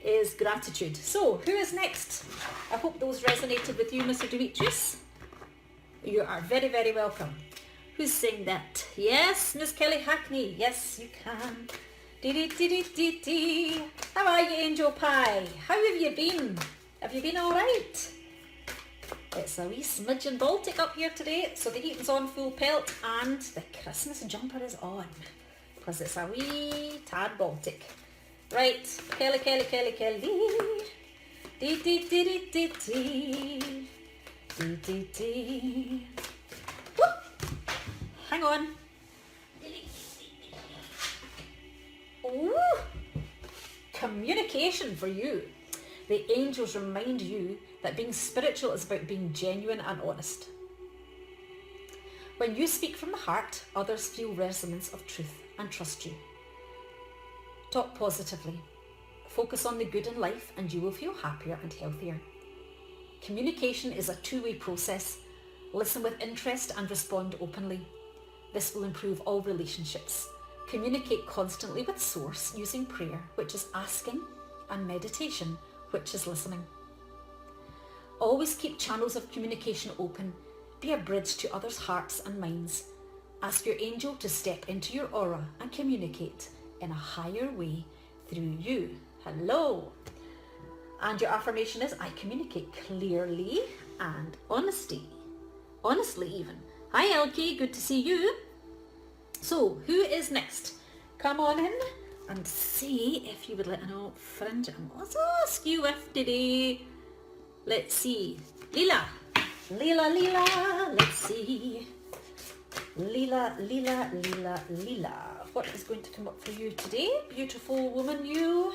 is gratitude. So who is next? I hope those resonated with you, Mr. Demetrius. You are very, very welcome. Who's saying that? Yes, Miss Kelly Hackney. Yes, you can. Dee-dee-dee-dee-dee. How are you, Angel Pie? How have you been? Have you been all right? It's a wee smidgen Baltic up here today, so the heating's on full pelt and the Christmas jumper is on because it's a wee tad Baltic. Right, Kelly. Dee-dee-dee-dee-dee. Dee-dee-dee. Whoop. Hang on. Ooh. Communication for you. The angels remind you that being spiritual is about being genuine and honest. When you speak from the heart, others feel resonance of truth and trust you. Talk positively. Focus on the good in life and you will feel happier and healthier. Communication is a two-way process. Listen with interest and respond openly. This will improve all relationships. Communicate constantly with Source using prayer, which is asking, and meditation, which is listening. Always keep channels of communication open. Be a bridge to others' hearts and minds. Ask your angel to step into your aura and communicate in a higher way through you. Hello. And your affirmation is, I communicate clearly and honestly even. Hi Elkie, good to see you. So, who is next? Come on in and see if you would let know fringe. I'm also skew with today. Let's see. Leela. Let's see. Leela. What is going to come up for you today? Beautiful woman, you.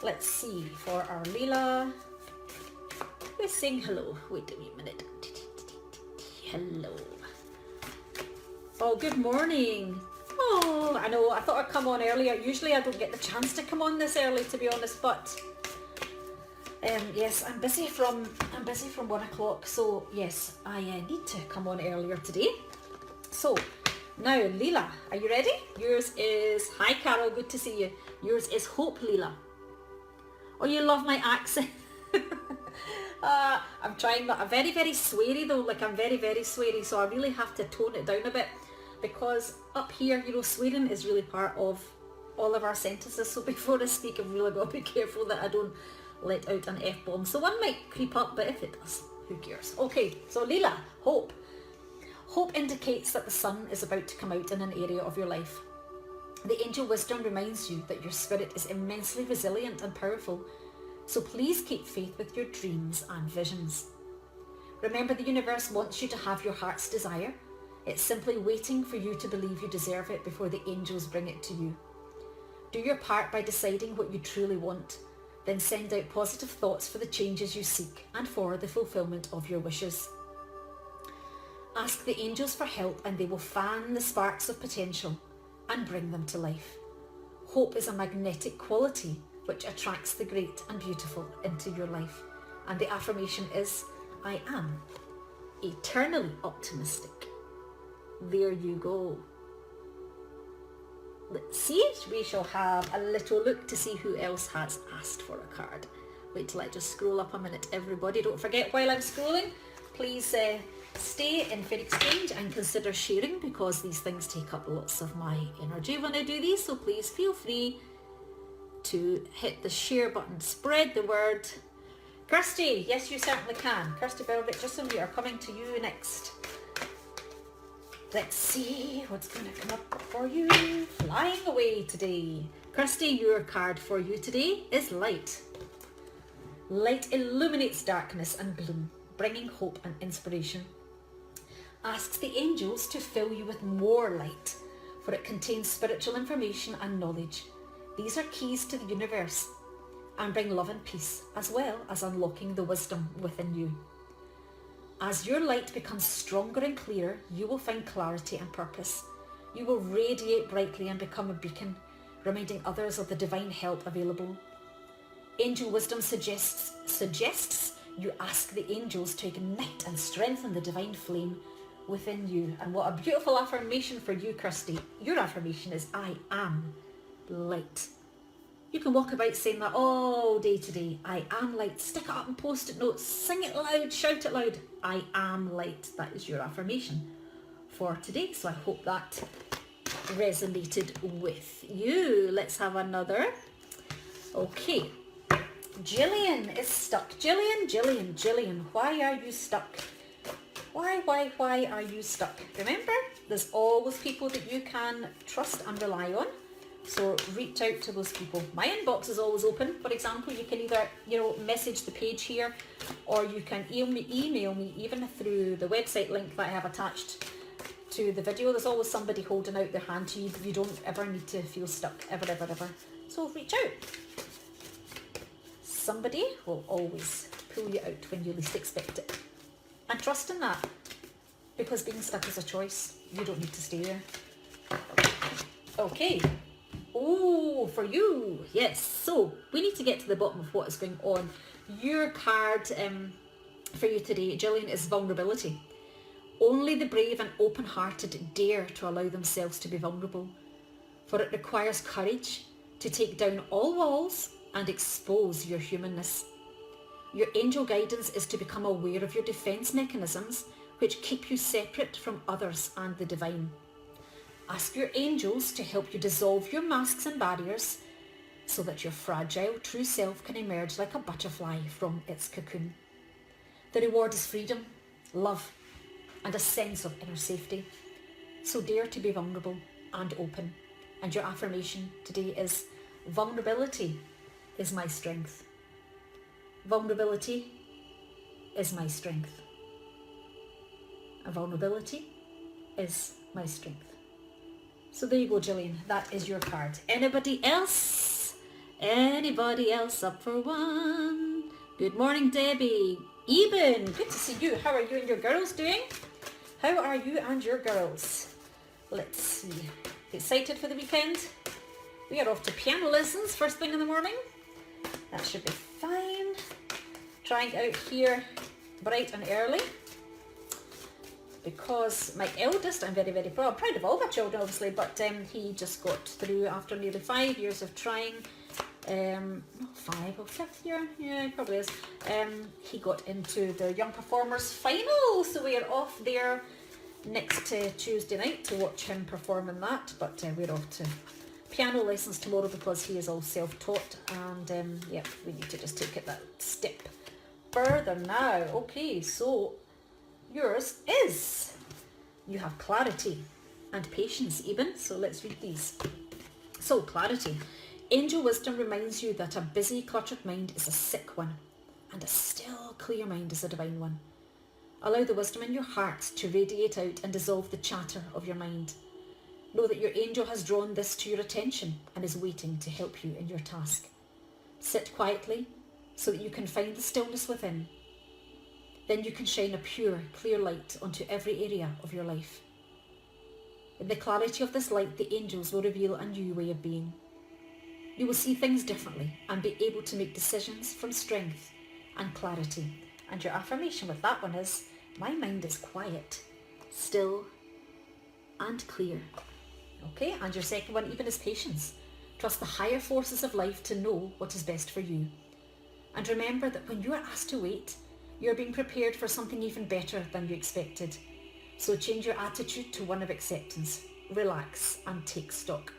Let's see for our Leela. Let's sing hello. Wait a minute. Hello. Oh, good morning. Oh, I know, I thought I'd come on earlier. Usually I don't get the chance to come on this early, to be honest, but Yes, I'm busy from 1 o'clock, so yes, I need to come on earlier today. So now, Leela, are you ready? Yours is, hi Carol, good to see you. Yours is Hope, Leela. Oh, you love my accent. I'm trying that. I'm very, very sweary though, like I'm very, very sweary, so I really have to tone it down a bit, because up here, you know, swearing is really part of all of our sentences, so before I speak, I've really got to be careful that I don't let out an F-bomb. So one might creep up, but if it does, who cares? Okay, so Leela, Hope. Hope indicates that the sun is about to come out in an area of your life. The angel wisdom reminds you that your spirit is immensely resilient and powerful, so please keep faith with your dreams and visions. Remember, the universe wants you to have your heart's desire. It's simply waiting for you to believe you deserve it before the angels bring it to you. Do your part by deciding what you truly want, then send out positive thoughts for the changes you seek and for the fulfillment of your wishes. Ask the angels for help and they will fan the sparks of potential and bring them to life. Hope is a magnetic quality which attracts the great and beautiful into your life. And the affirmation is, I am eternally optimistic. There you go. Let's see, we shall have a little look to see who else has asked for a card. Wait till I just scroll up a minute, everybody. Don't forget, while I'm scrolling, please stay in fair exchange and consider sharing, because these things take up lots of my energy when I do these, so please feel free to hit the share button. Spread the word. Kirsty, yes you certainly can. Kirsty Belvick, Justin, we are coming to you next. Let's see what's going to come up for you. Flying away today. Kirsty, your card for you today is light. Light illuminates darkness and gloom, bringing hope and inspiration. Asks the angels to fill you with more light, for it contains spiritual information and knowledge. These are keys to the universe and bring love and peace, as well as unlocking the wisdom within you. As your light becomes stronger and clearer, you will find clarity and purpose. You will radiate brightly and become a beacon, reminding others of the divine help available. Angel wisdom suggests you ask the angels to ignite and strengthen the divine flame within you. And what a beautiful affirmation for you, Kirsty. Your affirmation is, I am light. You can walk about saying that all day today. I am light. Stick it up and post-it notes. Sing it loud. Shout it loud. I am light. That is your affirmation for today. So I hope that resonated with you. Let's have another. Okay. Jillian is stuck. Jillian. Why are you stuck? Why are you stuck? Remember, there's always people that you can trust and rely on. So reach out to those people. My inbox is always open. For example, you can either, message the page here, or you can email me even through the website link that I have attached to the video. There's always somebody holding out their hand to you. You don't ever need to feel stuck, ever. So reach out. Somebody will always pull you out when you least expect it. And trust in that, because being stuck is a choice. You don't need to stay there. Okay. Oh, for you. Yes. So we need to get to the bottom of what is going on. Your card for you today, Jillian, is vulnerability. Only the brave and open-hearted dare to allow themselves to be vulnerable, for it requires courage to take down all walls and expose your humanness. Your angel guidance is to become aware of your defense mechanisms, which keep you separate from others and the divine. Ask your angels to help you dissolve your masks and barriers so that your fragile true self can emerge like a butterfly from its cocoon. The reward is freedom, love, and a sense of inner safety. So dare to be vulnerable and open. And your affirmation today is, vulnerability is my strength. Vulnerability is my strength. And vulnerability is my strength. So there you go, Jillian. That is your card. Anybody else? Anybody else up for one? Good morning, Debbie. Eben, good to see you. How are you and your girls doing? How are you and your girls? Let's see. Excited for the weekend? We are off to piano lessons first thing in the morning. That should be fine. trying out here bright and early because my eldest, I'm very, very proud of all my children obviously, but he just got through after nearly 5 years of trying, 5 or 5th year, yeah, it probably is. He got into the Young Performers final, so we are off there next Tuesday night to watch him perform in that, but we're off to piano lessons tomorrow because he is all self-taught, and yeah, we need to just take it that step further now. Okay, so yours is, you have clarity and patience even, so let's read these. So clarity. Angel wisdom reminds you that a busy, cluttered mind is a sick one, and a still, clear mind is a divine one. Allow the wisdom in your heart to radiate out and dissolve the chatter of your mind. Know that your angel has drawn this to your attention and is waiting to help you in your task. Sit quietly so that you can find the stillness within. Then you can shine a pure, clear light onto every area of your life. In the clarity of this light, the angels will reveal a new way of being. You will see things differently and be able to make decisions from strength and clarity. And your affirmation with that one is, my mind is quiet, still and clear. Okay, and your second one even is patience. Trust the higher forces of life to know what is best for you. And remember that when you are asked to wait, you are being prepared for something even better than you expected. So change your attitude to one of acceptance, relax and take stock.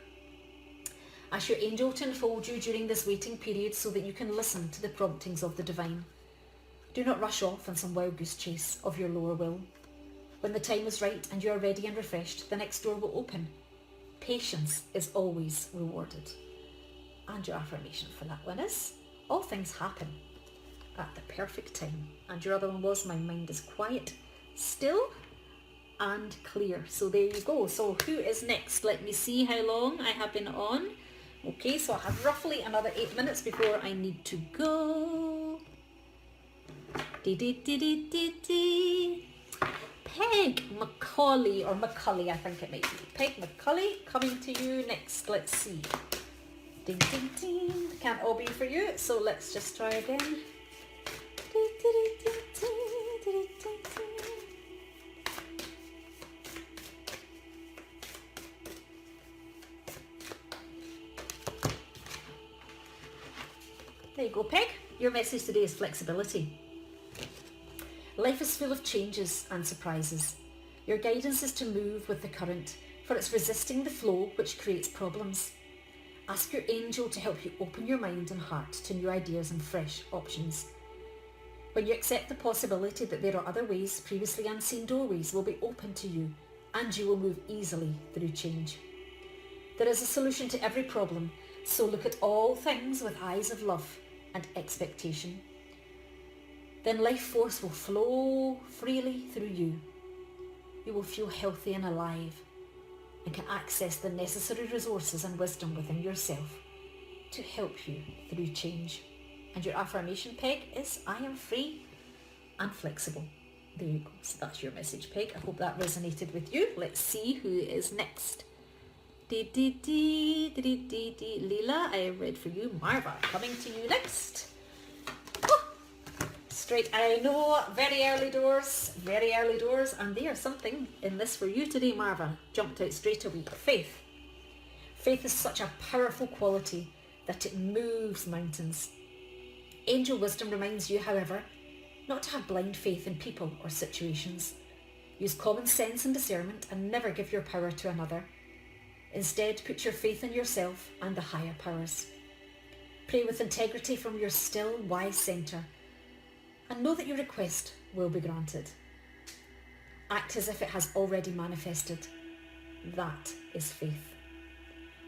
Ask your angel to enfold you during this waiting period so that you can listen to the promptings of the divine. Do not rush off on some wild goose chase of your lower will. When the time is right and you are ready and refreshed, the next door will open. Patience is always rewarded. And your affirmation for that one is, all things happen at the perfect time. And your other one was, my mind is quiet, still and clear. So there you go. So who is next? Let me see how long I have been on. Okay, so I have roughly another 8 minutes before I need to go. Peg Macaulay, or Macaulay I think it might be. Peg Macaulay coming to you next. Let's see. Ding, ding, ding. Can't all be for you, so let's just try again. There you go, Peg. Your message today is flexibility. Life is full of changes and surprises. Your guidance is to move with the current, for it's resisting the flow which creates problems. Ask your angel to help you open your mind and heart to new ideas and fresh options. When you accept the possibility that there are other ways, previously unseen doorways will be open to you, and you will move easily through change. There is a solution to every problem, so look at all things with eyes of love and expectation. Then life force will flow freely through you. You will feel healthy and alive and can access the necessary resources and wisdom within yourself to help you through change. And your affirmation, Peg, is, I am free and flexible. There you go. So that's your message, Peg. I hope that resonated with you. Let's see who is next. Leela, I have read for you. Marva, coming to you next. Oh, straight, I know, very early doors, and there's something in this for you today, Marva. Jumped out straight away. Faith. Faith is such a powerful quality that it moves mountains. Angel wisdom reminds you, however, not to have blind faith in people or situations. Use common sense and discernment and never give your power to another. Instead, put your faith in yourself and the higher powers. Pray with integrity from your still, wise centre and know that your request will be granted. Act as if it has already manifested. That is faith.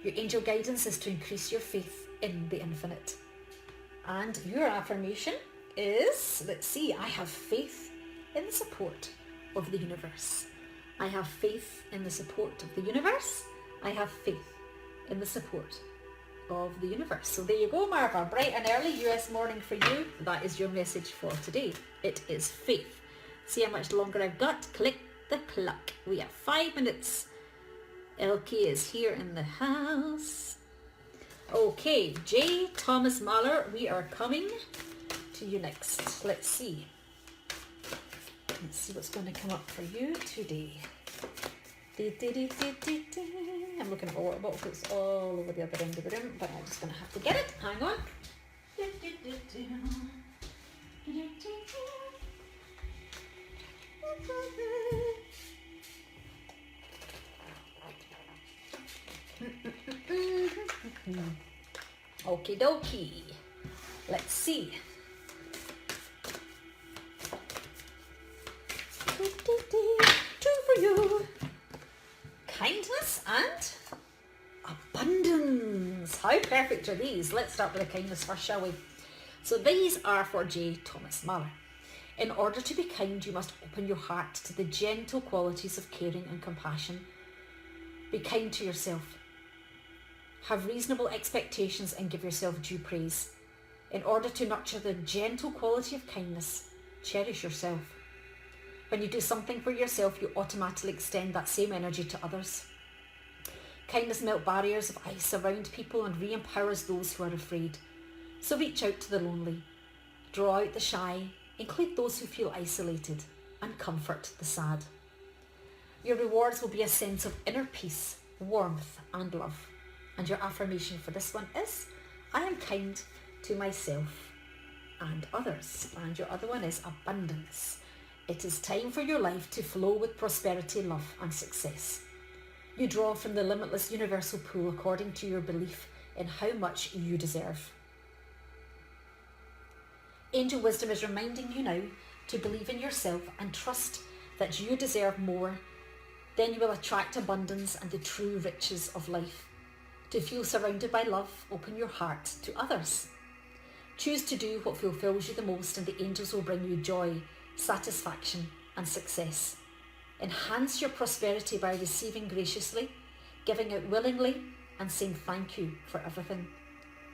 Your angel guidance is to increase your faith in the infinite. And your affirmation is, let's see, I have faith in the support of the universe. I have faith in the support of the universe. I have faith in the support of the universe. So there you go, Marva. Bright and early US morning for you. That is your message for today. It is faith. See how much longer I've got? Click the clock. We have 5 minutes. LK is here in the house. Okay, J. Thomas Mahler, we are coming to you next? Let's see. Let's see what's going to come up for you today. I'm looking at my water bottle, it's all over the other end of the room, but I'm just going to have to get it. Hang on. Okie dokie. Let's see. Two for you. Kindness and abundance. How perfect are these? Let's start with the kindness first, shall we? So these are for J. Thomas Mahler. In order to be kind, you must open your heart to the gentle qualities of caring and compassion. Be kind to yourself. Have reasonable expectations and give yourself due praise. In order to nurture the gentle quality of kindness, cherish yourself. When you do something for yourself, you automatically extend that same energy to others. Kindness melts barriers of ice around people and re-empowers those who are afraid. So reach out to the lonely, draw out the shy, include those who feel isolated, and comfort the sad. Your rewards will be a sense of inner peace, warmth, and love. And your affirmation for this one is, I am kind to myself and others. And your other one is abundance. It is time for your life to flow with prosperity, love, and success. You draw from the limitless universal pool according to your belief in how much you deserve. Angel wisdom is reminding you now to believe in yourself and trust that you deserve more. Then you will attract abundance and the true riches of life. To feel surrounded by love, open your heart to others. Choose to do what fulfills you the most, and the angels will bring you joy, satisfaction, and success. Enhance your prosperity by receiving graciously, giving out willingly, and saying thank you for everything.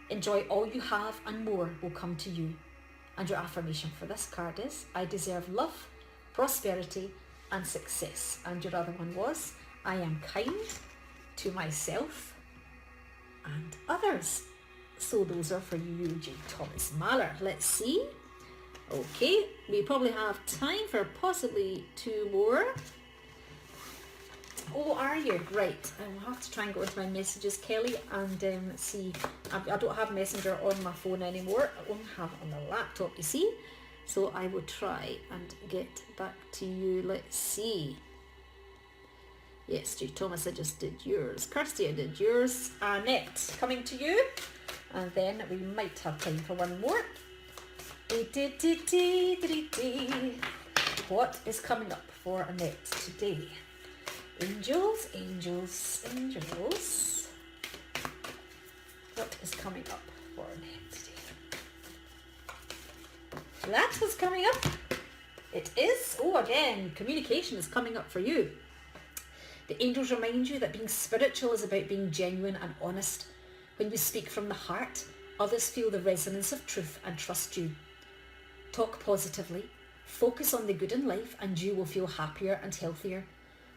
Enjoy all you have and more will come to you. And your affirmation for this card is, I deserve love, prosperity, and success. And your other one was, I am kind to myself and others. So those are for you, J. Thomas Mahler. Let's see. Okay, we probably have time for possibly two more. Oh, are you? Right, I'll have to try and go into my messages, Kelly, and see. I don't have Messenger on my phone anymore. I only have it on the laptop, you see. So I will try and get back to you. Let's see. Yes, J. Thomas, I just did yours. Kirsty, I did yours. Annette, coming to you. And then we might have time for one more. What is coming up for Annette today? Angels, angels, angels. What is coming up for Annette today? That was coming up. It is. Oh, again, communication is coming up for you. The angels remind you that being spiritual is about being genuine and honest. When you speak from the heart, others feel the resonance of truth and trust you. Talk positively, focus on the good in life, and you will feel happier and healthier.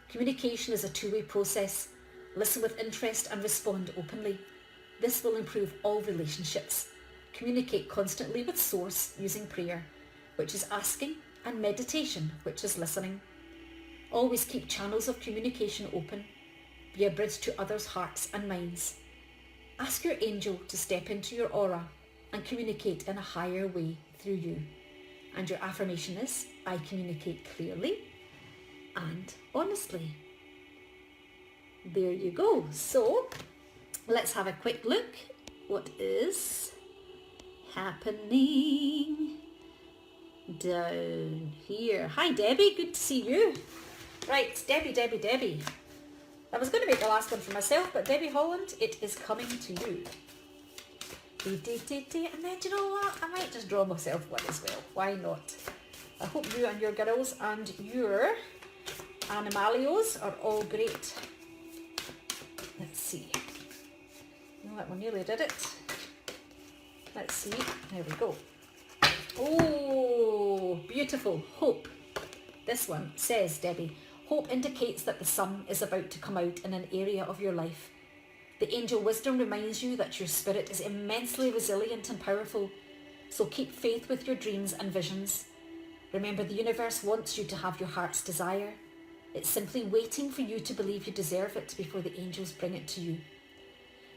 Communication is a two-way process. Listen with interest and respond openly. This will improve all relationships. Communicate constantly with Source using prayer, which is asking, and meditation, which is listening. Always keep channels of communication open. Be a bridge to others' hearts and minds. Ask your angel to step into your aura and communicate in a higher way through you. And your affirmation is, I communicate clearly and honestly. There you go. So let's have a quick look. What is happening down here? Hi Debbie, good to see you. Right, Debbie. I was going to make the last one for myself, but Debbie Holland, it is coming to you. And then, do you know what? I might just draw myself one as well. Why not? I hope you and your girls and your animalios are all great. Let's see. Oh, that one nearly did it. Let's see. There we go. Oh, beautiful. Hope. This one says, Debbie, hope indicates that the sun is about to come out in an area of your life. The angel wisdom reminds you that your spirit is immensely resilient and powerful. So keep faith with your dreams and visions. Remember, the universe wants you to have your heart's desire. It's simply waiting for you to believe you deserve it before the angels bring it to you.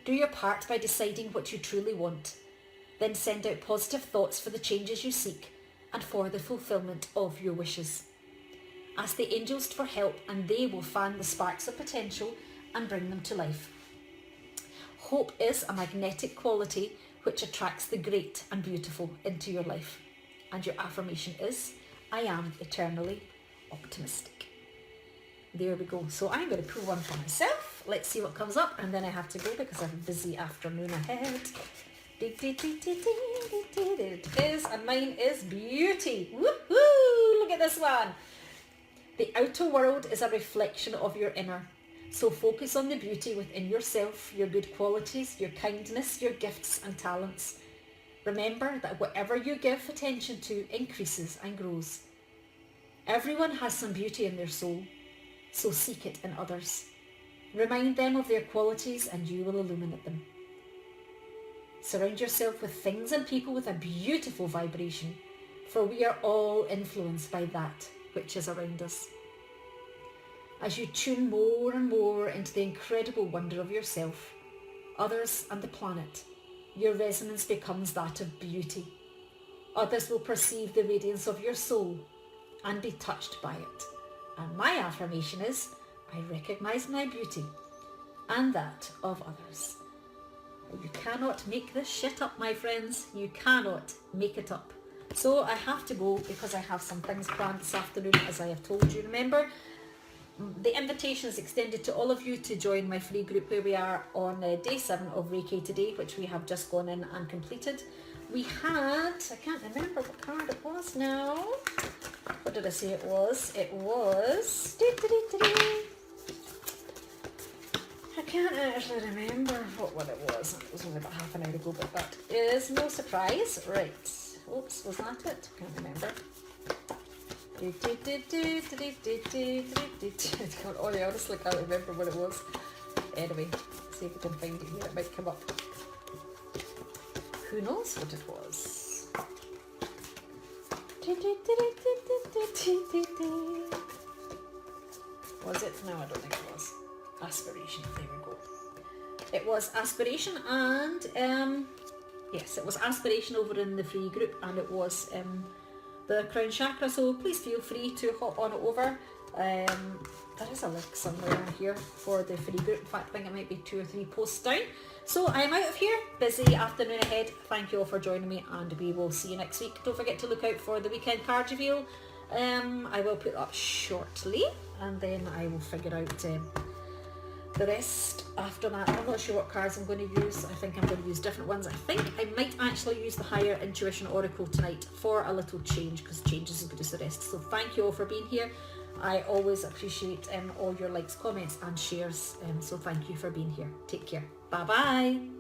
Do your part by deciding what you truly want. Then send out positive thoughts for the changes you seek and for the fulfillment of your wishes. Ask the angels for help and they will fan the sparks of potential and bring them to life. Hope is a magnetic quality which attracts the great and beautiful into your life. And your affirmation is, I am eternally optimistic. There we go. So I'm going to pull one for myself. Let's see what comes up, and then I have to go because I have a busy afternoon ahead. There it is, and mine is beauty. Woohoo! Look at this one. The outer world is a reflection of your inner. So focus on the beauty within yourself, your good qualities, your kindness, your gifts and talents. Remember that whatever you give attention to increases and grows. Everyone has some beauty in their soul, so seek it in others. Remind them of their qualities and you will illuminate them. Surround yourself with things and people with a beautiful vibration, for we are all influenced by that which is around us. As you tune more and more into the incredible wonder of yourself, others and the planet, your resonance becomes that of beauty. Others will perceive the radiance of your soul and be touched by it. And my affirmation is, I recognise my beauty and that of others. You cannot make this shit up, my friends. You cannot make it up. So I have to go because I have some things planned this afternoon, as I have told you. Remember, the invitation is extended to all of you to join my free group where we are on day 7 of Reiki today, which we have just gone in and completed. We had, I can't remember what card it was now. What did I say it was? It was... I can't actually remember what it was. It was only about half an hour ago, but that is no surprise. Right. Oops, was that it? Can't remember. Oh yeah, honestly can't remember what it was. Anyway, see if we can find it here. It might come up. Who knows what it was? Was it? No, I don't think it was. Aspiration. There we go. It was aspiration, and yes, it was aspiration over in the free group, and it was the crown chakra. So please feel free to hop on it over. There is a link somewhere here for the free group. In fact, I think it might be 2 or 3 posts down. So I'm out of here. Busy afternoon ahead. Thank you all for joining me, and we will see you next week. Don't forget to look out for the weekend card reveal. I will put that shortly, and then I will figure out the rest after that. I'm not sure what cards I'm going to use. I think I'm going to use different ones. I think I might actually use the Higher Intuition Oracle tonight for a little change, because change is as good as the rest. So thank you all for being here. I always appreciate all your likes, comments and shares. So thank you for being here. Take care. Bye bye.